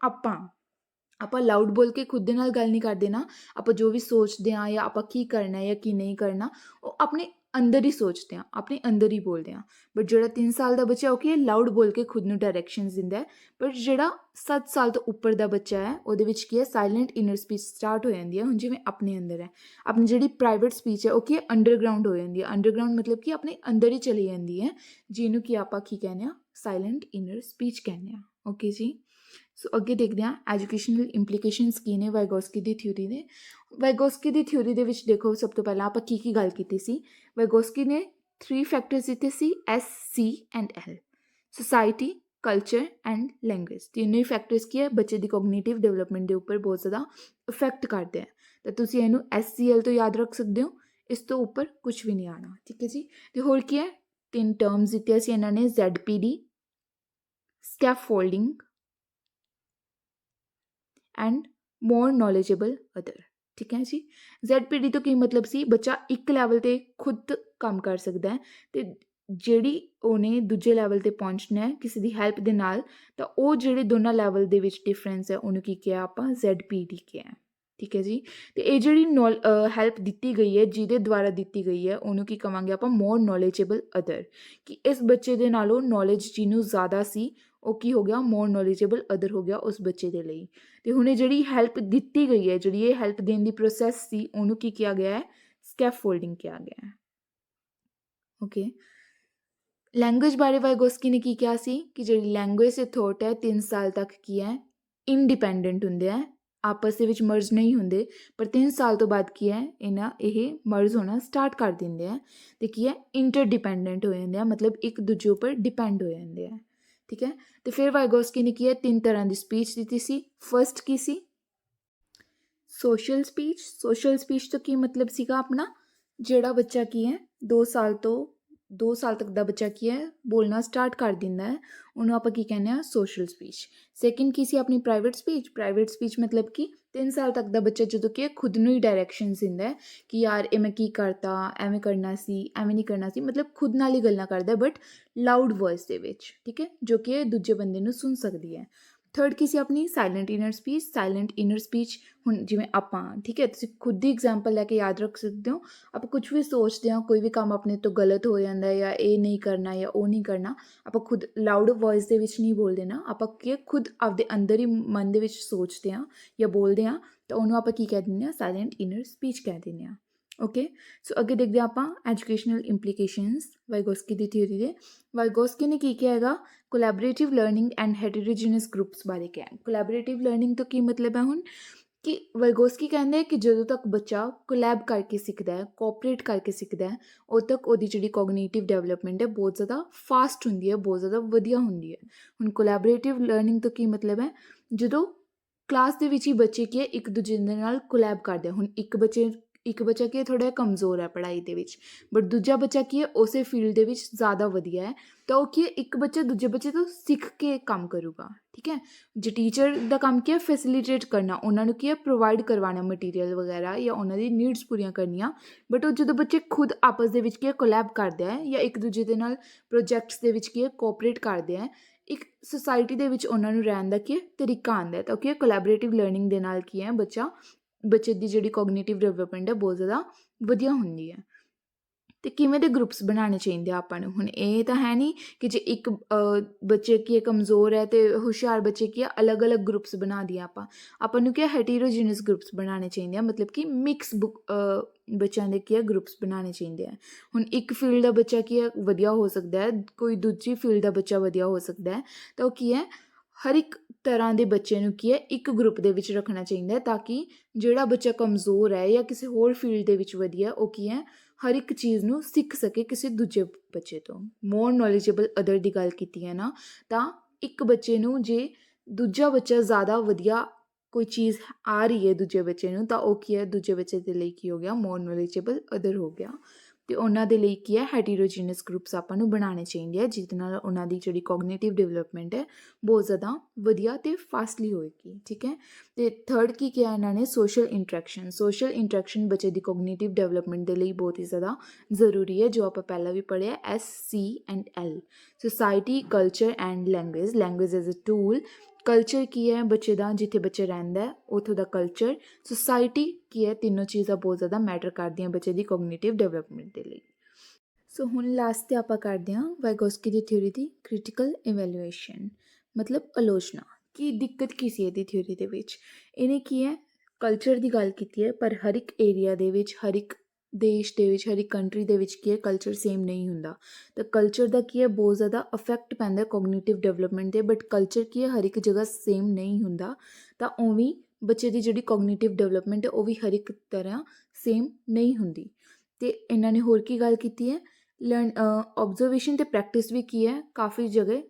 ਆਪਾਂ ਲਾਊਡ ਬੋਲ ਕੇ ਖੁਦ ਦੇ ਨਾਲ ਗੱਲ ਨਹੀਂ ਕਰਦੇ ਨਾ, ਆਪਾਂ ਜੋ ਵੀ ਸੋਚਦੇ ਹਾਂ ਜਾਂ ਆਪਾਂ ਕੀ ਕਰਨਾ ਜਾਂ ਕੀ ਨਹੀਂ ਕਰਨਾ ਉਹ ਆਪਣੇ ਅੰਦਰ ਹੀ ਸੋਚਦੇ ਹਾਂ, ਆਪਣੇ ਅੰਦਰ ਹੀ ਬੋਲਦੇ ਹਾਂ। ਬਟ ਜਿਹੜਾ 3 ਸਾਲ ਦਾ ਬੱਚਾ ਉਹ ਕੀ ਹੈ ਲਾਊਡ ਬੋਲ ਕੇ ਖੁਦ ਨੂੰ ਡਾਇਰੈਕਸ਼ਨਸ ਦਿੰਦਾ ਹੈ। ਬਟ ਜਿਹੜਾ 7 ਸਾਲ ਤੋਂ ਉੱਪਰ ਦਾ ਬੱਚਾ ਹੈ ਉਹਦੇ ਵਿੱਚ ਕੀ ਹੈ ਸਾਇਲੈਂਟ ਇਨਰ ਸਪੀਚ ਸਟਾਰਟ ਹੋ ਜਾਂਦੀ ਹੈ। ਹੁਣ ਜਿਵੇਂ ਆਪਣੇ ਅੰਦਰ ਹੈ, ਆਪਣੀ ਜਿਹੜੀ ਪ੍ਰਾਈਵੇਟ ਸਪੀਚ ਹੈ ਉਹ ਕੀ ਹੈ ਅੰਡਰਗਰਾਊਂਡ ਹੋ ਜਾਂਦੀ ਹੈ। ਅੰਡਰਗਰਾਊਂਡ ਮਤਲਬ ਕਿ ਆਪਣੇ ਅੰਦਰ ਹੀ ਚਲੀ ਜਾਂਦੀ ਹੈ, ਜਿਹਨੂੰ ਕਿ ਆਪਾਂ ਕੀ ਕਹਿੰਦੇ ਹਾਂ ਸਾਇਲੈਂਟ ਇਨਰ ਸਪੀਚ ਕਹਿੰਦੇ ਹਾਂ। ਓਕੇ ਜੀ, ਸੋ ਅੱਗੇ ਦੇਖਦੇ ਹਾਂ ਐਜੂਕੇਸ਼ਨਲ ਇੰਪਲੀਕੇਸ਼ਨਸ ਕੀ ਨੇ ਵਾਈਗੋਸਕੀ ਦੀ ਥਿਊਰੀ ਦੇ। ਵਾਈਗੋਸਕੀ ਦੀ ਥਿਊਰੀ ਦੇ ਵਿੱਚ ਦੇਖੋ ਸਭ ਤੋਂ ਪਹਿਲਾਂ ਆਪਾਂ ਕੀ ਗੱਲ ਕੀਤੀ ਸੀ। ਵਾਈਗੋਸਕੀ ਨੇ 3 ਫੈਕਟਰਸ ਦਿੱਤੇ ਸੀ, S, C and L, society, culture and language. ਤਿੰਨੋਂ ਹੀ ਫੈਕਟਰਸ ਕੀ ਹੈ ਬੱਚੇ ਦੀ ਕੋਗਨੀਟਿਵ ਡਿਵੈਲਪਮੈਂਟ ਦੇ ਉੱਪਰ ਬਹੁਤ ਜ਼ਿਆਦਾ ਇਫੈਕਟ ਕਰਦੇ ਆ। ਤਾਂ ਤੁਸੀਂ ਇਹਨੂੰ SCL ਤੋਂ ਯਾਦ ਰੱਖ ਸਕਦੇ ਹੋ, ਇਸ ਤੋਂ ਉੱਪਰ ਕੁਝ ਵੀ ਨਹੀਂ ਆਉਣਾ, ਠੀਕ ਹੈ ਜੀ। ਅਤੇ ਹੋਰ ਕੀ ਹੈ 3 ਟਰਮਸ ਦਿੱਤੀਆਂ ਸੀ ਇਹਨਾਂ ਨੇ, ZPD, scaffolding and more knowledgeable other, ਠੀਕ ਹੈ ਜੀ। ZPD ਤੋਂ ਕੀ ਮਤਲਬ ਸੀ, ਬੱਚਾ ਇੱਕ ਲੈਵਲ 'ਤੇ ਖੁਦ ਕੰਮ ਕਰ ਸਕਦਾ ਹੈ ਅਤੇ ਜਿਹੜੀ ਉਹਨੇ ਦੂਜੇ ਲੈਵਲ 'ਤੇ ਪਹੁੰਚਣਾ ਹੈ ਕਿਸੇ ਦੀ ਹੈਲਪ ਦੇ ਨਾਲ, ਤਾਂ ਉਹ ਜਿਹੜੇ ਦੋਨਾਂ ਲੈਵਲ ਦੇ ਵਿੱਚ ਡਿਫਰੈਂਸ ਹੈ ਉਹਨੂੰ ਕੀ ਕਿਹਾ ਆਪਾਂ ZPD ਕਿਹਾ, ਠੀਕ ਹੈ ਜੀ। ਅਤੇ ਇਹ ਜਿਹੜੀ ਹੈਲਪ ਦਿੱਤੀ ਗਈ ਹੈ ਜਿਹਦੇ ਦੁਆਰਾ ਦਿੱਤੀ ਗਈ ਹੈ ਉਹਨੂੰ ਕੀ ਕਹਾਂਗੇ ਆਪਾਂ ਮੋਰ ਨੌਲੇਜੇਬਲ ਅਦਰ, ਕਿ ਇਸ ਬੱਚੇ ਦੇ ਨਾਲੋਂ ਨੌਲੇਜ ਜਿਹਨੂੰ ਜ਼ਿਆਦਾ ਸੀ ਉਹ ਕੀ ਹੋ ਗਿਆ ਮੋਰ ਨੌਲੇਜੇਬਲ ਅਦਰ ਹੋ ਗਿਆ ਉਸ ਬੱਚੇ ਦੇ ਲਈ। ਅਤੇ ਹੁਣ ਇਹ ਜਿਹੜੀ ਹੈਲਪ ਦਿੱਤੀ ਗਈ ਹੈ, ਜਿਹੜੀ ਇਹ ਹੈਲਪ ਦੇਣ ਦੀ ਪ੍ਰੋਸੈਸ ਸੀ ਉਹਨੂੰ ਕੀ ਕਿਹਾ ਗਿਆ ਹੈ ਸਕੈਫੋਲਡਿੰਗ ਕਿਹਾ ਗਿਆ ਹੈ। ਓਕੇ, ਲੈਂਗੁਏਜ ਬਾਰੇ ਵਾਈਗੋਸਕੀ ਨੇ ਕੀ ਕਿਹਾ ਸੀ ਕਿ ਜਿਹੜੀ ਲੈਂਗੁਏਜ ਦੇ ਥੋਟ ਹੈ 3 ਸਾਲ ਤੱਕ ਕੀ ਹੈ ਇੰਡੀਪੈਂਡੈਂਟ ਹੁੰਦੇ ਹੈ, ਆਪਸ ਦੇ ਵਿੱਚ ਮਰਜ ਨਹੀਂ ਹੁੰਦੇ, ਪਰ 3 ਸਾਲ ਤੋਂ ਬਾਅਦ ਕੀ ਹੈ ਇਹ ਮਰਜ ਹੋਣਾ ਸਟਾਰਟ ਕਰ ਦਿੰਦੇ ਆ ਅਤੇ ਕੀ ਹੈ ਇੰਟਰਡਿਪੈਂਡੈਂਟ ਹੋ ਜਾਂਦੇ ਆ, ਮਤਲਬ ਇੱਕ ਦੂਜੇ ਉੱਪਰ ਡਿਪੈਂਡ ਹੋ ਜਾਂਦੇ ਆ, ਠੀਕ ਹੈ। ਅਤੇ ਫਿਰ ਵਾਈਗੋਸਕੀ ਨੇ ਕੀ ਹੈ 3 ਤਰ੍ਹਾਂ ਦੀ ਸਪੀਚ ਦਿੱਤੀ ਸੀ। ਫਸਟ ਕੀ ਸੀ ਸੋਸ਼ਲ ਸਪੀਚ। ਸੋਸ਼ਲ ਸਪੀਚ ਤੋਂ ਕੀ ਮਤਲਬ ਸੀਗਾ ਆਪਣਾ ਜਿਹੜਾ ਬੱਚਾ ਕੀ ਹੈ 2 ਸਾਲ ਤੱਕ ਦਾ ਬੱਚਾ ਕੀ ਹੈ ਬੋਲਣਾ ਸਟਾਰਟ ਕਰ ਦਿੰਦਾ ਹੈ, ਉਹਨੂੰ ਆਪਾਂ ਕੀ ਕਹਿੰਦੇ ਹਾਂ ਸੋਸ਼ਲ ਸਪੀਚ। ਸੈਕਿੰਡ ਕੀ ਸੀ ਆਪਣੀ ਪ੍ਰਾਈਵੇਟ ਸਪੀਚ। ਪ੍ਰਾਈਵੇਟ ਸਪੀਚ ਮਤਲਬ ਕਿ 3 ਸਾਲ ਤੱਕ ਦਾ ਬੱਚਾ ਜਦੋਂ ਕਿ ਖੁਦ ਨੂੰ ਹੀ ਡਾਇਰੈਕਸ਼ਨਸ ਦਿੰਦਾ ਹੈ ਕਿ ਯਾਰ ਇਹ ਮੈਂ ਕੀ ਕਰਤਾ, ਐਵੇਂ ਕਰਨਾ ਸੀ, ਐਵੇਂ ਨਹੀਂ ਕਰਨਾ ਸੀ, ਮਤਲਬ ਖੁਦ ਨਾਲ ਹੀ ਗੱਲਾਂ ਕਰਦਾ ਬਟ ਲਾਊਡ ਵੋਇਸ ਦੇ ਵਿੱਚ, ਠੀਕ ਹੈ, ਜੋ ਕਿ ਦੂਜੇ ਬੰਦੇ ਨੂੰ ਸੁਣ ਸਕਦੀ ਹੈ। ਥਰਡ ਕੀ ਸੀ ਆਪਣੀ silent inner speech. Silent inner speech ਹੁਣ ਜਿਵੇਂ ਆਪਾਂ, ਠੀਕ ਹੈ, ਤੁਸੀਂ ਖੁਦ ਦੀ ਐਗਜ਼ਾਮਪਲ ਲੈ ਕੇ ਯਾਦ ਰੱਖ ਸਕਦੇ ਹੋ। ਆਪਾਂ ਕੁਝ ਵੀ ਸੋਚਦੇ ਹਾਂ, ਕੋਈ ਵੀ ਕੰਮ ਆਪਣੇ ਤੋਂ ਗਲਤ ਹੋ ਜਾਂਦਾ ਜਾਂ ਇਹ ਨਹੀਂ ਕਰਨਾ ਜਾਂ ਉਹ ਨਹੀਂ ਕਰਨਾ, ਆਪਾਂ ਖੁਦ ਲਾਊਡ ਵੋਇਸ ਦੇ ਵਿੱਚ ਨਹੀਂ ਬੋਲਦੇ ਨਾ, ਆਪਾਂ ਕੀ ਖੁਦ ਆਪਦੇ ਅੰਦਰ ਹੀ ਮਨ ਦੇ ਵਿੱਚ ਸੋਚਦੇ ਹਾਂ ਜਾਂ ਬੋਲਦੇ ਹਾਂ, ਤਾਂ ਉਹਨੂੰ ਆਪਾਂ ਕੀ ਕਹਿ ਦਿੰਦੇ ਹਾਂ ਸਾਇਲੈਂਟ ਇਨਰ ਸਪੀਚ ਕਹਿ ਦਿੰਦੇ ਹਾਂ। ਓਕੇ, ਸੋ ਅੱਗੇ ਦੇਖਦੇ ਹਾਂ ਆਪਾਂ ਐਜੂਕੇਸ਼ਨਲ ਇੰਪਲੀਕੇਸ਼ਨਸ ਵਾਈਗੋਸਕੀ ਦੀ ਥਿਊਰੀ ਦੇ। ਵਾਈਗੋਸਕੀ ਨੇ ਕੀ ਕਿਹਾ ਹੈਗਾ ਕੋਲੈਬੋਰੇਟਿਵ ਲਰਨਿੰਗ ਐਂਡ ਹੈਟਰੋਜੀਨਸ ਗਰੁੱਪਸ ਬਾਰੇ ਕਿਹਾ। ਕੋਲੈਬੋਰੇਟਿਵ ਲਰਨਿੰਗ ਤੋਂ ਕੀ ਮਤਲਬ ਹੈ ਹੁਣ ਕਿ ਵਾਈਗੋਸਕੀ ਕਹਿੰਦੇ ਕਿ ਜਦੋਂ ਤੱਕ ਬੱਚਾ ਕੋਲੈਬ ਕਰਕੇ ਸਿੱਖਦਾ ਹੈ, ਕੋਆਪਰੇਟ ਕਰਕੇ ਸਿੱਖਦਾ ਹੈ, ਉਦੋਂ ਤੱਕ ਉਹਦੀ ਜਿਹੜੀ ਕੋਗਨੀਟਿਵ ਡਿਵੈਲਪਮੈਂਟ ਹੈ ਬਹੁਤ ਜ਼ਿਆਦਾ ਫਾਸਟ ਹੁੰਦੀ ਹੈ, ਬਹੁਤ ਜ਼ਿਆਦਾ ਵਧੀਆ ਹੁੰਦੀ ਹੈ। ਹੁਣ ਕੋਲੈਬੋਰੇਟਿਵ ਲਰਨਿੰਗ ਤੋਂ ਕੀ ਮਤਲਬ ਹੈ ਜਦੋਂ ਕਲਾਸ ਦੇ ਵਿੱਚ ਹੀ ਬੱਚੇ ਕੀ ਹੈ ਇੱਕ ਦੂਜੇ ਦੇ ਨਾਲ ਕੋਲੈਬ ਕਰਦੇ ਆ। ਹੁਣ ਇੱਕ ਬੱਚਾ ਕੀ ਹੈ ਥੋੜ੍ਹਾ ਜਿਹਾ ਕਮਜ਼ੋਰ ਹੈ ਪੜ੍ਹਾਈ ਦੇ ਵਿੱਚ, ਬਟ ਦੂਜਾ ਬੱਚਾ ਕੀ ਹੈ ਉਸੇ ਫੀਲਡ ਦੇ ਵਿੱਚ ਜ਼ਿਆਦਾ ਵਧੀਆ ਹੈ, ਤਾਂ ਉਹ ਕੀ ਹੈ ਇੱਕ ਬੱਚਾ ਦੂਜੇ ਬੱਚੇ ਤੋਂ ਸਿੱਖ ਕੇ ਕੰਮ ਕਰੂਗਾ, ਠੀਕ ਹੈ। ਜੇ ਟੀਚਰ ਦਾ ਕੰਮ ਕੀ ਹੈ ਫੈਸਿਲੀਟੇਟ ਕਰਨਾ, ਉਹਨਾਂ ਨੂੰ ਕੀ ਹੈ ਪ੍ਰੋਵਾਈਡ ਕਰਵਾਉਣਾ ਮਟੀਰੀਅਲ ਵਗੈਰਾ ਜਾਂ ਉਹਨਾਂ ਦੀ ਨੀਡਸ ਪੂਰੀਆਂ ਕਰਨੀਆਂ, ਬਟ ਉਹ ਜਦੋਂ ਬੱਚੇ ਖੁਦ ਆਪਸ ਦੇ ਵਿੱਚ ਕੀ ਹੈ ਕੋਲੈਬ ਕਰਦੇ ਹੈ ਜਾਂ ਇੱਕ ਦੂਜੇ ਦੇ ਨਾਲ ਪ੍ਰੋਜੈਕਟਸ ਦੇ ਵਿੱਚ ਕੀ ਹੈ ਕੋਆਪਰੇਟ ਕਰਦੇ ਹੈ, ਇੱਕ ਸੁਸਾਇਟੀ ਦੇ ਵਿੱਚ ਉਹਨਾਂ ਨੂੰ ਰਹਿਣ ਦਾ ਕੀ ਹੈ ਤਰੀਕਾ ਆਉਂਦਾ ਹੈ, ਤਾਂ ਕੀ ਹੈ ਕੋਲੈਬੋਰੇਟਿਵ ਲਰਨਿੰਗ ਦੇ ਨਾਲ ਕੀ ਹੈ ਬੱਚੇ ਦੀ ਜਿਹੜੀ ਕੋਗਨੀਟਿਵ ਡਿਵੈਲਪਮੈਂਟ ਹੈ ਬਹੁਤ ਜ਼ਿਆਦਾ ਵਧੀਆ ਹੁੰਦੀ ਹੈ। ਤੇ ਕਿਵੇਂ ਦੇ ਗਰੁੱਪਸ ਬਣਾਉਣੇ ਚਾਹੀਦੇ ਆ ਆਪਾਂ ਨੂੰ। ਹੁਣ ਇਹ ਤਾਂ ਹੈ ਨਹੀਂ ਕਿ ਜੇ ਇੱਕ ਬੱਚੇ ਕੀ ਹੈ ਕਮਜ਼ੋਰ ਹੈ ਤੇ ਹੁਸ਼ਿਆਰ ਬੱਚੇ ਕੀ ਹੈ ਅਲੱਗ-ਅਲੱਗ ਗਰੁੱਪਸ ਬਣਾ ਦਈਏ ਆਪਾਂ ਨੂੰ ਕੀ ਹੈ ਹੈਟੀਰੋਜੀਨਸ ਗਰੁੱਪਸ ਬਣਾਉਣੇ ਚਾਹੀਦੇ ਆ, ਮਤਲਬ ਕਿ ਮਿਕਸ ਬੱਚਿਆਂ ਦੇ ਕੀ ਹੈ ਗਰੁੱਪਸ ਬਣਾਉਣੇ ਚਾਹੀਦੇ ਆ। ਹੁਣ ਇੱਕ ਫੀਲਡ ਦਾ ਬੱਚਾ ਕੀ ਹੈ ਵਧੀਆ ਹੋ ਸਕਦਾ ਹੈ, ਕੋਈ ਦੂਜੀ ਫੀਲਡ ਦਾ ਬੱਚਾ ਵਧੀਆ ਹੋ ਸਕਦਾ ਹੈ, ਤਾਂ ਉਹ ਕੀ ਹੈ ਹਰ ਇੱਕ ਤਰ੍ਹਾਂ ਦੇ ਬੱਚੇ ਨੂੰ ਕੀ ਹੈ ਇੱਕ ਗਰੁੱਪ ਦੇ ਵਿੱਚ ਰੱਖਣਾ ਚਾਹੀਦਾ ਹੈ, ਤਾਂ ਕਿ ਜਿਹੜਾ ਬੱਚਾ ਕਮਜ਼ੋਰ ਹੈ ਜਾਂ ਕਿਸੇ ਹੋਰ ਫੀਲਡ ਦੇ ਵਿੱਚ ਵਧੀਆ ਉਹ ਕੀ ਹੈ ਹਰ ਇੱਕ ਚੀਜ਼ ਨੂੰ ਸਿੱਖ ਸਕੇ ਕਿਸੇ ਦੂਜੇ ਬੱਚੇ ਤੋਂ। ਮੋਰ ਨੌਲੇਜੇਬਲ ਅਦਰ ਦੀ ਗੱਲ ਕੀਤੀ ਹੈ ਨਾ, ਤਾਂ ਇੱਕ ਬੱਚੇ ਨੂੰ ਜੇ ਦੂਜਾ ਬੱਚਾ ਜ਼ਿਆਦਾ ਵਧੀਆ ਕੋਈ ਚੀਜ਼ ਆ ਰਹੀ ਹੈ ਦੂਜੇ ਬੱਚੇ ਨੂੰ, ਤਾਂ ਉਹ ਕੀ ਹੈ ਦੂਜੇ ਬੱਚੇ ਦੇ ਲਈ ਕੀ ਹੋ ਗਿਆ ਮੋਰ ਨੌਲੇਜੇਬਲ ਅਦਰ ਹੋ ਗਿਆ। ਅਤੇ ਉਹਨਾਂ ਦੇ ਲਈ ਕੀ ਹੈ ਹੈਟੀਰੋਜੀਨਸ ਗਰੁੱਪਸ ਆਪਾਂ ਨੂੰ ਬਣਾਉਣੇ ਚਾਹੀਦੇ ਆ, ਜਿਹਦੇ ਨਾਲ ਉਹਨਾਂ ਦੀ ਜਿਹੜੀ ਕੋਗਨੀਟਿਵ ਡਿਵੈਲਪਮੈਂਟ ਹੈ ਬਹੁਤ ਜ਼ਿਆਦਾ ਵਧੀਆ ਅਤੇ ਫਾਸਟਲੀ ਹੋਏਗੀ। ਠੀਕ ਹੈ, ਅਤੇ ਥਰਡ ਕੀ ਕਿਹਾ ਇਹਨਾਂ ਨੇ ਸੋਸ਼ਲ ਇੰਟਰੈਕਸ਼ਨ ਬੱਚੇ ਦੀ ਕੋਗਨੀਟਿਵ ਡਿਵੈਲਪਮੈਂਟ ਦੇ ਲਈ ਬਹੁਤ ਹੀ ਜ਼ਿਆਦਾ ਜ਼ਰੂਰੀ ਹੈ, ਜੋ ਆਪਾਂ ਪਹਿਲਾਂ ਵੀ ਪੜ੍ਹਿਆ SCL। Society, culture and language as a tool. Culture ਕੀ ਹੈ ਬੱਚੇ ਦਾ, ਜਿੱਥੇ ਬੱਚਾ ਰਹਿੰਦਾ ਉੱਥੋਂ ਦਾ ਕਲਚਰ। ਸੁਸਾਇਟੀ ਕੀ ਹੈ, ਤਿੰਨੋਂ ਚੀਜ਼ਾਂ ਬਹੁਤ ਜ਼ਿਆਦਾ ਮੈਟਰ ਕਰਦੀਆਂ ਬੱਚੇ ਦੀ ਕੋਗਨੀਟਿਵ ਡਿਵੈਲਪਮੈਂਟ ਦੇ ਲਈ। ਸੋ ਹੁਣ ਲਾਸਟ 'ਤੇ ਆਪਾਂ ਕਰਦੇ ਹਾਂ ਵਾਈਗੋਸਕੀ ਦੀ ਥਿਊਰੀ ਦੀ ਕ੍ਰਿਟੀਕਲ ਇਵੈਲੂਏਸ਼ਨ, ਮਤਲਬ ਆਲੋਚਨਾ। ਕੀ ਦਿੱਕਤ ਕੀ ਸੀ ਇਹਦੀ ਥਿਊਰੀ ਦੇ ਵਿੱਚ? ਇਹਨੇ ਕੀ ਹੈ ਕਲਚਰ ਦੀ ਗੱਲ ਕੀਤੀ ਹੈ, ਪਰ ਹਰ ਇੱਕ ਏਰੀਆ ਦੇ ਵਿੱਚ, ਹਰ ਇੱਕ ਦੇਸ਼ ਦੇ ਵਿੱਚ, ਹਰ ਇੱਕ ਕੰਟਰੀ ਦੇ ਵਿੱਚ ਕੀ ਹੈ ਕਲਚਰ ਸੇਮ ਨਹੀਂ ਹੁੰਦਾ। ਤਾਂ ਕਲਚਰ ਦਾ ਕੀ ਹੈ ਬਹੁਤ ਜ਼ਿਆਦਾ ਇਫੈਕਟ ਪੈਂਦਾ ਕੋਗਨੀਟਿਵ ਡਿਵੈਲਪਮੈਂਟ 'ਤੇ, ਬਟ ਕਲਚਰ ਕੀ ਹੈ ਹਰ ਇੱਕ ਜਗ੍ਹਾ ਸੇਮ ਨਹੀਂ ਹੁੰਦਾ। ਤਾਂ ਉਵੇਂ ਬੱਚੇ ਦੀ ਜਿਹੜੀ ਕੋਗਨੀਟਿਵ ਡਿਵੈਲਪਮੈਂਟ ਹੈ ਉਹ ਵੀ ਹਰ ਇੱਕ ਤਰ੍ਹਾਂ ਸੇਮ ਨਹੀਂ ਹੁੰਦੀ। ਅਤੇ ਇਹਨਾਂ ਨੇ ਹੋਰ ਕੀ ਗੱਲ ਕੀਤੀ ਹੈ ਓਬਜ਼ਰਵੇਸ਼ਨ ਅਤੇ ਪ੍ਰੈਕਟਿਸ ਵੀ ਕੀ ਹੈ ਕਾਫੀ ਜਗ੍ਹਾ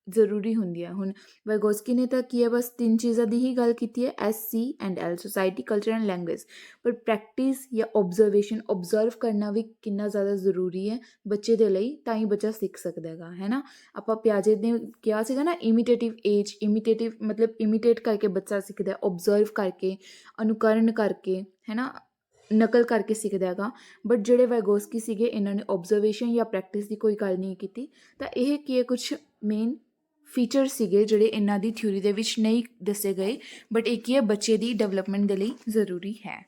ਜ਼ਰੂਰੀ ਹੁੰਦੀ ਹੈ। ਹੁਣ ਵਾਈਗੋਸਕੀ ਨੇ ਤਾਂ ਕੀ ਹੈ ਬਸ 3 ਚੀਜ਼ਾਂ ਦੀ ਹੀ ਗੱਲ ਕੀਤੀ ਹੈ SCL, society, culture and language, ਪਰ ਪ੍ਰੈਕਟਿਸ ਜਾਂ ਓਬਜ਼ਰਵ ਕਰਨਾ ਵੀ ਕਿੰਨਾ ਜ਼ਿਆਦਾ ਜ਼ਰੂਰੀ ਹੈ ਬੱਚੇ ਦੇ ਲਈ, ਤਾਂ ਹੀ ਬੱਚਾ ਸਿੱਖ ਸਕਦਾ ਹੈਗਾ, ਹੈ ਨਾ। ਆਪਾਂ ਪਿਆਜੇ ਨੇ ਕਿਹਾ ਸੀਗਾ ਨਾ ਇਮੀਟੇਟਿਵ ਮਤਲਬ ਇਮੀਟੇਟ ਕਰਕੇ ਬੱਚਾ ਸਿੱਖਦਾ, ਓਬਜ਼ਰਵ ਕਰਕੇ, ਅਨੁਕਰਨ ਕਰਕੇ, ਹੈ ਨਾ, ਨਕਲ ਕਰਕੇ ਸਿੱਖਦਾ ਹੈਗਾ। ਬਟ ਜਿਹੜੇ ਵਾਈਗੋਸਕੀ ਸੀਗੇ ਇਹਨਾਂ ਨੇ ਓਬਜ਼ਰਵੇਸ਼ਨ ਜਾਂ ਪ੍ਰੈਕਟਿਸ ਦੀ ਕੋਈ ਗੱਲ ਨਹੀਂ ਕੀਤੀ। ਤਾਂ ਇਹ ਕੀ ਹੈ ਕੁਛ ਮੇਨ ਫੀਚਰ ਸੀਗੇ ਜਿਹੜੇ ਇਹਨਾਂ ਦੀ ਥਿਊਰੀ ਦੇ ਵਿੱਚ ਨਹੀਂ ਦੱਸੇ ਗਏ, ਬਟ ਇਹ ਕੀ ਹੈ ਬੱਚੇ ਦੀ ਡਿਵੈਲਪਮੈਂਟ ਦੇ ਲਈ ਜ਼ਰੂਰੀ ਹੈ।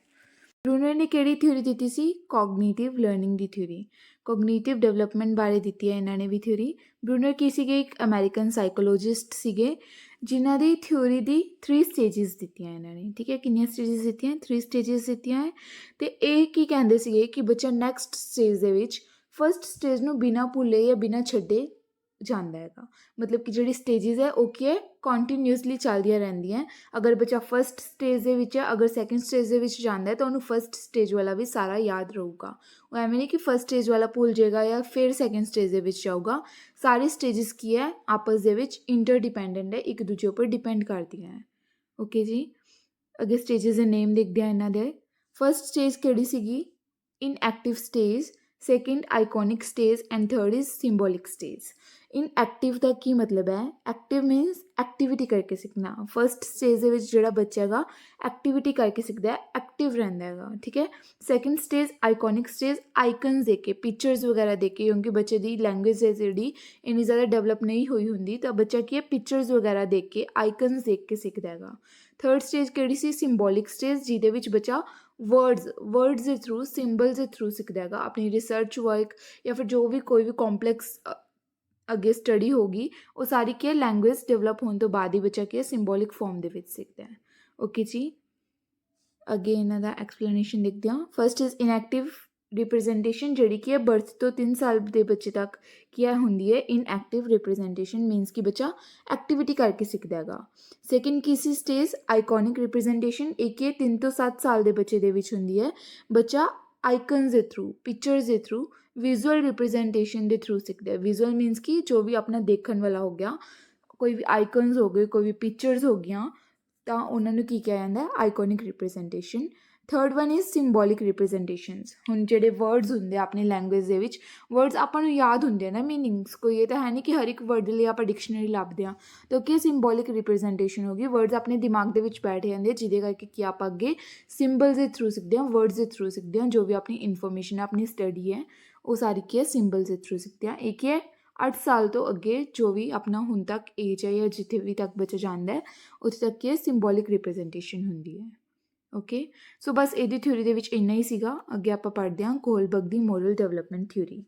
ਬਰੂਨਰ ਨੇ ਕਿਹੜੀ ਥਿਊਰੀ ਦਿੱਤੀ ਸੀ? ਕੋਗਨੀਟਿਵ ਲਰਨਿੰਗ ਦੀ ਥਿਊਰੀ, ਕੋਗਨੀਟਿਵ ਡਿਵੈਲਪਮੈਂਟ ਬਾਰੇ ਦਿੱਤੀ ਹੈ ਇਹਨਾਂ ਨੇ ਵੀ ਥਿਊਰੀ। ਬਰੂਨਰ ਕੀ ਸੀਗੇ? ਇੱਕ ਅਮਰੀਕਨ ਸਾਈਕੋਲੋਜਿਸਟ ਸੀਗੇ, ਜਿਨ੍ਹਾਂ ਦੀ ਥਿਊਰੀ ਦੀ 3 ਸਟੇਜਿਸ ਦਿੱਤੀਆਂ ਇਹਨਾਂ ਨੇ। ਠੀਕ ਹੈ, ਕਿੰਨੀਆਂ ਸਟੇਜਿਸ ਦਿੱਤੀਆਂ? 3 ਸਟੇਜਿਸ ਦਿੱਤੀਆਂ ਹੈ। ਅਤੇ ਇਹ ਕੀ ਕਹਿੰਦੇ ਸੀਗੇ ਕਿ ਬੱਚਾ ਨੈਕਸਟ ਸਟੇਜ ਦੇ ਵਿੱਚ ਫਸਟ ਸਟੇਜ ਨੂੰ ਬਿਨਾਂ ਭੁੱਲੇ ਜਾਂ ਬਿਨਾਂ ਛੱਡੇ ਜਾਂਦਾ ਹੈਗਾ। ਮਤਲਬ ਕਿ ਜਿਹੜੀ ਸਟੇਜਿਸ ਹੈ ਉਹ ਕੀ ਹੈ ਕੰਟੀਨਿਊਸਲੀ ਚੱਲਦੀਆਂ ਰਹਿੰਦੀਆਂ। ਅਗਰ ਬੱਚਾ ਫਸਟ ਸਟੇਜ ਦੇ ਵਿੱਚ ਹੈ, ਅਗਰ ਸੈਕਿੰਡ ਸਟੇਜ ਦੇ ਵਿੱਚ ਜਾਂਦਾ ਹੈ ਤਾਂ ਉਹਨੂੰ ਫਸਟ ਸਟੇਜ ਵਾਲਾ ਵੀ ਸਾਰਾ ਯਾਦ ਰਹੂਗਾ। ਉਹ ਐਵੇਂ ਨਹੀਂ ਕਿ ਫਸਟ ਸਟੇਜ ਵਾਲਾ ਭੁੱਲ ਜਾਏਗਾ ਜਾਂ ਫਿਰ ਸੈਕਿੰਡ ਸਟੇਜ ਦੇ ਵਿੱਚ ਜਾਊਗਾ। ਸਾਰੀ ਸਟੇਜਿਸ ਕੀ ਹੈ ਆਪਸ ਦੇ ਵਿੱਚ ਇੰਟਰਡਿਪੈਂਡੈਂਟ ਹੈ, ਇੱਕ ਦੂਜੇ ਉੱਪਰ ਡਿਪੈਂਡ ਕਰਦੀਆਂ ਹੈ। ਓਕੇ ਜੀ, ਅੱਗੇ ਸਟੇਜਿਸ ਦੇ ਨੇਮ ਦੇਖਦੇ ਹਾਂ ਇਹਨਾਂ ਦੇ। ਫਸਟ ਸਟੇਜ ਕਿਹੜੀ ਸੀਗੀ? Enactive stage, second iconic stage and third is symbolic stage. Enactive ਦਾ ਕੀ ਮਤਲਬ ਹੈ? ਐਕਟਿਵ ਮੀਨਸ ਐਕਟੀਵਿਟੀ ਕਰਕੇ ਸਿੱਖਣਾ। ਫਸਟ ਸਟੇਜ ਦੇ ਵਿੱਚ ਜਿਹੜਾ ਬੱਚਾ ਹੈਗਾ ਐਕਟੀਵਿਟੀ ਕਰਕੇ ਸਿੱਖਦਾ ਹੈ, ਐਕਟਿਵ ਰਹਿੰਦਾ ਹੈਗਾ। ਠੀਕ ਹੈ, second stage iconic stage, icons ਦੇਖ ਕੇ, ਪਿਕਚਰਸ ਵਗੈਰਾ ਦੇਖ ਕੇ, ਕਿਉਂਕਿ ਬੱਚੇ ਦੀ ਲੈਂਗੁਏਜ ਹੈ ਜਿਹੜੀ ਇੰਨੀ ਜ਼ਿਆਦਾ ਡਿਵੈਲਪ ਨਹੀਂ ਹੋਈ ਹੁੰਦੀ, ਤਾਂ ਬੱਚਾ ਕੀ ਹੈ ਪਿਕਚਰਸ ਵਗੈਰਾ ਦੇਖ ਕੇ, ਆਈਕਨਸ ਦੇਖ ਕੇ ਸਿੱਖਦਾ ਹੈਗਾ। ਥਰਡ ਸਟੇਜ ਕਿਹੜੀ ਸੀ? ਸਿੰਬੋਲਿਕ ਸਟੇਜ, ਜਿਹਦੇ ਵਿੱਚ ਬੱਚਾ ਵਰਡਸ ਦੇ ਥਰੂ, ਸਿੰਬਲਸ ਦੇ ਥਰੂ ਸਿੱਖਦਾ ਹੈਗਾ। ਆਪਣੀ ਰਿਸਰਚ ਵਰਕ ਜਾਂ ਫਿਰ ਜੋ ਵੀ ਕੋਈ ਵੀ ਕੰਪਲੈਕਸ ਅੱਗੇ ਸਟੱਡੀ ਹੋਗੀ ਉਹ ਸਾਰੀ ਕੀ ਹੈ ਲੈਂਗੁਏਜ ਡਿਵੈਲਪ ਹੋਣ ਤੋਂ ਬਾਅਦ ਹੀ ਬੱਚਾ ਕੀ ਹੈ ਸਿੰਬੋਲਿਕ ਫਾਰਮ ਦੇ ਵਿੱਚ ਸਿੱਖਦਾ ਹੈ। ਓਕੇ ਜੀ, ਅੱਗੇ ਇਹਨਾਂ ਦਾ ਐਕਸਪਲੇਨੇਸ਼ਨ ਦੇਖਦੇ ਹਾਂ। ਫਸਟ ਇਜ਼ ਇਨਐਕਟਿਵ ਰਿਪਰੈਜ਼ੈਂਟੇਸ਼ਨ, ਜਿਹੜੀ ਕੀ ਹੈ ਬਰਥ ਤੋਂ 3 ਸਾਲ ਦੇ ਬੱਚੇ ਤੱਕ ਕੀ ਹੁੰਦੀ ਹੈ ਇਨਐਕਟਿਵ ਰਿਪਰੈਜ਼ੈਂਟੇਸ਼ਨ, ਮੀਨਸ ਕਿ ਬੱਚਾ ਐਕਟੀਵਿਟੀ ਕਰਕੇ ਸਿੱਖਦਾ ਹੈਗਾ। ਸੈਕਿੰਡ ਕੀ ਸੀ ਸਟੇਜ? ਆਈਕੋਨਿਕ ਰਿਪਰੈਜ਼ੈਂਟੇਸ਼ਨ, ਇਹ ਕੀ 3 ਤੋਂ 7 ਸਾਲ ਦੇ ਬੱਚੇ ਦੇ ਵਿੱਚ ਹੁੰਦੀ ਹੈ। ਬੱਚਾ ਆਈਕਨਸ ਦੇ ਥਰੂ, ਪਿਕਚਰਸ ਦੇ ਥਰੂ, ਵਿਜ਼ੂਅਲ ਰਿਪਰੈਜ਼ੈਂਟੇਸ਼ਨ ਦੇ ਥਰੂ ਸਿੱਖਦਾ ਹੈ। ਵਿਜ਼ੂਅਲ ਮੀਨਸ ਕਿ ਜੋ ਵੀ ਆਪਣਾ ਦੇਖਣ ਵਾਲਾ ਹੋ ਗਿਆ, ਕੋਈ ਵੀ ਆਈਕਨਸ ਹੋ ਗਏ, ਕੋਈ ਵੀ ਪਿਕਚਰਸ ਹੋ ਗਈਆਂ, ਤਾਂ ਉਹਨਾਂ ਨੂੰ ਕੀ ਕਿਹਾ ਜਾਂਦਾ? Iconic representation. Third one is symbolic representations. ਹੁਣ ਜਿਹੜੇ ਵਰਡਸ ਹੁੰਦੇ ਆ ਆਪਣੀ ਲੈਂਗੁਏਜ ਦੇ ਵਿੱਚ, ਵਰਡਸ ਆਪਾਂ ਨੂੰ ਯਾਦ ਹੁੰਦੇ ਆ ਨਾ ਮੀਨਿੰਗਸ, ਕੋਈ ਇਹ ਤਾਂ ਹੈ ਨਹੀਂ ਕਿ ਹਰ ਇੱਕ ਵਰਡ ਦੇ ਲਈ ਆਪਾਂ ਡਿਕਸ਼ਨਰੀ ਲੱਭਦੇ ਹਾਂ। ਤਾਂ ਕੀ ਸਿੰਬੋਲਿਕ ਰਿਪਰੈਜ਼ੈਂਟੇਸ਼ਨ ਹੋ ਗਈ, ਵਰਡਸ ਆਪਣੇ ਦਿਮਾਗ ਦੇ ਵਿੱਚ ਬੈਠ ਜਾਂਦੇ ਆ, ਜਿਹਦੇ ਕਰਕੇ ਕੀ ਆਪਾਂ ਅੱਗੇ ਸਿੰਬਲਸ ਦੇ ਥਰੂ ਸਿੱਖਦੇ ਹਾਂ, ਵਰਡਸ ਦੇ ਥਰੂ ਸਿੱਖਦੇ ਹਾਂ। ਜੋ ਵੀ ਆਪਣੀ ਇਨਫੋਰਮੇਸ਼ਨ ਹੈ, ਆਪਣੀ ਸਟੱਡੀ ਹੈ, ਉਹ ਸਾਰੀ ਕੀ ਹੈ ਸਿੰਬਲਸ ਦੇ ਥਰੂ ਸਿੱਖਦੇ ਹਾਂ। ਇਹ ਕੀ ਹੈ 8 ਸਾਲ ਤੋਂ ਅੱਗੇ ਜੋ ਵੀ ਆਪਣਾ ਹੁਣ ਤੱਕ ਏਜ ਹੈ ਜਾਂ ਜਿੱਥੇ ਵੀ ਤੱਕ ਬੱਚਾ ਜਾਂਦਾ ਹੈ ਉੱਥੇ ਤੱਕ ਕੀ ਹੈ ਸਿੰਬੋਲਿਕ ਰਿਪਰੈਜ਼ੈਂਟੇਸ਼ਨ ਹੁੰਦੀ ਹੈ। ਓਕੇ, ਸੋ ਬਸ ਇਹਦੀ ਥਿਊਰੀ ਦੇ ਵਿੱਚ ਇੰਨਾ ਹੀ ਸੀਗਾ। ਅੱਗੇ ਆਪਾਂ ਪੜ੍ਹਦੇ ਹਾਂ ਕੋਹਲਬਰਗ ਦੀ ਮੋਰਲ ਡਿਵੈਲਪਮੈਂਟ ਥਿਊਰੀ।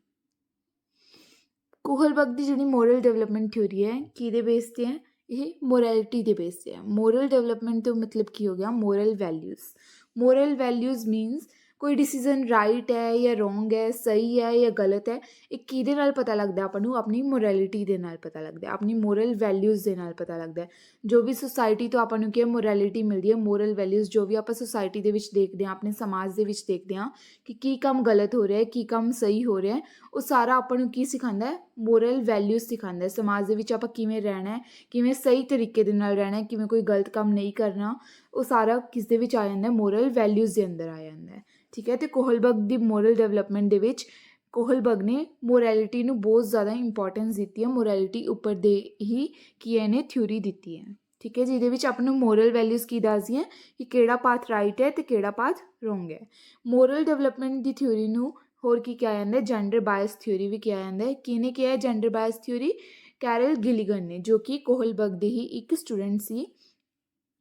ਕੋਹਲਬਰਗ ਦੀ ਜਿਹੜੀ ਮੋਰਲ ਡਿਵੈਲਪਮੈਂਟ ਥਿਊਰੀ ਹੈ ਕਿਹਦੇ ਬੇਸ 'ਤੇ ਹੈ? ਇਹ ਮੋਰੈਲਿਟੀ ਦੇ ਬੇਸ 'ਤੇ ਹੈ। ਮੋਰਲ ਡਿਵੈਲਪਮੈਂਟ ਤੋਂ ਮਤਲਬ ਕੀ ਹੋ ਗਿਆ? Moral values. Moral values means ਕੋਈ ਡਿਸੀਜ਼ਨ ਰਾਈਟ ਹੈ ਜਾਂ ਰੋਂਗ ਹੈ, ਸਹੀ ਹੈ ਜਾਂ ਗਲਤ ਹੈ, ਇਹ ਕਿਹਦੇ ਨਾਲ ਪਤਾ ਲੱਗਦਾ ਆਪਾਂ ਨੂੰ? ਆਪਣੀ ਮੋਰੈਲਿਟੀ ਦੇ ਨਾਲ ਪਤਾ ਲੱਗਦਾ, ਆਪਣੀ ਮੋਰਲ ਵੈਲਿਊਜ਼ ਦੇ ਨਾਲ ਪਤਾ ਲੱਗਦਾ। ਜੋ ਵੀ ਸੁਸਾਇਟੀ ਤੋਂ ਆਪਾਂ ਨੂੰ ਕੀ ਮੋਰੈਲਿਟੀ ਮਿਲਦੀ ਹੈ, ਮੋਰਲ ਵੈਲਿਊਜ਼, ਜੋ ਵੀ ਆਪਾਂ ਸੁਸਾਇਟੀ ਦੇ ਵਿੱਚ ਦੇਖਦੇ ਹਾਂ, ਆਪਣੇ ਸਮਾਜ ਦੇ ਵਿੱਚ ਦੇਖਦੇ ਹਾਂ ਕਿ ਕੀ ਕੰਮ ਗਲਤ ਹੋ ਰਿਹਾ ਹੈ, ਕੀ ਕੰਮ ਸਹੀ ਹੋ ਰਿਹਾ ਹੈ, ਉਹ ਸਾਰਾ ਆਪਾਂ ਨੂੰ ਕੀ ਸਿਖਾਉਂਦਾ ਹੈ? ਮੋਰਲ ਵੈਲਿਊਜ਼ ਸਿਖਾਉਂਦਾ। ਸਮਾਜ ਦੇ ਵਿੱਚ ਆਪਾਂ ਕਿਵੇਂ ਰਹਿਣਾ ਹੈ, ਕਿਵੇਂ ਸਹੀ ਤਰੀਕੇ ਦੇ ਨਾਲ ਰਹਿਣਾ ਹੈ, ਕਿਵੇਂ ਕੋਈ ਗਲਤ ਕੰਮ ਨਹੀਂ ਕਰਨਾ, ਉਹ ਸਾਰਾ ਕਿਸ ਦੇ ਵਿੱਚ ਆ ਜਾਂਦਾ? ਮੋਰਲ ਵੈਲਿਊਜ਼ ਦੇ ਅੰਦਰ ਆ ਜਾਂਦਾ ਹੈ। ਠੀਕ ਹੈ, ਅਤੇ ਕੋਹਲਬਰਗ ਦੀ ਮੋਰਲ ਡਿਵੈਲਪਮੈਂਟ ਦੇ ਵਿੱਚ ਕੋਹਲਬਰਗ ਨੇ ਮੋਰੈਲਿਟੀ ਨੂੰ ਬਹੁਤ ਜ਼ਿਆਦਾ ਇੰਪੋਰਟੈਂਸ ਦਿੱਤੀ ਹੈ। ਮੋਰੈਲਿਟੀ ਉੱਪਰ ਦੇ ਹੀ ਕੀ ਇਹਨੇ ਥਿਊਰੀ ਦਿੱਤੀ ਹੈ। ਠੀਕ ਹੈ, ਜਿਹਦੇ ਵਿੱਚ ਆਪਾਂ ਨੂੰ ਮੋਰਲ ਵੈਲਿਊਜ਼ ਕੀ ਦੱਸਦੀਆਂ ਕਿ ਕਿਹੜਾ ਪਾਥ ਰਾਈਟ ਹੈ ਅਤੇ ਕਿਹੜਾ ਪਾਥ ਰੋਂਗ ਹੈ। ਮੋਰਲ ਡਿਵੈਲਪਮੈਂਟ ਦੀ ਥਿਊਰੀ ਨੂੰ ਹੋਰ ਕੀ ਕਿਹਾ ਜਾਂਦਾ? ਜੈਂਡਰ ਬਾਇਸ ਥਿਊਰੀ ਵੀ ਕਿਹਾ ਜਾਂਦਾ ਹੈ। ਕਿਹਨੇ ਕਿਹਾ gender bias theory? Carol Gilligan ਨੇ, ਜੋ ਕਿ ਕੋਹਲਬਰਗ ਦੇ ਹੀ ਇੱਕ ਸਟੂਡੈਂਟ ਸੀ।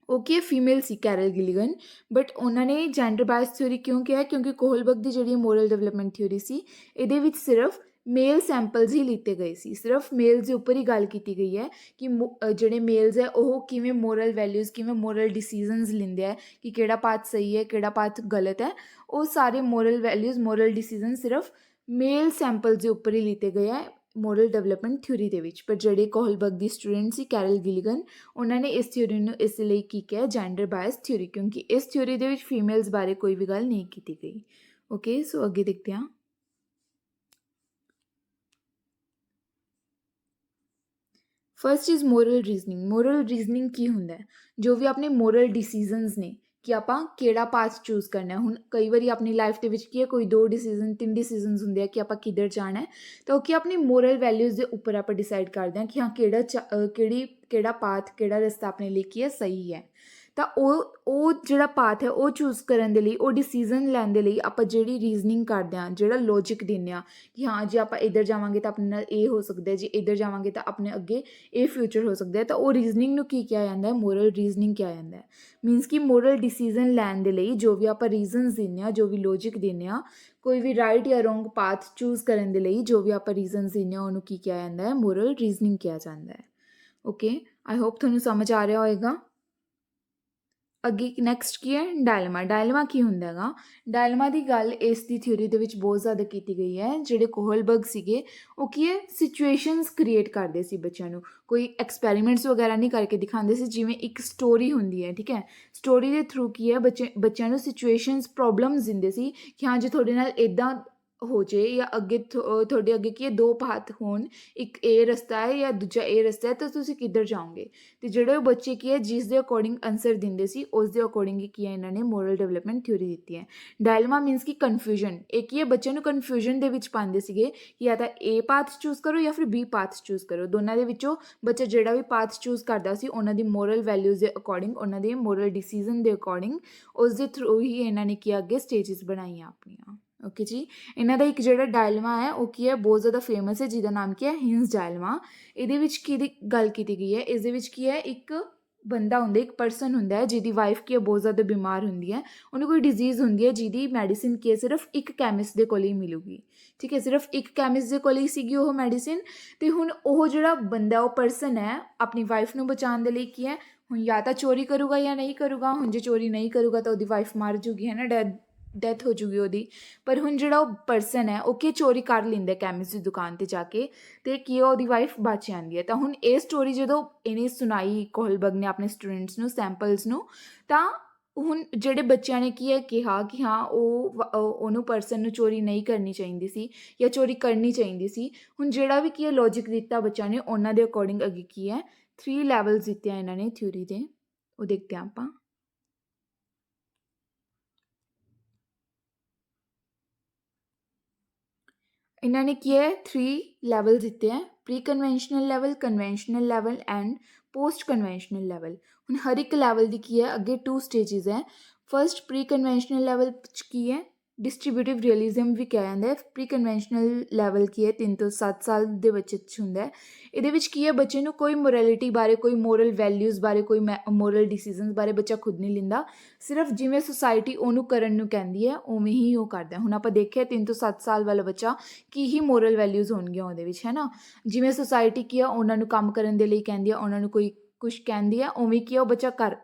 ਓਕੇ, ਫੀਮੇਲ ਸੀ ਕੈਰਲ ਗਿਲੀਗਨ, ਬਟ ਉਹਨਾਂ ਨੇ ਜੈਂਡਰ ਬਾਇਸ ਥਿਊਰੀ ਕਿਉਂ ਕਿਹਾ? ਕਿਉਂਕਿ ਕੋਹਲਬਰਗ ਦੀ ਜਿਹੜੀ ਮੋਰਲ ਡਿਵੈਲਪਮੈਂਟ ਥਿਊਰੀ ਸੀ, ਇਹਦੇ ਵਿੱਚ ਸਿਰਫ ਮੇਲ ਸੈਂਪਲਸ ਹੀ ਲਿੱਤੇ ਗਏ ਸੀ। ਸਿਰਫ ਮੇਲਸ ਦੇ ਉੱਪਰ ਹੀ ਗੱਲ ਕੀਤੀ ਗਈ ਹੈ ਕਿ ਜਿਹੜੇ ਮੇਲਸ ਹੈ ਉਹ ਕਿਵੇਂ ਮੋਰਲ ਵੈਲਿਊਜ਼, ਕਿਵੇਂ ਮੋਰਲ ਡਿਸੀਜ਼ਨਸ ਲੈਂਦੇ ਹੈ, ਕਿ ਕਿਹੜਾ ਪਾਥ ਸਹੀ ਹੈ, ਕਿਹੜਾ ਪਾਥ ਗਲਤ ਹੈ। ਉਹ ਸਾਰੇ ਮੋਰਲ ਵੈਲਿਊਜ਼, ਮੋਰਲ ਡਿਸੀਜ਼ਨ ਸਿਰਫ ਮੇਲ ਸੈਂਪਲਸ ਦੇ ਉੱਪਰ ਹੀ ਲਿੱਤੇ ਗਏ ਹੈ ਮੋਰਲ ਡਿਵੈਲਪਮੈਂਟ ਥਿਊਰੀ ਦੇ ਵਿੱਚ। ਪਰ ਜਿਹੜੇ ਕੋਹਲਬਰਗ ਦੀ ਸਟੂਡੈਂਟ ਸੀ ਕੈਰਲ ਗਿਲੀਗਨ, ਉਹਨਾਂ ਨੇ ਇਸ ਥਿਊਰੀ ਨੂੰ ਇਸ ਲਈ ਕੀ ਕਿਹਾ? ਜੈਂਡਰ ਬਾਇਸ ਥਿਊਰੀ, ਕਿਉਂਕਿ ਇਸ ਥਿਊਰੀ ਦੇ ਵਿੱਚ ਫੀਮੇਲਸ ਬਾਰੇ ਕੋਈ ਵੀ ਗੱਲ ਨਹੀਂ ਕੀਤੀ ਗਈ। ਓਕੇ, ਸੋ ਅੱਗੇ ਦੇਖਦੇ ਹਾਂ। First is moral reasoning. Moral reasoning ਕੀ ਹੁੰਦਾ ਹੈ? ਜੋ ਵੀ ਆਪਣੇ ਮੋਰਲ ਡਿਸੀਜ਼ਨਸ ਨੇ ਕਿ ਆਪਾਂ ਕਿਹੜਾ ਪਾਥ ਚੂਜ਼ ਕਰਨਾ। ਹੁਣ ਕਈ ਵਾਰੀ ਆਪਣੀ ਲਾਈਫ ਦੇ ਵਿੱਚ ਕੀ ਹੈ, ਕੋਈ 2 ਡਿਸੀਜ਼ਨ 3 ਡਿਸੀਜ਼ਨਸ ਹੁੰਦੇ ਆ ਕਿ ਆਪਾਂ ਕਿੱਧਰ ਜਾਣਾ ਹੈ, ਤਾਂ ਉਹ ਕੀ ਆਪਣੀ ਮੋਰਲ ਵੈਲਿਊਜ਼ ਦੇ ਉੱਪਰ ਆਪਾਂ ਡਿਸਾਈਡ ਕਰਦੇ ਹਾਂ ਕਿ ਹਾਂ ਕਿਹੜਾ ਪਾਥ, ਕਿਹੜਾ ਰਸਤਾ ਆਪਣੇ ਲਈ ਕੀ ਹੈ, ਸਹੀ ਹੈ। ਤਾਂ ਉਹ ਜਿਹੜਾ ਪਾਥ ਹੈ ਉਹ ਚੂਜ਼ ਕਰਨ ਦੇ ਲਈ, ਉਹ ਡਿਸੀਜ਼ਨ ਲੈਣ ਦੇ ਲਈ ਆਪਾਂ ਜਿਹੜੀ ਰੀਜ਼ਨਿੰਗ ਕਰਦੇ ਹਾਂ, ਜਿਹੜਾ ਲੌਜਿਕ ਦਿੰਦੇ ਹਾਂ ਕਿ ਹਾਂ ਜੇ ਆਪਾਂ ਇੱਧਰ ਜਾਵਾਂਗੇ ਤਾਂ ਆਪਣੇ ਨਾਲ ਇਹ ਹੋ ਸਕਦਾ, ਜੇ ਇੱਧਰ ਜਾਵਾਂਗੇ ਤਾਂ ਆਪਣੇ ਅੱਗੇ ਇਹ ਫਿਊਚਰ ਹੋ ਸਕਦਾ ਹੈ, ਤਾਂ ਉਹ ਰੀਜ਼ਨਿੰਗ ਨੂੰ ਕੀ ਕਿਹਾ ਜਾਂਦਾ ਹੈ? ਮੋਰਲ ਰੀਜ਼ਨਿੰਗ ਕਿਹਾ ਜਾਂਦਾ ਹੈ। ਮੀਨਸ ਕਿ ਮੋਰਲ ਡਿਸੀਜ਼ਨ ਲੈਣ ਦੇ ਲਈ ਜੋ ਵੀ ਆਪਾਂ ਰੀਜ਼ਨਸ ਦਿੰਦੇ ਹਾਂ, ਜੋ ਵੀ ਲੌਜਿਕ ਦਿੰਦੇ ਹਾਂ, ਕੋਈ ਵੀ ਰਾਈਟ ਜਾਂ ਰੋਂਗ ਪਾਥ ਚੂਜ਼ ਕਰਨ ਦੇ ਲਈ ਜੋ ਵੀ ਆਪਾਂ ਰੀਜ਼ਨਸ ਦਿੰਦੇ ਹਾਂ, ਉਹਨੂੰ ਕੀ ਕਿਹਾ ਜਾਂਦਾ ਹੈ? ਮੋਰਲ ਰੀਜ਼ਨਿੰਗ ਕਿਹਾ ਜਾਂਦਾ ਹੈ। ਓਕੇ, ਆਈ ਹੋਪ ਤੁਹਾਨੂੰ ਸਮਝ ਆ ਰਿਹਾ ਹੋਏਗਾ। ਅੱਗੇ ਨੈਕਸਟ ਕੀ ਹੈ? ਡਾਇਲਮਾ। ਡਾਇਲਮਾ ਕੀ ਹੁੰਦਾ ਹੈਗਾ? ਡਾਇਲਮਾ ਦੀ ਗੱਲ ਇਸ ਦੀ ਥਿਊਰੀ ਦੇ ਵਿੱਚ ਬਹੁਤ ਜ਼ਿਆਦਾ ਕੀਤੀ ਗਈ ਹੈ। ਜਿਹੜੇ ਕੋਹਲਬਰਗ ਸੀਗੇ ਉਹ ਕੀ ਹੈ? ਸਿਚੁਏਸ਼ਨਸ ਕ੍ਰੀਏਟ ਕਰਦੇ ਸੀ ਬੱਚਿਆਂ ਨੂੰ, ਕੋਈ ਐਕਸਪੈਰੀਮੈਂਟਸ ਵਗੈਰਾ ਨਹੀਂ ਕਰਕੇ ਦਿਖਾਉਂਦੇ ਸੀ। ਜਿਵੇਂ ਇੱਕ ਸਟੋਰੀ ਹੁੰਦੀ ਹੈ, ਠੀਕ ਹੈ, ਸਟੋਰੀ ਦੇ ਥਰੂ ਕੀ ਹੈ ਬੱਚਿਆਂ ਨੂੰ ਸਿਚੁਏਸ਼ਨਸ, ਪ੍ਰੋਬਲਮਸ ਦਿੰਦੇ ਸੀ ਕਿ ਹਾਂ ਜੇ ਤੁਹਾਡੇ ਨਾਲ ਇੱਦਾਂ ਹੋ ਜੇ ਜਾਂ ਅੱਗੇ ਤੁਹਾਡੇ ਅੱਗੇ ਕੀ ਹੈ 2 ਪਾਥ ਹੋਣ, ਇੱਕ ਇਹ ਰਸਤਾ ਹੈ ਜਾਂ ਦੂਜਾ ਇਹ ਰਸਤਾ ਹੈ, ਤਾਂ ਤੁਸੀਂ ਕਿੱਧਰ ਜਾਓਗੇ? ਅਤੇ ਜਿਹੜੇ ਉਹ ਬੱਚੇ ਕੀ ਹੈ ਜਿਸ ਦੇ ਅਕੋਰਡਿੰਗ ਆਨਸਰ ਦਿੰਦੇ ਸੀ, ਉਸ ਦੇ ਅਕੋਰਡਿੰਗ ਹੀ ਕੀ ਹੈ ਇਹਨਾਂ ਨੇ ਮੋਰਲ ਡਿਵੈਲਪਮੈਂਟ ਥਿਊਰੀ ਦਿੱਤੀ ਹੈ। ਡਾਇਲਮਾ ਮੀਨਸ ਕਿ ਕਨਫਿਊਜ਼ਨ। ਇਹ ਕੀ ਹੈ? ਬੱਚਿਆਂ ਨੂੰ ਕਨਫਿਊਜ਼ਨ ਦੇ ਵਿੱਚ ਪਾਉਂਦੇ ਸੀਗੇ ਕਿ ਜਾਂ ਤਾਂ A ਪਾਥ ਚੂਜ਼ ਕਰੋ ਜਾਂ ਫਿਰ B ਪਾਥ ਚੂਜ਼ ਕਰੋ। ਦੋਨਾਂ ਦੇ ਵਿੱਚੋਂ ਬੱਚਾ ਜਿਹੜਾ ਵੀ ਪਾਥ ਚੂਜ਼ ਕਰਦਾ ਸੀ, ਉਹਨਾਂ ਦੀ ਮੋਰਲ ਵੈਲਿਊਜ਼ ਦੇ ਅਕੋਰਡਿੰਗ, ਉਹਨਾਂ ਦੇ ਮੋਰਲ ਡਿਸੀਜ਼ਨ ਦੇ ਅਕੋਰਡਿੰਗ, ਉਸ ਦੇ ਥਰੂ ਹੀ ਇਹਨਾਂ ਨੇ ਕੀ ਅੱਗੇ ਸਟੇਜਿਸ ਬਣਾਈਆਂ ਆਪਣੀਆਂ। ਓਕੇ ਜੀ, ਇਹਨਾਂ ਦਾ ਇੱਕ ਜਿਹੜਾ ਡਾਇਲਮਾ ਹੈ ਉਹ ਕੀ ਹੈ? ਬਹੁਤ ਜ਼ਿਆਦਾ ਫੇਮਸ ਹੈ, ਜਿਹਦਾ ਨਾਮ ਕੀ ਹੈ? ਹਿੰਸ ਡਾਇਲਮਾ। ਇਹਦੇ ਵਿੱਚ ਕਿਹਦੀ ਗੱਲ ਕੀਤੀ ਗਈ ਹੈ? ਇਸ ਦੇ ਵਿੱਚ ਕੀ ਹੈ? ਇੱਕ ਬੰਦਾ ਹੁੰਦਾ, ਇੱਕ ਪਰਸਨ ਹੁੰਦਾ ਹੈ ਜਿਹਦੀ ਵਾਈਫ ਕੀ ਹੈ ਬਹੁਤ ਜ਼ਿਆਦਾ ਬਿਮਾਰ ਹੁੰਦੀ ਹੈ, ਉਹਨੂੰ ਕੋਈ ਡਿਜ਼ੀਜ਼ ਹੁੰਦੀ ਹੈ ਜਿਹਦੀ ਮੈਡੀਸਿਨ ਕੀ ਹੈ ਸਿਰਫ ਇੱਕ ਕੈਮਿਸਟ ਦੇ ਕੋਲ ਹੀ ਮਿਲੂਗੀ। ਠੀਕ ਹੈ, ਸਿਰਫ ਇੱਕ ਕੈਮਿਸਟ ਦੇ ਕੋਲ ਹੀ ਸੀਗੀ ਉਹ ਮੈਡੀਸਿਨ। ਅਤੇ ਹੁਣ ਉਹ ਜਿਹੜਾ ਬੰਦਾ, ਉਹ ਪਰਸਨ ਹੈ, ਆਪਣੀ ਵਾਈਫ ਨੂੰ ਬਚਾਉਣ ਦੇ ਲਈ ਕੀ ਹੈ, ਹੁਣ ਜਾਂ ਤਾਂ ਚੋਰੀ ਕਰੂਗਾ ਜਾਂ ਨਹੀਂ ਕਰੂਗਾ। ਹੁਣ ਜੇ ਚੋਰੀ ਨਹੀਂ ਕਰੂਗਾ ਤਾਂ ਉਹਦੀ ਵਾਈਫ ਮਰ ਜੂਗੀ, ਹੈ ਨਾ, ਡੈਥ ਹੋ ਜੂਗੀ ਉਹਦੀ। ਪਰ ਹੁਣ ਜਿਹੜਾ ਉਹ ਪਰਸਨ ਹੈ ਉਹ ਕੀ ਚੋਰੀ ਕਰ ਲੈਂਦਾ ਕੈਮਿਸਟ ਦੀ ਦੁਕਾਨ 'ਤੇ ਜਾ ਕੇ, ਅਤੇ ਕੀ ਉਹਦੀ ਵਾਈਫ ਬਚ ਜਾਂਦੀ ਹੈ। ਤਾਂ ਹੁਣ ਇਹ ਸਟੋਰੀ ਜਦੋਂ ਇਹਨੇ ਸੁਣਾਈ, ਕੋਹਲਬਰਗ ਨੇ ਆਪਣੇ ਸਟੂਡੈਂਟਸ ਨੂੰ, ਸੈਂਪਲਸ ਨੂੰ, ਤਾਂ ਹੁਣ ਜਿਹੜੇ ਬੱਚਿਆਂ ਨੇ ਕੀ ਹੈ ਕਿਹਾ ਕਿ ਹਾਂ ਉਹਨੂੰ ਪਰਸਨ ਨੂੰ ਚੋਰੀ ਨਹੀਂ ਕਰਨੀ ਚਾਹੀਦੀ ਸੀ ਜਾਂ ਚੋਰੀ ਕਰਨੀ ਚਾਹੀਦੀ ਸੀ। ਹੁਣ ਜਿਹੜਾ ਵੀ ਕੀ ਹੈ ਲੌਜਿਕ ਦਿੱਤਾ ਬੱਚਿਆਂ ਨੇ, ਉਹਨਾਂ ਦੇ ਅਕੋਰਡਿੰਗ ਅੱਗੇ ਕੀ ਹੈ 3 ਲੈਵਲਸ ਦਿੱਤੇ ਆ ਇਹਨਾਂ ਨੇ ਥਿਊਰੀ ਦੇ, ਉਹ ਦੇਖਦੇ ਹਾਂ ਆਪਾਂ। ਇਹਨਾਂ ਨੇ ਕੀ ਹੈ 3 ਲੈਵਲ ਦਿੱਤੇ ਹੈ, pre conventional level, conventional level and post conventional level. ਹੁਣ ਹਰ ਇੱਕ ਲੈਵਲ ਦੀ ਕੀ ਹੈ ਅੱਗੇ 2 ਸਟੇਜਿਸ ਹੈ। ਫਸਟ ਪ੍ਰੀ ਕਨਵੈਨਸ਼ਨਲ ਲੈਵਲ 'ਚ ਕੀ ਹੈ? ਡਿਸਟ੍ਰੀਬਿਊਟਿਵ ਰੀਅਲਿਜ਼ਮ ਵੀ ਕਿਹਾ ਜਾਂਦਾ ਹੈ। ਪ੍ਰੀ ਕਨਵੈਨਸ਼ਨਲ ਲੈਵਲ ਕੀ ਹੈ 3 ਤੋਂ 7 ਸਾਲ ਦੇ ਬੱਚੇ 'ਚ ਹੁੰਦਾ ਹੈ। ਇਹਦੇ ਵਿੱਚ ਕੀ ਹੈ, ਬੱਚੇ ਨੂੰ ਕੋਈ ਮੋਰੈਲਿਟੀ ਬਾਰੇ, ਕੋਈ ਮੋਰਲ ਵੈਲਿਊਜ਼ ਬਾਰੇ, ਕੋਈ ਮੋਰਲ ਡਿਸੀਜ਼ਨਸ ਬਾਰੇ ਬੱਚਾ ਖੁਦ ਨਹੀਂ ਲੈਂਦਾ। ਸਿਰਫ ਜਿਵੇਂ ਸੁਸਾਇਟੀ ਉਹਨੂੰ ਕਰਨ ਨੂੰ ਕਹਿੰਦੀ ਹੈ ਉਵੇਂ ਹੀ ਉਹ ਕਰਦਾ। ਹੁਣ ਆਪਾਂ ਦੇਖਿਆ 3 ਤੋਂ 7 ਸਾਲ ਵਾਲਾ ਬੱਚਾ ਕੀ ਹੀ ਮੋਰਲ ਵੈਲਿਊਜ਼ ਹੋਣਗੀਆਂ ਉਹਦੇ ਵਿੱਚ, ਹੈ ਨਾ। ਜਿਵੇਂ ਸੁਸਾਇਟੀ ਕੀ ਆ ਉਹਨਾਂ ਨੂੰ ਕੰਮ ਕਰਨ ਦੇ ਲਈ ਕਹਿੰਦੀ ਆ, ਉਹਨਾਂ ਨੂੰ ਕੋਈ ਕੁਛ ਕਹਿੰਦੀ ਆ, ਉਵੇਂ ਕੀ ਆ ਉਹ ਬੱਚਾ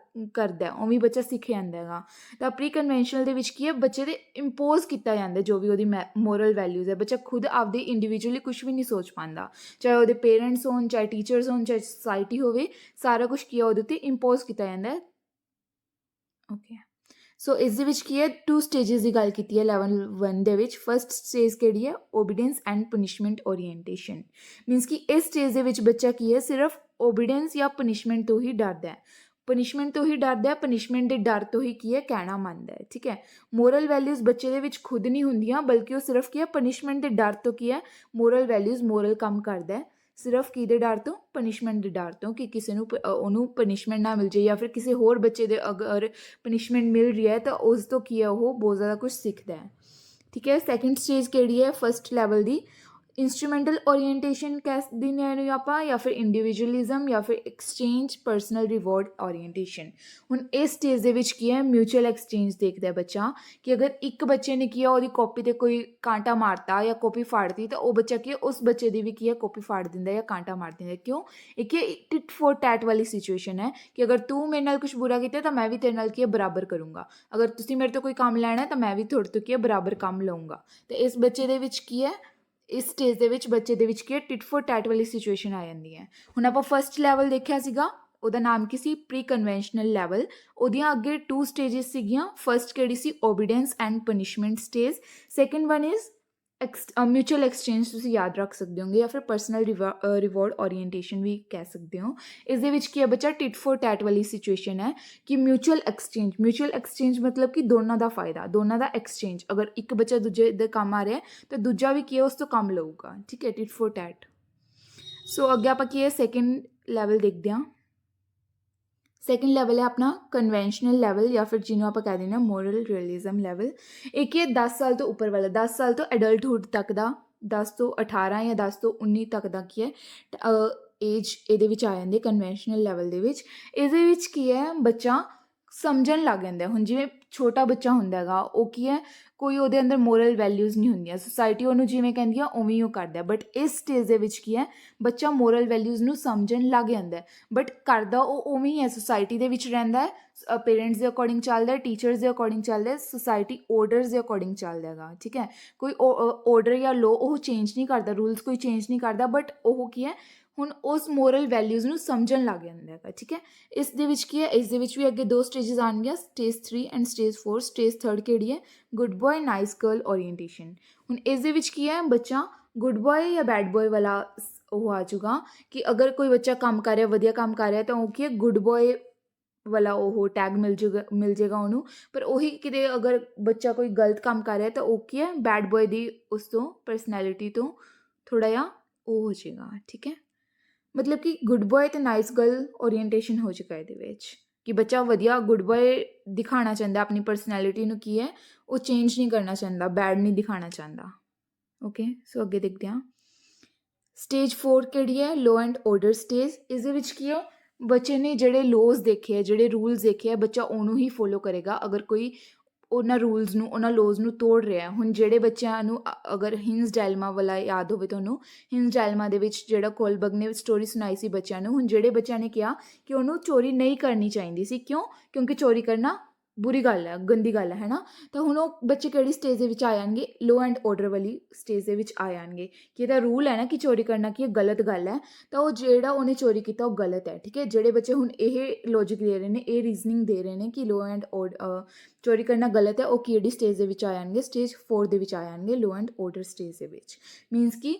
ਕਰਦਾ, ਉਵੇਂ ਬੱਚਾ ਸਿੱਖ ਜਾਂਦਾ ਹੈਗਾ। ਤਾਂ ਪ੍ਰੀ ਕਨਵੈਨਸ਼ਨਲ ਦੇ ਵਿੱਚ ਕੀ ਹੈ, ਬੱਚੇ ਦੇ ਇੰਪੋਜ਼ ਕੀਤਾ ਜਾਂਦਾ ਜੋ ਵੀ ਉਹਦੀ ਮੋਰਲ ਵੈਲਿਊਜ਼ ਹੈ। ਬੱਚਾ ਖੁਦ ਆਪਦੇ ਇੰਡੀਵਿਜੂਅਲੀ ਕੁਛ ਵੀ ਨਹੀਂ ਸੋਚ ਪਾਉਂਦਾ, ਚਾਹੇ ਉਹਦੇ ਪੇਰੈਂਟਸ ਹੋਣ, ਚਾਹੇ ਟੀਚਰਸ ਹੋਣ, ਚਾਹੇ ਸੁਸਾਇਟੀ ਹੋਵੇ, ਸਾਰਾ ਕੁਛ ਕੀ ਆ ਉਹਦੇ ਉੱਤੇ ਇੰਪੋਜ਼ ਕੀਤਾ ਜਾਂਦਾ ਹੈ। ਓਕੇ, ਸੋ ਇਸ ਦੇ ਵਿੱਚ ਕੀ ਹੈ, 2 ਸਟੇਜਿਸ ਦੀ ਗੱਲ ਕੀਤੀ ਹੈ ਲੈਵਲ 1 ਦੇ ਵਿੱਚ। ਫਸਟ ਸਟੇਜ ਕਿਹੜੀ ਹੈ, ਓਬੀਡੀਐਂਸ ਐਂਡ ਪਨਿਸ਼ਮੈਂਟ ਓਰੀਐਂਟੇਸ਼ਨ। ਮੀਨਸ ਕਿ ਇਸ ਸਟੇਜ ਦੇ ਵਿੱਚ ਬੱਚਾ ਕੀ ਹੈ, ਸਿਰਫ ਓਬੀਡੀਐਂਸ ਜਾਂ ਪਨਿਸ਼ਮੈਂਟ ਤੋਂ ਹੀ ਡਰਦਾ ਹੈ, ਪਨਿਸ਼ਮੈਂਟ ਤੋਂ ਹੀ ਡਰਦਾ ਹੈ, ਪਨਿਸ਼ਮੈਂਟ ਦੇ ਡਰ ਤੋਂ ਹੀ ਕੀ ਹੈ ਕਹਿਣਾ ਮੰਨਦਾ ਹੈ। ਠੀਕ ਹੈ, ਮੋਰਲ ਵੈਲਿਊਜ਼ ਬੱਚੇ ਦੇ ਵਿੱਚ ਖੁਦ ਨਹੀਂ ਹੁੰਦੀਆਂ, ਬਲਕਿ ਉਹ ਸਿਰਫ ਕੀ ਹੈ ਪਨਿਸ਼ਮੈਂਟ ਦੇ ਡਰ ਤੋਂ ਕੀ ਹੈ ਮੋਰਲ ਵੈਲਿਊਜ਼, ਮੋਰਲ ਕੰਮ ਕਰਦਾ ਹੈ। ਸਿਰਫ ਕਿਹਦੇ ਡਰ ਤੋਂ, ਪਨਿਸ਼ਮੈਂਟ ਦੇ ਡਰ ਤੋਂ, ਕਿ ਕਿਸੇ ਨੂੰ ਉਹਨੂੰ ਪਨਿਸ਼ਮੈਂਟ ਨਾ ਮਿਲ ਜਾਏ, ਜਾਂ ਫਿਰ ਕਿਸੇ ਹੋਰ ਬੱਚੇ ਦੇ ਅਗਰ ਪਨਿਸ਼ਮੈਂਟ ਮਿਲ ਰਹੀ ਹੈ ਤਾਂ ਉਸ ਤੋਂ ਕੀ ਹੈ ਉਹ ਬਹੁਤ ਜ਼ਿਆਦਾ ਕੁਝ ਸਿੱਖਦਾ ਹੈ। ਠੀਕ ਹੈ, ਸੈਕਿੰਡ ਸਟੇਜ ਕਿਹੜੀ ਹੈ, ਫਸਟ ਲੈਵਲ ਦੀ ਇੰਸਟਰੂਮੈਂਟਲ ਓਰੀਐਂਟੇਸ਼ਨ ਕਹਿ ਦਿੰਦੇ ਹਾਂ ਇਹਨੂੰ ਆਪਾਂ, ਜਾਂ ਫਿਰ ਇੰਡੀਵਿਜੂਅਲਿਜ਼ਮ, ਜਾਂ ਫਿਰ ਐਕਸਚੇਂਜ ਪਰਸਨਲ ਰਿਵਾਰਡ ਓਰੀਐਂਟੇਸ਼ਨ। ਹੁਣ ਇਸ ਸਟੇਜ ਦੇ ਵਿੱਚ ਕੀ ਹੈ, ਮਿਊਚੁਅਲ ਐਕਸਚੇਂਜ ਦੇਖਦਾ ਬੱਚਾ, ਕਿ ਅਗਰ ਇੱਕ ਬੱਚੇ ਨੇ ਕੀ ਆ ਉਹਦੀ ਕਾਪੀ 'ਤੇ ਕੋਈ ਕਾਂਟਾ ਮਾਰਤਾ ਜਾਂ ਕਾਪੀ ਫਾੜਤੀ, ਤਾਂ ਉਹ ਬੱਚਾ ਕੀ ਹੈ ਉਸ ਬੱਚੇ ਦੀ ਵੀ ਕੀ ਹੈ ਕਾਪੀ ਫਾੜ ਦਿੰਦਾ ਜਾਂ ਕਾਂਟਾ ਮਾਰ ਦਿੰਦਾ। ਕਿਉਂ, ਇਹ ਕੀ ਟਿਟ ਫੋਰ ਟੈਟ ਵਾਲੀ ਸਿਚੁਏਸ਼ਨ ਹੈ, ਕਿ ਅਗਰ ਤੂੰ ਮੇਰੇ ਨਾਲ ਕੁਛ ਬੁਰਾ ਕੀਤਾ ਤਾਂ ਮੈਂ ਵੀ ਤੇਰੇ ਨਾਲ ਕੀ ਹੈ ਬਰਾਬਰ ਕਰੂੰਗਾ, ਅਗਰ ਤੁਸੀਂ ਮੇਰੇ ਤੋਂ ਕੋਈ ਕੰਮ ਲੈਣਾ ਤਾਂ ਮੈਂ ਵੀ ਤੁਹਾਡੇ ਤੋਂ ਕੀ ਹੈ ਬਰਾਬਰ ਕੰਮ ਲਊਂਗਾ। ਅਤੇ ਇਸ ਬੱਚੇ ਦੇ ਵਿੱਚ ਕੀ ਹੈ, ਇਸ ਸਟੇਜ ਦੇ ਵਿੱਚ ਬੱਚੇ ਦੇ ਵਿੱਚ ਕੀ ਹੈ ਟਿਟ ਫੋਰ ਟੈਟ ਵਾਲੀ ਸਿਚੁਏਸ਼ਨ ਆ ਜਾਂਦੀ ਹੈ। ਹੁਣ ਆਪਾਂ ਫਸਟ ਲੈਵਲ ਦੇਖਿਆ ਸੀਗਾ, ਉਹਦਾ ਨਾਮ ਕੀ ਸੀ, ਪ੍ਰੀ ਕਨਵੈਨਸ਼ਨਲ ਲੈਵਲ। ਉਹਦੀਆਂ ਅੱਗੇ 2 ਸਟੇਜਿਸ ਸੀਗੀਆਂ। ਫਸਟ ਕਿਹੜੀ ਸੀ, obedience and punishment stage. Second one is mutual exchange, ਤੁਸੀਂ ਯਾਦ ਰੱਖ ਸਕਦੇ ਹੋਗੇ, ਜਾਂ ਫਿਰ ਪਰਸਨਲ ਰਿਵਾਰਡ ਓਰੀਐਂਟੇਸ਼ਨ ਵੀ ਕਹਿ ਸਕਦੇ ਹੋ। ਇਸ ਦੇ ਵਿੱਚ ਕੀ ਹੈ ਬੱਚਾ, ਟਿਟ ਫੋਰ ਟੈਟ ਵਾਲੀ ਸਿਚੁਏਸ਼ਨ ਹੈ, ਕਿ ਮਿਊਚੁਅਲ ਐਕਸਚੇਂਜ ਮਤਲਬ ਕਿ ਦੋਨਾਂ ਦਾ ਫਾਇਦਾ, ਦੋਨਾਂ ਦਾ ਐਕਸਚੇਂਜ। ਅਗਰ ਇੱਕ ਬੱਚਾ ਦੂਜੇ ਦੇ ਕੰਮ ਆ ਰਿਹਾ ਤਾਂ ਦੂਜਾ ਵੀ ਕੀ ਹੈ ਉਸ ਤੋਂ ਕੰਮ ਲਊਗਾ। ਠੀਕ ਹੈ, ਟਿਟ ਫੋਰ ਟੈਟ। ਸੋ ਅੱਗੇ ਆਪਾਂ ਕੀ ਹੈ ਸੈਕਿੰਡ ਲੈਵਲ ਦੇਖਦੇ ਹਾਂ। ਸੈਕਿੰਡ ਲੈਵਲ ਹੈ ਆਪਣਾ ਕਨਵੈਨਸ਼ਨਲ ਲੈਵਲ, ਜਾਂ ਫਿਰ ਜਿਹਨੂੰ ਆਪਾਂ ਕਹਿ ਦਿੰਦੇ ਹਾਂ ਮੋਰਲ ਰੀਅਲਿਜ਼ਮ ਲੈਵਲ। ਇਹ ਕੀ ਹੈ 10 ਸਾਲ ਤੋਂ ਉੱਪਰ ਵਾਲਾ, 10 ਸਾਲ ਤੋਂ ਐਡਲਟਹੁੱਡ ਤੱਕ ਦਾ, 10 ਤੋਂ 18 ਜਾਂ 10 ਤੋਂ 19 ਤੱਕ ਦਾ ਕੀ ਹੈ ਏਜ ਇਹਦੇ ਵਿੱਚ ਆ ਜਾਂਦੀ ਕਨਵੈਨਸ਼ਨਲ ਲੈਵਲ ਦੇ ਵਿੱਚ। ਇਹਦੇ ਵਿੱਚ ਕੀ ਹੈ ਬੱਚਾ ਸਮਝਣ ਲੱਗ ਜਾਂਦਾ। ਹੁਣ ਜਿਵੇਂ ਛੋਟਾ ਬੱਚਾ ਹੁੰਦਾ ਹੈਗਾ, ਉਹ ਕੀ ਹੈ ਕੋਈ ਉਹਦੇ ਅੰਦਰ ਮੋਰਲ ਵੈਲਿਊਜ਼ ਨਹੀਂ ਹੁੰਦੀਆਂ, ਸੁਸਾਇਟੀ ਉਹਨੂੰ ਜਿਵੇਂ ਕਹਿੰਦੀ ਆ ਉਵੇਂ ਹੀ ਉਹ ਕਰਦਾ। ਬਟ ਇਸ ਸਟੇਜ ਦੇ ਵਿੱਚ ਕੀ ਹੈ ਬੱਚਾ ਮੋਰਲ ਵੈਲਿਊਜ਼ ਨੂੰ ਸਮਝਣ ਲੱਗ ਜਾਂਦਾ, ਬਟ ਕਰਦਾ ਉਹ ਉਵੇਂ ਹੀ ਹੈ, ਸੁਸਾਇਟੀ ਦੇ ਵਿੱਚ ਰਹਿੰਦਾ ਹੈ, ਪੇਰੈਂਟਸ ਦੇ ਅਕੋਰਡਿੰਗ ਚੱਲਦਾ ਹੈ, ਟੀਚਰਸ ਦੇ ਅਕੋਰਡਿੰਗ ਚੱਲਦਾ ਹੈ, ਸੁਸਾਇਟੀ ਆਰਡਰਸ ਦੇ ਅਕੋਰਡਿੰਗ ਚੱਲਦਾ ਹੈਗਾ। ਠੀਕ ਹੈ, ਕੋਈ ਆਰਡਰ ਜਾਂ ਲੋ ਉਹ ਚੇਂਜ ਨਹੀਂ ਕਰਦਾ, ਰੂਲਸ ਕੋਈ ਚੇਂਜ ਨਹੀਂ ਕਰਦਾ, ਬਟ ਉਹ ਕੀ ਹੈ ਹੁਣ ਉਸ ਮੋਰਲ ਵੈਲਿਊਜ਼ ਨੂੰ ਸਮਝਣ ਲੱਗ ਜਾਂਦਾ ਹੈਗਾ। ਠੀਕ ਹੈ, ਇਸ ਦੇ ਵਿੱਚ ਕੀ ਹੈ, ਇਸ ਦੇ ਵਿੱਚ ਵੀ ਅੱਗੇ 2 ਸਟੇਜਸ ਆਉਣਗੀਆਂ, ਸਟੇਜ 3 ਐਂਡ ਸਟੇਜ 4। ਸਟੇਜ 3 ਕਿਹੜੀ ਹੈ, good boy nice girl orientation. ਹੁਣ ਇਸ ਦੇ ਵਿੱਚ ਕੀ ਹੈ ਬੱਚਾ ਗੁੱਡ ਬॉय ਜਾਂ ਬੈਡ ਬॉय ਵਾਲਾ ਉਹ ਆ ਜਾਊਗਾ, ਕਿ ਅਗਰ ਕੋਈ ਬੱਚਾ ਕੰਮ ਕਰ ਰਿਹਾ, ਵਧੀਆ ਕੰਮ ਕਰ ਰਿਹਾ, ਤਾਂ ਉਹ ਕੀ ਹੈ ਗੁੱਡ ਬॉय ਵਾਲਾ ਉਹ ਟੈਗ ਮਿਲ ਜਾਏਗਾ ਉਹਨੂੰ। ਪਰ ਉਹੀ ਕਿਤੇ ਅਗਰ ਬੱਚਾ ਕੋਈ ਗਲਤ ਕੰਮ ਕਰ ਰਿਹਾ ਤਾਂ ਉਹ ਕੀ ਹੈ ਬੈਡ ਬॉय ਦੀ ਉਸ ਤੋਂ ਪਰਸਨੈਲਿਟੀ ਤੋਂ ਥੋੜ੍ਹਾ ਜਿਹਾ ਉਹ ਹੋ ਜਾਏਗਾ। ਠੀਕ ਹੈ, ਮਤਲਬ ਕਿ ਗੁੱਡ ਬॉय ਅਤੇ ਨਾਈਸ ਗਰਲ ਓਰੀਐਂਟੇਸ਼ਨ ਹੋ ਜਾਏਗਾ ਇਹਦੇ ਵਿੱਚ, ਕਿ ਬੱਚਾ ਵਧੀਆ ਗੁੱਡ ਬॉय ਦਿਖਾਉਣਾ ਚਾਹੁੰਦਾ, ਆਪਣੀ ਪਰਸਨੈਲਿਟੀ ਨੂੰ ਕੀ ਹੈ ਉਹ ਚੇਂਜ ਨਹੀਂ ਕਰਨਾ ਚਾਹੁੰਦਾ, ਬੈਡ ਨਹੀਂ ਦਿਖਾਉਣਾ ਚਾਹੁੰਦਾ। ਓਕੇ, ਸੋ ਅੱਗੇ ਦੇਖਦੇ ਹਾਂ। ਸਟੇਜ 4 ਕਿਹੜੀ ਹੈ, ਲੋ ਐਂਡ ਆਰਡਰ ਸਟੇਜ। ਇਸ ਦੇ ਵਿੱਚ ਕੀ ਹੈ ਬੱਚੇ ਨੇ ਜਿਹੜੇ ਲੋਜ਼ ਦੇਖੇ ਹੈ, ਜਿਹੜੇ ਰੂਲਸ ਦੇਖੇ ਹੈ, ਬੱਚਾ ਉਹਨੂੰ ਹੀ ਫੋਲੋ ਕਰੇਗਾ। ਅਗਰ ਕੋਈ ਉਹਨਾਂ ਰੂਲਸ ਨੂੰ, ਉਹਨਾਂ ਲੋਜ਼ ਨੂੰ ਤੋੜ ਰਿਹਾ, ਹੁਣ ਜਿਹੜੇ ਬੱਚਿਆਂ ਨੂੰ ਅਗਰ ਹਿੰਸ ਡੈਲਮਾ ਵਾਲਾ ਯਾਦ ਹੋਵੇ ਤੁਹਾਨੂੰ, ਹਿੰਸ ਡੈਲਮਾ ਦੇ ਵਿੱਚ ਜਿਹੜਾ ਕੋਲਬਰਗ ਨੇ ਸਟੋਰੀ ਸੁਣਾਈ ਸੀ ਬੱਚਿਆਂ ਨੂੰ। ਹੁਣ ਜਿਹੜੇ ਬੱਚਿਆਂ ਨੇ ਕਿਹਾ ਕਿ ਉਹਨੂੰ ਚੋਰੀ ਨਹੀਂ ਕਰਨੀ ਚਾਹੀਦੀ ਸੀ, ਕਿਉਂ, ਕਿਉਂਕਿ ਚੋਰੀ ਕਰਨਾ ਬੁਰੀ ਗੱਲ ਹੈ, ਗੰਦੀ ਗੱਲ ਹੈ ਨਾ। ਤਾਂ ਹੁਣ ਉਹ ਬੱਚੇ ਕਿਹੜੀ ਸਟੇਜ ਦੇ ਵਿੱਚ ਆ ਜਾਣਗੇ, ਲੋ ਐਂਡ ਆਰਡਰ ਵਾਲੀ ਸਟੇਜ ਦੇ ਵਿੱਚ ਆ ਜਾਣਗੇ, ਕਿ ਇਹਦਾ ਰੂਲ ਹੈ ਨਾ ਕਿ ਚੋਰੀ ਕਰਨਾ ਕੀ ਗਲਤ ਗੱਲ ਹੈ, ਤਾਂ ਉਹ ਜਿਹੜਾ ਉਹਨੇ ਚੋਰੀ ਕੀਤਾ ਉਹ ਗਲਤ ਹੈ। ਠੀਕ ਹੈ, ਜਿਹੜੇ ਬੱਚੇ ਹੁਣ ਇਹ ਲੌਜਿਕ ਦੇ ਰਹੇ ਨੇ, ਇਹ ਰੀਜ਼ਨਿੰਗ ਦੇ ਰਹੇ ਨੇ ਕਿ ਲੋ ਐਂਡ ਚੋਰੀ ਕਰਨਾ ਗਲਤ ਹੈ, ਉਹ ਕਿਹੜੀ ਸਟੇਜ ਦੇ ਵਿੱਚ ਆ ਜਾਣਗੇ, ਸਟੇਜ 4 ਦੇ ਵਿੱਚ ਆ ਜਾਣਗੇ, ਲੋ ਐਂਡ ਆਰਡਰ ਸਟੇਜ ਦੇ ਵਿੱਚ। ਮੀਨਸ ਕਿ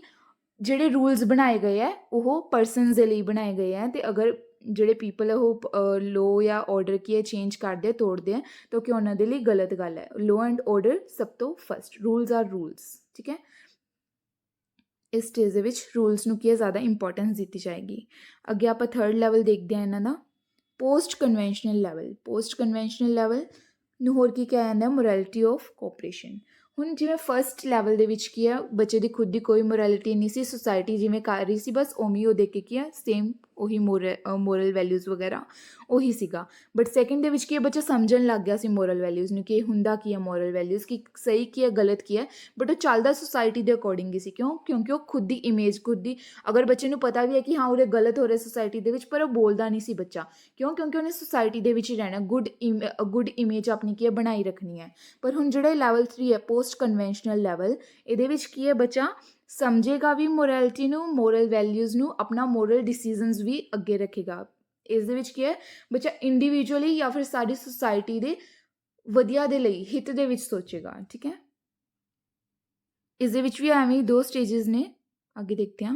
ਜਿਹੜੇ ਰੂਲਸ ਬਣਾਏ ਗਏ ਹੈ ਉਹ ਪਰਸਨਸ ਦੇ ਲਈ ਬਣਾਏ ਗਏ ਹੈ, ਅਤੇ ਅਗਰ ਜਿਹੜੇ ਪੀਪਲ ਹੈ ਉਹ ਲੋ ਜਾਂ ਆਰਡਰ ਕੀ ਹੈ ਚੇਂਜ ਕਰਦੇ, ਤੋੜਦੇ ਹੈ, ਤਾਂ ਕਿ ਉਹਨਾਂ ਦੇ ਲਈ ਗਲਤ ਗੱਲ ਹੈ। ਲੋ ਐਂਡ ਆਰਡਰ ਸਭ ਤੋਂ ਫਸਟ, ਰੂਲਸ ਆਰ ਰੂਲਸ। ਠੀਕ ਹੈ, ਇਸ ਸਟੇਜ ਦੇ ਵਿੱਚ ਰੂਲਸ ਨੂੰ ਕੀ ਹੈ ਜ਼ਿਆਦਾ ਇੰਪੋਰਟੈਂਸ ਦਿੱਤੀ ਜਾਏਗੀ। ਅੱਗੇ ਆਪਾਂ 3rd ਲੈਵਲ ਦੇਖਦੇ ਹਾਂ ਇਹਨਾਂ ਦਾ, post conventional level. Post conventional level ਨੂੰ ਹੋਰ ਕੀ ਕਿਹਾ ਜਾਂਦਾ, ਮੋਰੈਲਿਟੀ ਆਫ ਕੋਆਪਰੇਸ਼ਨ। ਹੁਣ ਜਿਵੇਂ ਫਸਟ ਲੈਵਲ ਦੇ ਵਿੱਚ ਕੀ ਹੈ, ਬੱਚੇ ਦੀ ਖੁਦ ਦੀ ਕੋਈ ਮੋਰੈਲਿਟੀ ਨਹੀਂ ਸੀ, ਸੁਸਾਇਟੀ ਜਿਵੇਂ ਕਰ ਰਹੀ ਸੀ ਬਸ ਉਵੇਂ ਹੀ ਉਹ ਦੇਖ ਕੇ ਕੀ ਹੈ ਸੇਮ ਉਹੀ ਮੋਰਲ ਵੈਲਿਊਜ਼ ਵਗੈਰਾ ਉਹੀ ਸੀਗਾ। ਬਟ ਸੈਕਿੰਡ ਦੇ ਵਿੱਚ ਕੀ ਹੈ, ਬੱਚਾ ਸਮਝਣ ਲੱਗ ਗਿਆ ਸੀ ਮੋਰਲ ਵੈਲਿਊਜ਼ ਨੂੰ ਕਿ ਇਹ ਹੁੰਦਾ ਕੀ ਹੈ ਮੋਰਲ ਵੈਲਿਊਜ਼, ਕਿ ਸਹੀ ਕੀ ਹੈ ਗਲਤ ਕੀ ਹੈ। ਬਟ ਉਹ ਚੱਲਦਾ ਸੁਸਾਇਟੀ ਦੇ ਅਕੋਰਡਿੰਗ ਹੀ ਸੀ। ਕਿਉਂਕਿ ਉਹ ਖੁਦ ਦੀ ਇਮੇਜ ਖੁਦ ਦੀ, ਅਗਰ ਬੱਚੇ ਨੂੰ ਪਤਾ ਵੀ ਹੈ ਕਿ ਹਾਂ ਉਹਦੇ ਗਲਤ ਹੋ ਰਿਹਾ ਸੁਸਾਇਟੀ ਦੇ ਵਿੱਚ, ਪਰ ਉਹ ਬੋਲਦਾ ਨਹੀਂ ਸੀ ਬੱਚਾ। ਕਿਉਂਕਿ ਉਹਨੇ ਸੁਸਾਇਟੀ ਦੇ ਵਿੱਚ ਹੀ ਰਹਿਣਾ, ਗੁੱਡ ਇਮੇਜ ਆਪਣੀ ਕੀ ਹੈ ਬਣਾਈ ਰੱਖਣੀ ਹੈ। ਪਰ ਹੁਣ ਜਿਹੜਾ ਲੈਵਲ 3 ਹੈ ਪੋਸਟ ਕਨਵੈਨਸ਼ਨਲ ਲੈਵਲ, ਇਹਦੇ ਵਿੱਚ ਕੀ ਹੈ ਬੱਚਾ ਸਮਝੇਗਾ ਵੀ ਮੋਰੈਲਿਟੀ ਨੂੰ, ਮੋਰਲ ਵੈਲਿਊਜ਼ ਨੂੰ, ਆਪਣਾ ਮੋਰਲ ਡਿਸੀਜ਼ਨਸ ਵੀ ਅੱਗੇ ਰੱਖੇਗਾ। ਇਸ ਦੇ ਵਿੱਚ ਕੀ ਹੈ ਬੱਚਾ ਇੰਡੀਵਿਜੂਅਲੀ ਜਾਂ ਫਿਰ ਸਾਰੀ ਸੁਸਾਇਟੀ ਦੇ ਵਧੀਆ ਦੇ ਲਈ ਹਿੱਤ ਦੇ ਵਿੱਚ ਸੋਚੇਗਾ। ਠੀਕ ਹੈ, ਇਸ ਦੇ ਵਿੱਚ ਵੀ ਐਵੇਂ ਹੀ 2 ਸਟੇजेस ਨੇ, ਅੱਗੇ ਦੇਖਦੇ ਹਾਂ।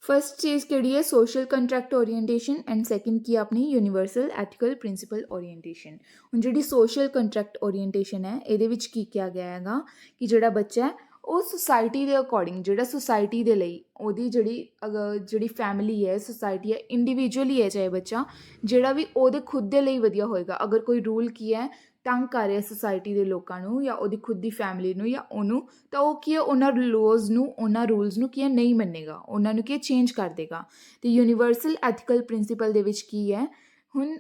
ਫਸਟ ਸਟੇਜ ਕਿਹੜੀ ਹੈ, social contract orientation, and second ਕੀ ਆਪਣੀ ਯੂਨੀਵਰਸਲ ਐਥੀਕਲ ਪ੍ਰਿੰਸੀਪਲ ਓਰੀਐਂਟੇਸ਼ਨ। ਹੁਣ ਜਿਹੜੀ ਸੋਸ਼ਲ ਕੰਟਰੈਕਟ ਓਰੀਐਂਟੇਸ਼ਨ ਹੈ ਇਹਦੇ ਵਿੱਚ ਕੀ ਕਿਹਾ ਗਿਆ ਹੈਗਾ ਕਿ ਜਿਹੜਾ ਬੱਚਾ ਹੈ ਉਹ ਸੁਸਾਇਟੀ ਦੇ ਅਕੋਰਡਿੰਗ, ਜਿਹੜਾ ਸੁਸਾਇਟੀ ਦੇ ਲਈ ਉਹਦੀ ਜਿਹੜੀ ਫੈਮਿਲੀ ਹੈ, ਸੁਸਾਇਟੀ ਹੈ, ਇੰਡੀਵਿਜੂਅਲੀ ਹੈ ਚਾਹੇ ਬੱਚਾ, ਜਿਹੜਾ ਵੀ ਉਹਦੇ ਖੁਦ ਦੇ ਲਈ ਵਧੀਆ ਹੋਏਗਾ। ਅਗਰ ਕੋਈ ਰੂਲ ਕੀ ਹੈ ਤੰਗ ਕਰ ਰਿਹਾ ਸੁਸਾਇਟੀ ਦੇ ਲੋਕਾਂ ਨੂੰ ਜਾਂ ਉਹਦੀ ਖੁਦ ਦੀ ਫੈਮਿਲੀ ਨੂੰ ਜਾਂ ਉਹਨੂੰ, ਤਾਂ ਉਹ ਕੀ ਹੈ ਉਹਨਾਂ ਲੋਜ਼ ਨੂੰ, ਉਹਨਾਂ ਰੂਲਸ ਨੂੰ ਕੀ ਹੈ ਨਹੀਂ ਮੰਨੇਗਾ, ਉਹਨਾਂ ਨੂੰ ਕੀ ਹੈ ਚੇਂਜ ਕਰ ਦੇਗਾ। ਅਤੇ ਯੂਨੀਵਰਸਲ ਐਥੀਕਲ ਪ੍ਰਿੰਸੀਪਲ ਦੇ ਵਿੱਚ ਕੀ ਹੈ, ਹੁਣ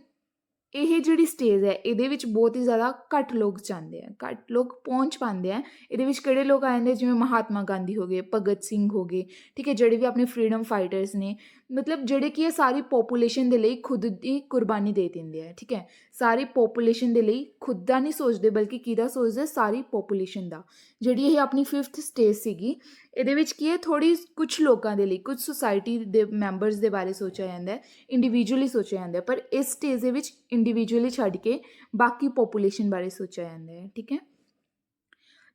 ਇਹ ਜਿਹੜੀ ਸਟੇਜ ਹੈ ਇਹਦੇ ਵਿੱਚ ਬਹੁਤ ਹੀ ਜ਼ਿਆਦਾ ਘੱਟ ਲੋਕ ਜਾਂਦੇ ਆ, ਘੱਟ ਲੋਕ ਪਹੁੰਚ ਪਾਉਂਦੇ ਆ। ਇਹਦੇ ਵਿੱਚ ਕਿਹੜੇ ਲੋਕ ਆ ਜਾਂਦੇ, ਜਿਵੇਂ ਮਹਾਤਮਾ ਗਾਂਧੀ ਹੋ ਗਏ, ਭਗਤ ਸਿੰਘ ਹੋ ਗਏ, ਠੀਕ ਹੈ, ਜਿਹੜੇ ਵੀ ਆਪਣੇ ਫਰੀडम ਫਾਈਟਰਸ ਨੇ, ਮਤਲਬ ਜਿਹੜੇ ਕੀ ਹੈ ਸਾਰੀ ਪੋਪੂਲੇਸ਼ਨ ਦੇ ਲਈ ਖੁਦ ਦੀ ਕੁਰਬਾਨੀ ਦੇ ਦਿੰਦੇ ਆ। ਠੀਕ ਹੈ, ਸਾਰੀ ਪੋਪੂਲੇਸ਼ਨ ਦੇ ਲਈ ਖੁਦ ਦਾ ਨਹੀਂ ਸੋਚਦੇ ਬਲਕਿ ਕਿਹਦਾ ਸੋਚਦੇ, ਸਾਰੀ ਪੋਪੂਲੇਸ਼ਨ ਦਾ। ਜਿਹੜੀ ਇਹ ਆਪਣੀ 5th ਸਟੇਜ ਸੀਗੀ, ਇਹਦੇ ਵਿੱਚ ਕੀ ਹੈ ਥੋੜ੍ਹੀ ਕੁਛ ਲੋਕਾਂ ਦੇ ਲਈ, ਕੁਝ ਸੁਸਾਇਟੀ ਦੇ ਮੈਂਬਰਸ ਦੇ ਬਾਰੇ ਸੋਚਿਆ ਜਾਂਦਾ, ਇੰਡੀਵਿਜੂਅਲੀ ਸੋਚਿਆ ਜਾਂਦਾ। ਪਰ ਇਸ ਸਟੇਜ ਦੇ ਵਿੱਚ ਇੰਡੀਵਿਜੂਅਲੀ ਛੱਡ ਕੇ ਬਾਕੀ ਪੋਪੂਲੇਸ਼ਨ ਬਾਰੇ ਸੋਚਿਆ ਜਾਂਦਾ ਹੈ। ਠੀਕ ਹੈ,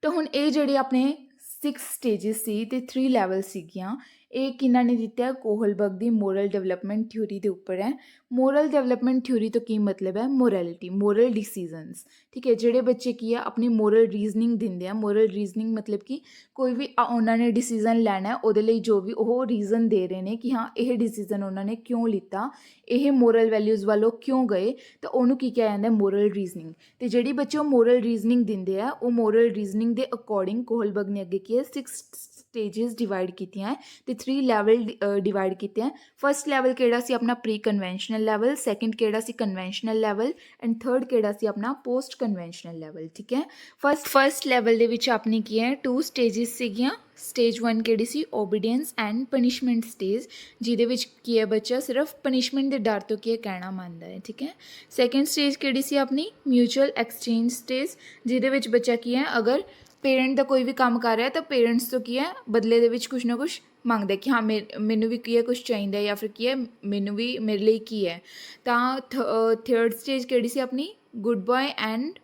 ਤਾਂ ਹੁਣ ਇਹ ਜਿਹੜੇ ਆਪਣੇ 6 ਸਟੇਜਸ ਸੀ ਅਤੇ 3 ਲੈਵਲ ਸੀਗੀਆਂ, ਇਹ ਕਿਹਨਾਂ ਨੇ ਦਿੱਤਾ, ਕੋਹਲਬਰਗ ਦੀ ਮੋਰਲ ਡਿਵੈਲਪਮੈਂਟ ਥਿਊਰੀ ਦੇ ਉੱਪਰ ਹੈ। ਮੋਰਲ ਡਿਵੈਲਪਮੈਂਟ ਥਿਊਰੀ ਤੋਂ ਕੀ ਮਤਲਬ ਹੈ, ਮੋਰੈਲਿਟੀ, ਮੋਰਲ ਡਿਸੀਜ਼ਨਸ। ਠੀਕ ਹੈ, ਜਿਹੜੇ ਬੱਚੇ ਕੀ ਹੈ ਆਪਣੀ ਮੋਰਲ ਰੀਜ਼ਨਿੰਗ ਦਿੰਦੇ ਆ। ਮੋਰਲ ਰੀਜ਼ਨਿੰਗ ਮਤਲਬ ਕਿ ਕੋਈ ਵੀ ਉਹਨਾਂ ਨੇ ਡਿਸੀਜ਼ਨ ਲੈਣਾ, ਉਹਦੇ ਲਈ ਜੋ ਵੀ ਉਹ ਰੀਜ਼ਨ ਦੇ ਰਹੇ ਨੇ ਕਿ ਹਾਂ ਇਹ ਡਿਸੀਜ਼ਨ ਉਹਨਾਂ ਨੇ ਕਿਉਂ ਲਿੱਤਾ, ਇਹ ਮੋਰਲ ਵੈਲਿਊਜ਼ ਵੱਲੋਂ ਕਿਉਂ ਗਏ, ਤਾਂ ਉਹਨੂੰ ਕੀ ਕਿਹਾ ਜਾਂਦਾ, ਮੋਰਲ ਰੀਜ਼ਨਿੰਗ। ਅਤੇ ਜਿਹੜੀ ਬੱਚੇ ਉਹ ਮੋਰਲ ਰੀਜ਼ਨਿੰਗ ਦਿੰਦੇ ਆ, ਉਹ ਮੋਰਲ ਰੀਜ਼ਨਿੰਗ ਦੇ ਅਕੋਰਡਿੰਗ ਕੋਹਲਬਰਗ ਨੇ ਅੱਗੇ ਕੀ ਹੈ 6 ਸਟੇਜਸ ਡਿਵਾਈਡ ਕੀਤੀਆਂ ਅਤੇ 3 ਲੈਵਲ ਡਿਵਾਈਡ ਕੀਤੇ ਹੈ। ਫਸਟ ਲੈਵਲ ਕਿਹੜਾ ਸੀ ਆਪਣਾ ਪ੍ਰੀ ਕਨਵੈਨਸ਼ਨਲ ਲੈਵਲ, ਸੈਕਿੰਡ ਕਿਹੜਾ ਸੀ ਕਨਵੈਨਸ਼ਨਲ ਲੈਵਲ, ਐਂਡ ਥਰਡ ਕਿਹੜਾ ਸੀ ਆਪਣਾ ਪੋਸਟ ਕਨਵੈਨਸ਼ਨਲ ਲੈਵਲ। ਠੀਕ ਹੈ, ਫਸਟ ਲੈਵਲ ਦੇ ਵਿੱਚ ਆਪਣੀ ਕੀ ਹੈ 2 ਸਟੇਜਸ ਸੀਗੀਆਂ। ਸਟੇਜ 1 ਕਿਹੜੀ ਸੀ, ਓਬੀਡੀਐਂਸ ਐਂਡ ਪਨਿਸ਼ਮੈਂਟ ਸਟੇਜ, ਜਿਹਦੇ ਵਿੱਚ ਕੀ ਹੈ ਬੱਚਾ ਸਿਰਫ ਪਨਿਸ਼ਮੈਂਟ ਦੇ ਡਰ ਤੋਂ ਕੀ ਹੈ ਕਹਿਣਾ ਮੰਨਦਾ ਹੈ। ਠੀਕ ਹੈ, ਸੈਕਿੰਡ ਸਟੇਜ ਕਿਹੜੀ ਸੀ ਆਪਣੀ ਮਿਊਚੁਅਲ ਐਕਸਚੇਂਜ ਸਟੇਜ, ਜਿਹਦੇ ਵਿੱਚ ਬੱਚਾ ਕੀ ਹੈ ਅਗਰ ਪੇਰੈਂਟ ਦਾ ਕੋਈ ਵੀ ਕੰਮ ਕਰ ਰਿਹਾ ਤਾਂ ਪੇਰੈਂਟਸ ਤੋਂ ਕੀ ਹੈ ਬਦਲੇ ਦੇ ਵਿੱਚ ਕੁਛ ਨਾ ਕੁਛ ਮੰਗਦਾ ਕਿ ਹਾਂ ਮੈਨੂੰ ਵੀ ਕੀ ਹੈ ਕੁਛ ਚਾਹੀਦਾ, ਜਾਂ ਫਿਰ ਕੀ ਹੈ ਮੈਨੂੰ ਵੀ ਮੇਰੇ ਲਈ ਕੀ ਹੈ। ਤਾਂ ਥਰਡ ਸਟੇਜ ਕਿਹੜੀ ਸੀ ਆਪਣੀ good boy and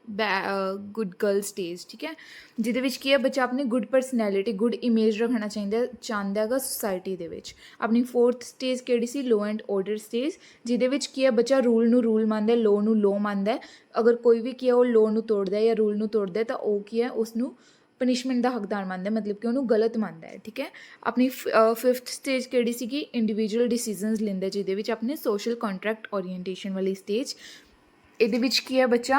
good girl stage. ਠੀਕ ਹੈ, ਜਿਹਦੇ ਵਿੱਚ ਕੀ ਹੈ ਬੱਚਾ ਆਪਣੀ ਗੁੱਡ ਪਰਸਨੈਲਿਟੀ, ਗੁੱਡ ਇਮੇਜ ਰੱਖਣਾ ਚਾਹੁੰਦਾ ਹੈਗਾ ਸੁਸਾਇਟੀ ਦੇ ਵਿੱਚ। ਆਪਣੀ ਫੋਰਥ ਸਟੇਜ ਕਿਹੜੀ ਸੀ, ਲੋ ਐਂਡ ਆਰਡਰ ਸਟੇਜ, ਜਿਹਦੇ ਵਿੱਚ ਕੀ ਹੈ ਬੱਚਾ ਰੂਲ ਨੂੰ ਰੂਲ ਮੰਨਦਾ, ਲੋ ਨੂੰ ਲੋ ਮੰਨਦਾ। ਅਗਰ ਕੋਈ ਵੀ ਕੀ ਹੈ ਉਹ ਲੋ ਨੂੰ ਤੋੜਦਾ ਜਾਂ ਰੂਲ ਨੂੰ ਤੋੜਦਾ ਤਾਂ ਉਹ ਕੀ ਹੈ ਉਸਨੂੰ ਪਨਿਸ਼ਮੈਂਟ ਦਾ ਹੱਕਦਾਰ ਮੰਨਦਾ, ਮਤਲਬ ਕਿ ਉਹਨੂੰ ਗਲਤ ਮੰਨਦਾ ਹੈ। ਠੀਕ ਹੈ, ਆਪਣੀ 5th ਸਟੇਜ ਕਿਹੜੀ ਸੀਗੀ, ਇੰਡੀਵਿਜੂਅਲ ਡਿਸੀਜ਼ਨਸ ਲੈਂਦਾ, ਜਿਹਦੇ ਵਿੱਚ ਆਪਣੇ ਸੋਸ਼ਲ ਕੰਟਰੈਕਟ ਓਰੀਐਂਟੇਸ਼ਨ ਵਾਲੀ ਸਟੇਜ। ਇਹਦੇ ਵਿੱਚ ਕੀ ਹੈ ਬੱਚਾ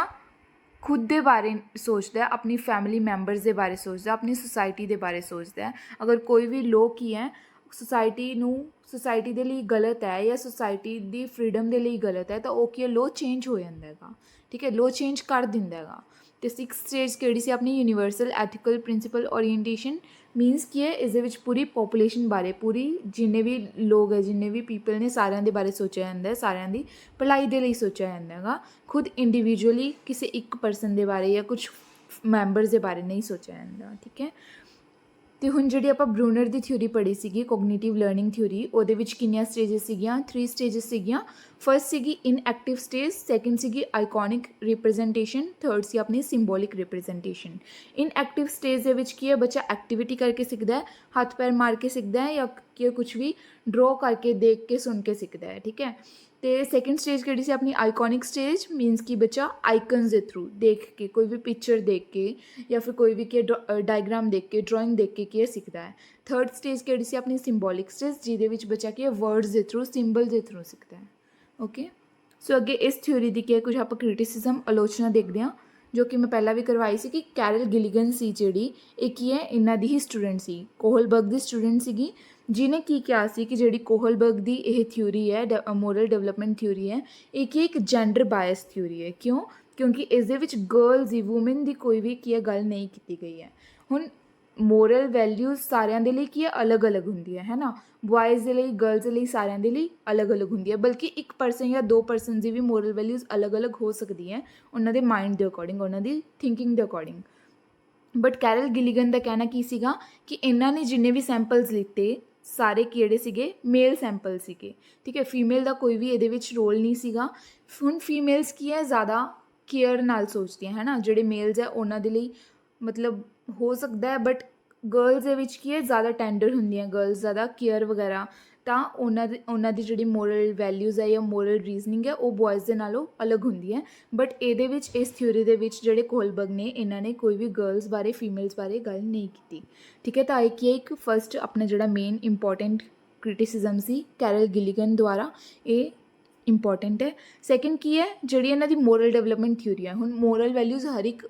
ਖੁਦ ਦੇ ਬਾਰੇ ਸੋਚਦਾ, ਆਪਣੀ ਫੈਮਿਲੀ ਮੈਂਬਰਸ ਦੇ ਬਾਰੇ ਸੋਚਦਾ, ਆਪਣੀ ਸੁਸਾਇਟੀ ਦੇ ਬਾਰੇ ਸੋਚਦਾ। ਅਗਰ ਕੋਈ ਵੀ ਲੋਕ ਕੀ ਹੈ ਸੁਸਾਇਟੀ ਦੇ ਲਈ ਗਲਤ ਹੈ ਜਾਂ ਸੁਸਾਇਟੀ ਦੀ ਫਰੀडम ਦੇ ਲਈ ਗਲਤ ਹੈ ਤਾਂ ਉਹ ਕੀ ਹੈ ਲੋ ਚੇਂਜ ਹੋ ਜਾਂਦਾ ਹੈਗਾ। ਠੀਕ ਹੈ, ਲੋ ਚੇਂਜ ਕਰ ਦਿੰਦਾ ਹੈਗਾ। ਅਤੇ 6th ਸਟੇਜ ਕਿਹੜੀ ਸੀ ਆਪਣੀ universal ethical principle orientation, means ਕੀ ਹੈ ਇਸ ਦੇ ਵਿੱਚ ਪੂਰੀ ਪੋਪੂਲੇਸ਼ਨ ਬਾਰੇ, ਪੂਰੀ ਜਿੰਨੇ ਵੀ ਲੋਕ ਹੈ, ਜਿੰਨੇ ਵੀ ਪੀਪਲ ਨੇ ਸਾਰਿਆਂ ਦੇ ਬਾਰੇ ਸੋਚਿਆ ਜਾਂਦਾ ਹੈ, ਸਾਰਿਆਂ ਦੀ ਭਲਾਈ ਦੇ ਲਈ ਸੋਚਿਆ ਜਾਂਦਾ ਹੈਗਾ। ਖੁਦ ਇੰਡੀਵਿਜੂਅਲੀ ਕਿਸੇ ਇੱਕ ਪਰਸਨ ਦੇ ਬਾਰੇ ਜਾਂ ਕੁਛ ਮੈਂਬਰਸ ਦੇ ਬਾਰੇ ਨਹੀਂ ਸੋਚਿਆ ਜਾਂਦਾ। ਠੀਕ ਹੈ, ਅਤੇ ਹੁਣ ਜਿਹੜੀ ਆਪਾਂ ਬਰੂਨਰ ਦੀ ਥਿਊਰੀ ਪੜ੍ਹੀ ਸੀਗੀ ਕੋਗਨੀਟਿਵ ਲਰਨਿੰਗ ਥਿਊਰੀ, ਉਹਦੇ ਵਿੱਚ ਕਿੰਨੀਆਂ ਸਟੇਜਸ ਸੀਗੀਆਂ, 3 ਸਟੇਜਸ ਸੀਗੀਆਂ। ਫਸਟ ਸੀਗੀ ਇਨਐਕਟਿਵ ਸਟੇਜ, ਸੈਕਿੰਡ ਸੀਗੀ ਆਈਕੋਨਿਕ ਰਿਪਰੈਜ਼ੈਂਟੇਸ਼ਨ, ਥਰਡ ਸੀ ਆਪਣੀ ਸਿੰਬੋਲਿਕ ਰਿਪਰੈਜ਼ੈਂਟੇਸ਼ਨ। ਇਨਐਕਟਿਵ ਸਟੇਜ ਦੇ ਵਿੱਚ ਕੀ ਹੈ ਬੱਚਾ ਐਕਟੀਵਿਟੀ ਕਰਕੇ ਸਿੱਖਦਾ ਹੈ, ਹੱਥ ਪੈਰ ਮਾਰ ਕੇ ਸਿੱਖਦਾ ਹੈ, ਜਾਂ ਕਿ ਕੁਛ ਵੀ ਡਰੋ ਕਰਕੇ ਦੇਖ ਕੇ ਸੁਣ ਕੇ ਸਿੱਖਦਾ ਹੈ। ਠੀਕ ਹੈ, ਅਤੇ ਸੈਕਿੰਡ ਸਟੇਜ ਕਿਹੜੀ ਸੀ ਆਪਣੀ ਆਈਕੋਨਿਕ ਸਟੇਜ, ਮੀਨਸ ਕਿ ਬੱਚਾ ਆਈਕਨਸ ਦੇ ਥਰੂ ਦੇਖ ਕੇ, ਕੋਈ ਵੀ ਪਿਕਚਰ ਦੇਖ ਕੇ ਜਾਂ ਫਿਰ ਕੋਈ ਵੀ ਕੀ ਡਾਇਗਰਾਮ ਦੇਖ ਕੇ, ਡਰਾਇੰਗ ਦੇਖ ਕੇ ਕੀ ਸਿੱਖਦਾ ਹੈ। ਥਰਡ ਸਟੇਜ ਕਿਹੜੀ ਸੀ ਆਪਣੀ ਸਿੰਬੋਲਿਕ ਸਟੇਜ, ਜਿਹਦੇ ਵਿੱਚ ਬੱਚਾ ਕੀ ਹੈ ਵਰਡਸ ਦੇ ਥਰੂ, ਸਿੰਬਲ ਦੇ ਥਰੂ ਸਿੱਖਦਾ ਹੈ। ਓਕੇ, ਸੋ ਅੱਗੇ ਇਸ ਥਿਊਰੀ ਦੀ ਕੀ ਕੁਝ ਆਪਾਂ ਕ੍ਰਿਟਿਸਿਜ਼ਮ ਆਲੋਚਨਾ ਦੇਖਦੇ ਹਾਂ। ਜੋ ਕਿ ਮੈਂ ਪਹਿਲਾਂ ਵੀ ਕਰਵਾਈ ਸੀ, ਕਿ ਕੈਰਲ ਗਿਲੀਗਨ ਸੀ ਜਿਹੜੀ, ਇਹ ਕੀ ਹੈ, ਇਹਨਾਂ ਦੀ ਹੀ ਸਟੂਡੈਂਟ ਸੀ, ਕੋਹਲਬਰਗ ਦੀ ਸਟੂਡੈਂਟ ਸੀਗੀ, ਜਿਹਨੇ ਕੀ ਕਿਹਾ ਸੀ ਕਿ ਜਿਹੜੀ ਕੋਹਲਬਰਗ ਦੀ ਇਹ ਥਿਊਰੀ ਹੈ, ਮੋਰਲ ਡਿਵੈਲਪਮੈਂਟ ਥਿਊਰੀ ਹੈ, ਇਹ ਕੀ ਇੱਕ ਜੈਂਡਰ ਬਾਇਸ ਥਿਊਰੀ ਹੈ। ਕਿਉਂ? ਕਿਉਂਕਿ ਇਸ ਦੇ ਵਿੱਚ ਗਰਲਸ ਦੀ, ਵੂਮਨ ਦੀ ਕੋਈ ਵੀ ਕੀ ਹੈ ਗੱਲ ਨਹੀਂ ਕੀਤੀ ਗਈ ਹੈ। ਹੁਣ ਮੋਰਲ ਵੈਲਿਊਜ਼ ਸਾਰਿਆਂ ਦੇ ਲਈ ਕੀ ਹੈ, ਅਲੱਗ-ਅਲੱਗ ਹੁੰਦੀ ਹੈ ਨਾ, ਬॉयज़ ਦੇ ਲਈ, ਗਰਲਸ ਦੇ ਲਈ, ਸਾਰਿਆਂ ਦੇ ਲਈ ਅਲੱਗ-ਅਲੱਗ ਹੁੰਦੀ ਹੈ। ਬਲਕਿ ਇੱਕ ਪਰਸਨ ਜਾਂ ਦੋ ਪਰਸਨ ਦੀ ਵੀ ਮੋਰਲ ਵੈਲਿਊਜ਼ ਅਲੱਗ-ਅਲੱਗ ਹੋ ਸਕਦੀ ਹੈ, ਉਹਨਾਂ ਦੇ ਮਾਈਂਡ ਦੇ ਅਕੋਰਡਿੰਗ, ਉਹਨਾਂ ਦੀ ਥਿੰਕਿੰਗ ਦੇ ਅਕੋਰਡਿੰਗ। ਬਟ ਕੈਰਲ ਗਿਲੀਗਨ ਦਾ ਕਹਿਣਾ ਕੀ ਸੀਗਾ ਕਿ ਇਹਨਾਂ ਨੇ ਜਿੰਨੇ ਵੀ ਸੈਂਪਲਸ ਲਿੱਤੇ, ਸਾਰੇ ਕਿਹੜੇ ਸੀਗੇ, ਮੇਲ ਸੈਂਪਲ ਸੀਗੇ, ਠੀਕ ਹੈ, ਫੀਮੇਲ ਦਾ ਕੋਈ ਵੀ ਇਹਦੇ ਵਿੱਚ ਰੋਲ ਨਹੀਂ ਸੀਗਾ। ਹੁਣ ਫੀਮੇਲਸ ਕੀ ਹੈ, ਜ਼ਿਆਦਾ ਕੇਅਰ ਨਾਲ ਸੋਚਦੀਆਂ ਹੈ ਨਾ, ਜਿਹੜੇ ਮੇਲਸ ਹੈ ਉਹਨਾਂ ਦੇ ਲਈ ਮਤਲਬ ਹੋ ਸਕਦਾ ਹੈ, ਬਟ ਗਰਲਸ ਦੇ ਵਿੱਚ ਕੀ ਹੈ, ਜ਼ਿਆਦਾ ਟੈਂਡਰ ਹੁੰਦੀਆਂ ਗਰਲਸ, ਜ਼ਿਆਦਾ ਕੇਅਰ ਵਗੈਰਾ, ਤਾਂ ਉਹਨਾਂ ਦੀ ਜਿਹੜੀ ਮੋਰਲ ਵੈਲਿਊਜ਼ ਹੈ ਜਾਂ ਮੋਰਲ ਰੀਜ਼ਨਿੰਗ ਹੈ, ਉਹ ਬॉयਜ਼ ਦੇ ਨਾਲੋਂ ਅਲੱਗ ਹੁੰਦੀ ਹੈ। ਬਟ ਇਹਦੇ ਵਿੱਚ, ਇਸ ਥਿਊਰੀ ਦੇ ਵਿੱਚ ਜਿਹੜੇ ਕੋਹਲਬਰਗ ਨੇ, ਇਹਨਾਂ ਨੇ ਕੋਈ ਵੀ ਗਰਲਸ ਬਾਰੇ, ਫੀਮੇਲਸ ਬਾਰੇ ਗੱਲ ਨਹੀਂ ਕੀਤੀ, ਠੀਕ ਹੈ। ਤਾਂ ਇਹ ਕੀ ਹੈ, ਇੱਕ ਫਸਟ ਆਪਣਾ ਜਿਹੜਾ ਮੇਨ ਇੰਪੋਰਟੈਂਟ ਕ੍ਰਿਟਿਸਿਜ਼ਮ ਸੀ ਕੈਰਲ ਗਿਲੀਗਨ ਦੁਆਰਾ, ਇਹ ਇੰਪੋਰਟੈਂਟ ਹੈ। ਸੈਕਿੰਡ ਕੀ ਹੈ, ਜਿਹੜੀ ਇਹਨਾਂ ਦੀ ਮੋਰਲ ਡਿਵੈਲਪਮੈਂਟ ਥਿਊਰੀ ਹੈ। ਹੁਣ ਮੋਰਲ ਵੈਲਿਊਜ਼ ਹਰ ਇੱਕ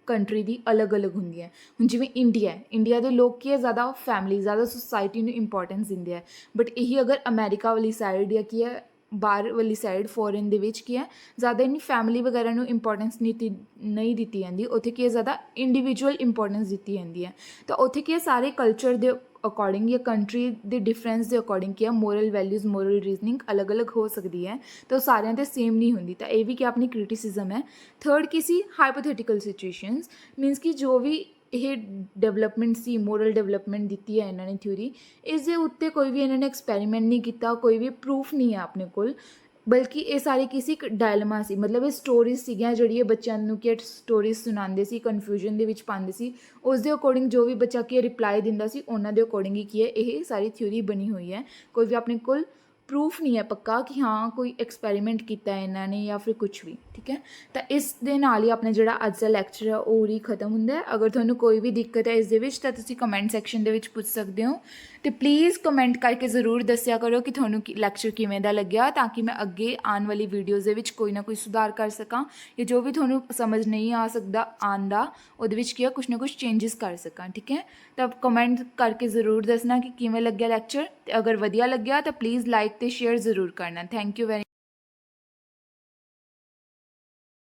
ਕੰਟਰੀ ਦੀ ਅਲੱਗ-ਅਲੱਗ ਹੁੰਦੀ ਹੈ। ਹੁਣ ਜਿਵੇਂ ਇੰਡੀਆ ਦੇ ਲੋਕ ਕੀ ਹੈ, ਜ਼ਿਆਦਾ ਫੈਮਿਲੀ, ਜ਼ਿਆਦਾ ਸੁਸਾਇਟੀ ਨੂੰ ਇੰਪੋਰਟੈਂਸ ਦਿੰਦੇ ਹੈ। ਬਟ ਇਹੀ ਅਗਰ ਅਮੈਰੀਕਾ ਵਾਲੀ ਸਾਈਡ ਜਾਂ ਕੀ ਹੈ, ਬਾਹਰ ਵਾਲੀ ਸਾਈਡ, ਫੋਰਨ ਦੇ ਵਿੱਚ ਕੀ ਹੈ, ਜ਼ਿਆਦਾ ਇੰਨੀ ਫੈਮਿਲੀ ਵਗੈਰਾ ਨੂੰ ਇੰਪੋਰਟੈਂਸ ਨਹੀਂ ਦਿੱਤੀ ਜਾਂਦੀ। ਉੱਥੇ ਕੀ ਹੈ, ਜ਼ਿਆਦਾ ਇੰਡੀਵਿਜੂਅਲ ਇੰਪੋਰਟੈਂਸ ਦਿੱਤੀ ਜਾਂਦੀ ਹੈ। ਤਾਂ ਉੱਥੇ ਕੀ ਹੈ, ਸਾਰੇ ਕਲਚਰ ਦੇ ਅਕੋਰਡਿੰਗ ਜਾਂ ਕੰਟਰੀ ਦੇ ਡਿਫਰੈਂਸ ਦੇ ਅਕੋਰਡਿੰਗ ਕੀ ਹੈ, ਮੋਰਲ ਵੈਲਿਊਜ਼, ਮੋਰਲ ਰੀਜ਼ਨਿੰਗ ਅਲੱਗ-ਅਲੱਗ ਹੋ ਸਕਦੀ ਹੈ, ਤਾਂ ਉਹ ਸਾਰਿਆਂ 'ਤੇ ਸੇਮ ਨਹੀਂ ਹੁੰਦੀ। ਤਾਂ ਇਹ ਵੀ ਕੀ ਆਪਣੀ ਕ੍ਰਿਟਿਸਿਜ਼ਮ ਹੈ। ਥਰਡ ਕੀ ਸੀ, ਹਾਈਪੋਥੈਟੀਕਲ ਸਿਚੁਏਸ਼ਨਸ, ਮੀਨਸ ਕਿ ਜੋ ਵੀ ਇਹ ਡਿਵੈਲਪਮੈਂਟ ਸੀ, ਮੋਰਲ ਡਿਵੈਲਪਮੈਂਟ ਦਿੱਤੀ ਹੈ ਇਹਨਾਂ ਨੇ ਥਿਊਰੀ, ਇਸ ਦੇ ਉੱਤੇ ਕੋਈ ਵੀ ਇਹਨਾਂ ਨੇ ਐਕਸਪੈਰੀਮੈਂਟ ਨਹੀਂ ਕੀਤਾ, ਕੋਈ ਵੀ ਪ੍ਰੂਫ ਨਹੀਂ ਹੈ ਆਪਣੇ ਕੋਲ, ਬਲਕਿ ਇਹ ਸਾਰੀ ਕਿਸੇ ਇੱਕ ਡਾਇਲਮਾ ਸੀ। ਮਤਲਬ ਇਹ ਸਟੋਰੀਜ਼ ਸੀਗੀਆਂ, ਜਿਹੜੀ ਇਹ ਬੱਚਿਆਂ ਨੂੰ ਕਿ ਸਟੋਰੀਜ਼ ਸੁਣਾਉਂਦੇ ਸੀ, ਕਨਫਿਊਜ਼ਨ ਦੇ ਵਿੱਚ ਪਾਉਂਦੇ ਸੀ, ਉਸ ਦੇ ਅਕੋਰਡਿੰਗ ਜੋ ਵੀ ਬੱਚਾ ਕੀ ਰਿਪਲਾਈ ਦਿੰਦਾ ਸੀ, ਉਹਨਾਂ ਦੇ ਅਕੋਰਡਿੰਗ ਹੀ ਕੀ ਹੈ, ਇਹ ਸਾਰੀ ਥਿਊਰੀ ਬਣੀ ਹੋਈ ਹੈ। ਕੋਈ ਵੀ ਆਪਣੇ ਕੋਲ ਪ੍ਰੂਫ ਨਹੀਂ ਹੈ ਪੱਕਾ ਕਿ ਹਾਂ ਕੋਈ ਐਕਸਪੈਰੀਮੈਂਟ ਕੀਤਾ ਇਹਨਾਂ ਨੇ ਜਾਂ ਫਿਰ ਕੁਛ ਵੀ, ਠੀਕ ਹੈ। ਤਾਂ ਇਸ ਦੇ ਨਾਲ ਹੀ ਆਪਣਾ ਜਿਹੜਾ ਅੱਜ ਦਾ ਲੈਕਚਰ ਹੈ ਉਹ ਉਰੀ ਖਤਮ ਹੁੰਦਾ ਹੈ। ਅਗਰ ਤੁਹਾਨੂੰ ਕੋਈ ਵੀ ਦਿੱਕਤ ਹੈ ਇਸ ਦੇ ਵਿੱਚ, ਤਾਂ ਤੁਸੀਂ ਕਮੈਂਟ ਸੈਕਸ਼ਨ ਦੇ ਵਿੱਚ ਪੁੱਛ ਸਕਦੇ ਹੋ, ਅਤੇ ਪਲੀਜ਼ ਕਮੈਂਟ ਕਰਕੇ ਜ਼ਰੂਰ ਦੱਸਿਆ ਕਰੋ ਕਿ ਤੁਹਾਨੂੰ ਲੈਕਚਰ ਕਿਵੇਂ ਦਾ ਲੱਗਿਆ, ਤਾਂ ਕਿ ਮੈਂ ਅੱਗੇ ਆਉਣ ਵਾਲੀ ਵੀਡੀਓਜ਼ ਦੇ ਵਿੱਚ ਕੋਈ ਨਾ ਕੋਈ ਸੁਧਾਰ ਕਰ ਸਕਾਂ, ਜਾਂ ਜੋ ਵੀ ਤੁਹਾਨੂੰ ਸਮਝ ਨਹੀਂ ਆ ਸਕਦਾ ਆਉਂਦਾ, ਉਹਦੇ ਵਿੱਚ ਕੀ ਕੁਛ ਨਾ ਕੁਛ ਚੇਂਜਸ ਕਰ ਸਕਾਂ, ਠੀਕ ਹੈ। ਤਾਂ ਕਮੈਂਟ ਕਰਕੇ ਜ਼ਰੂਰ ਦੱਸਣਾ ਕਿ ਕਿਵੇਂ ਲੱਗਿਆ ਲੈਕਚਰ, ਅਤੇ ਅਗਰ ਵਧੀਆ ਲੱਗਿਆ ਤਾਂ ਪਲੀਜ਼ ਲਾਈਕ ਅਤੇ ਸ਼ੇਅਰ ਜ਼ਰੂਰ ਕਰਨਾ। Thank you very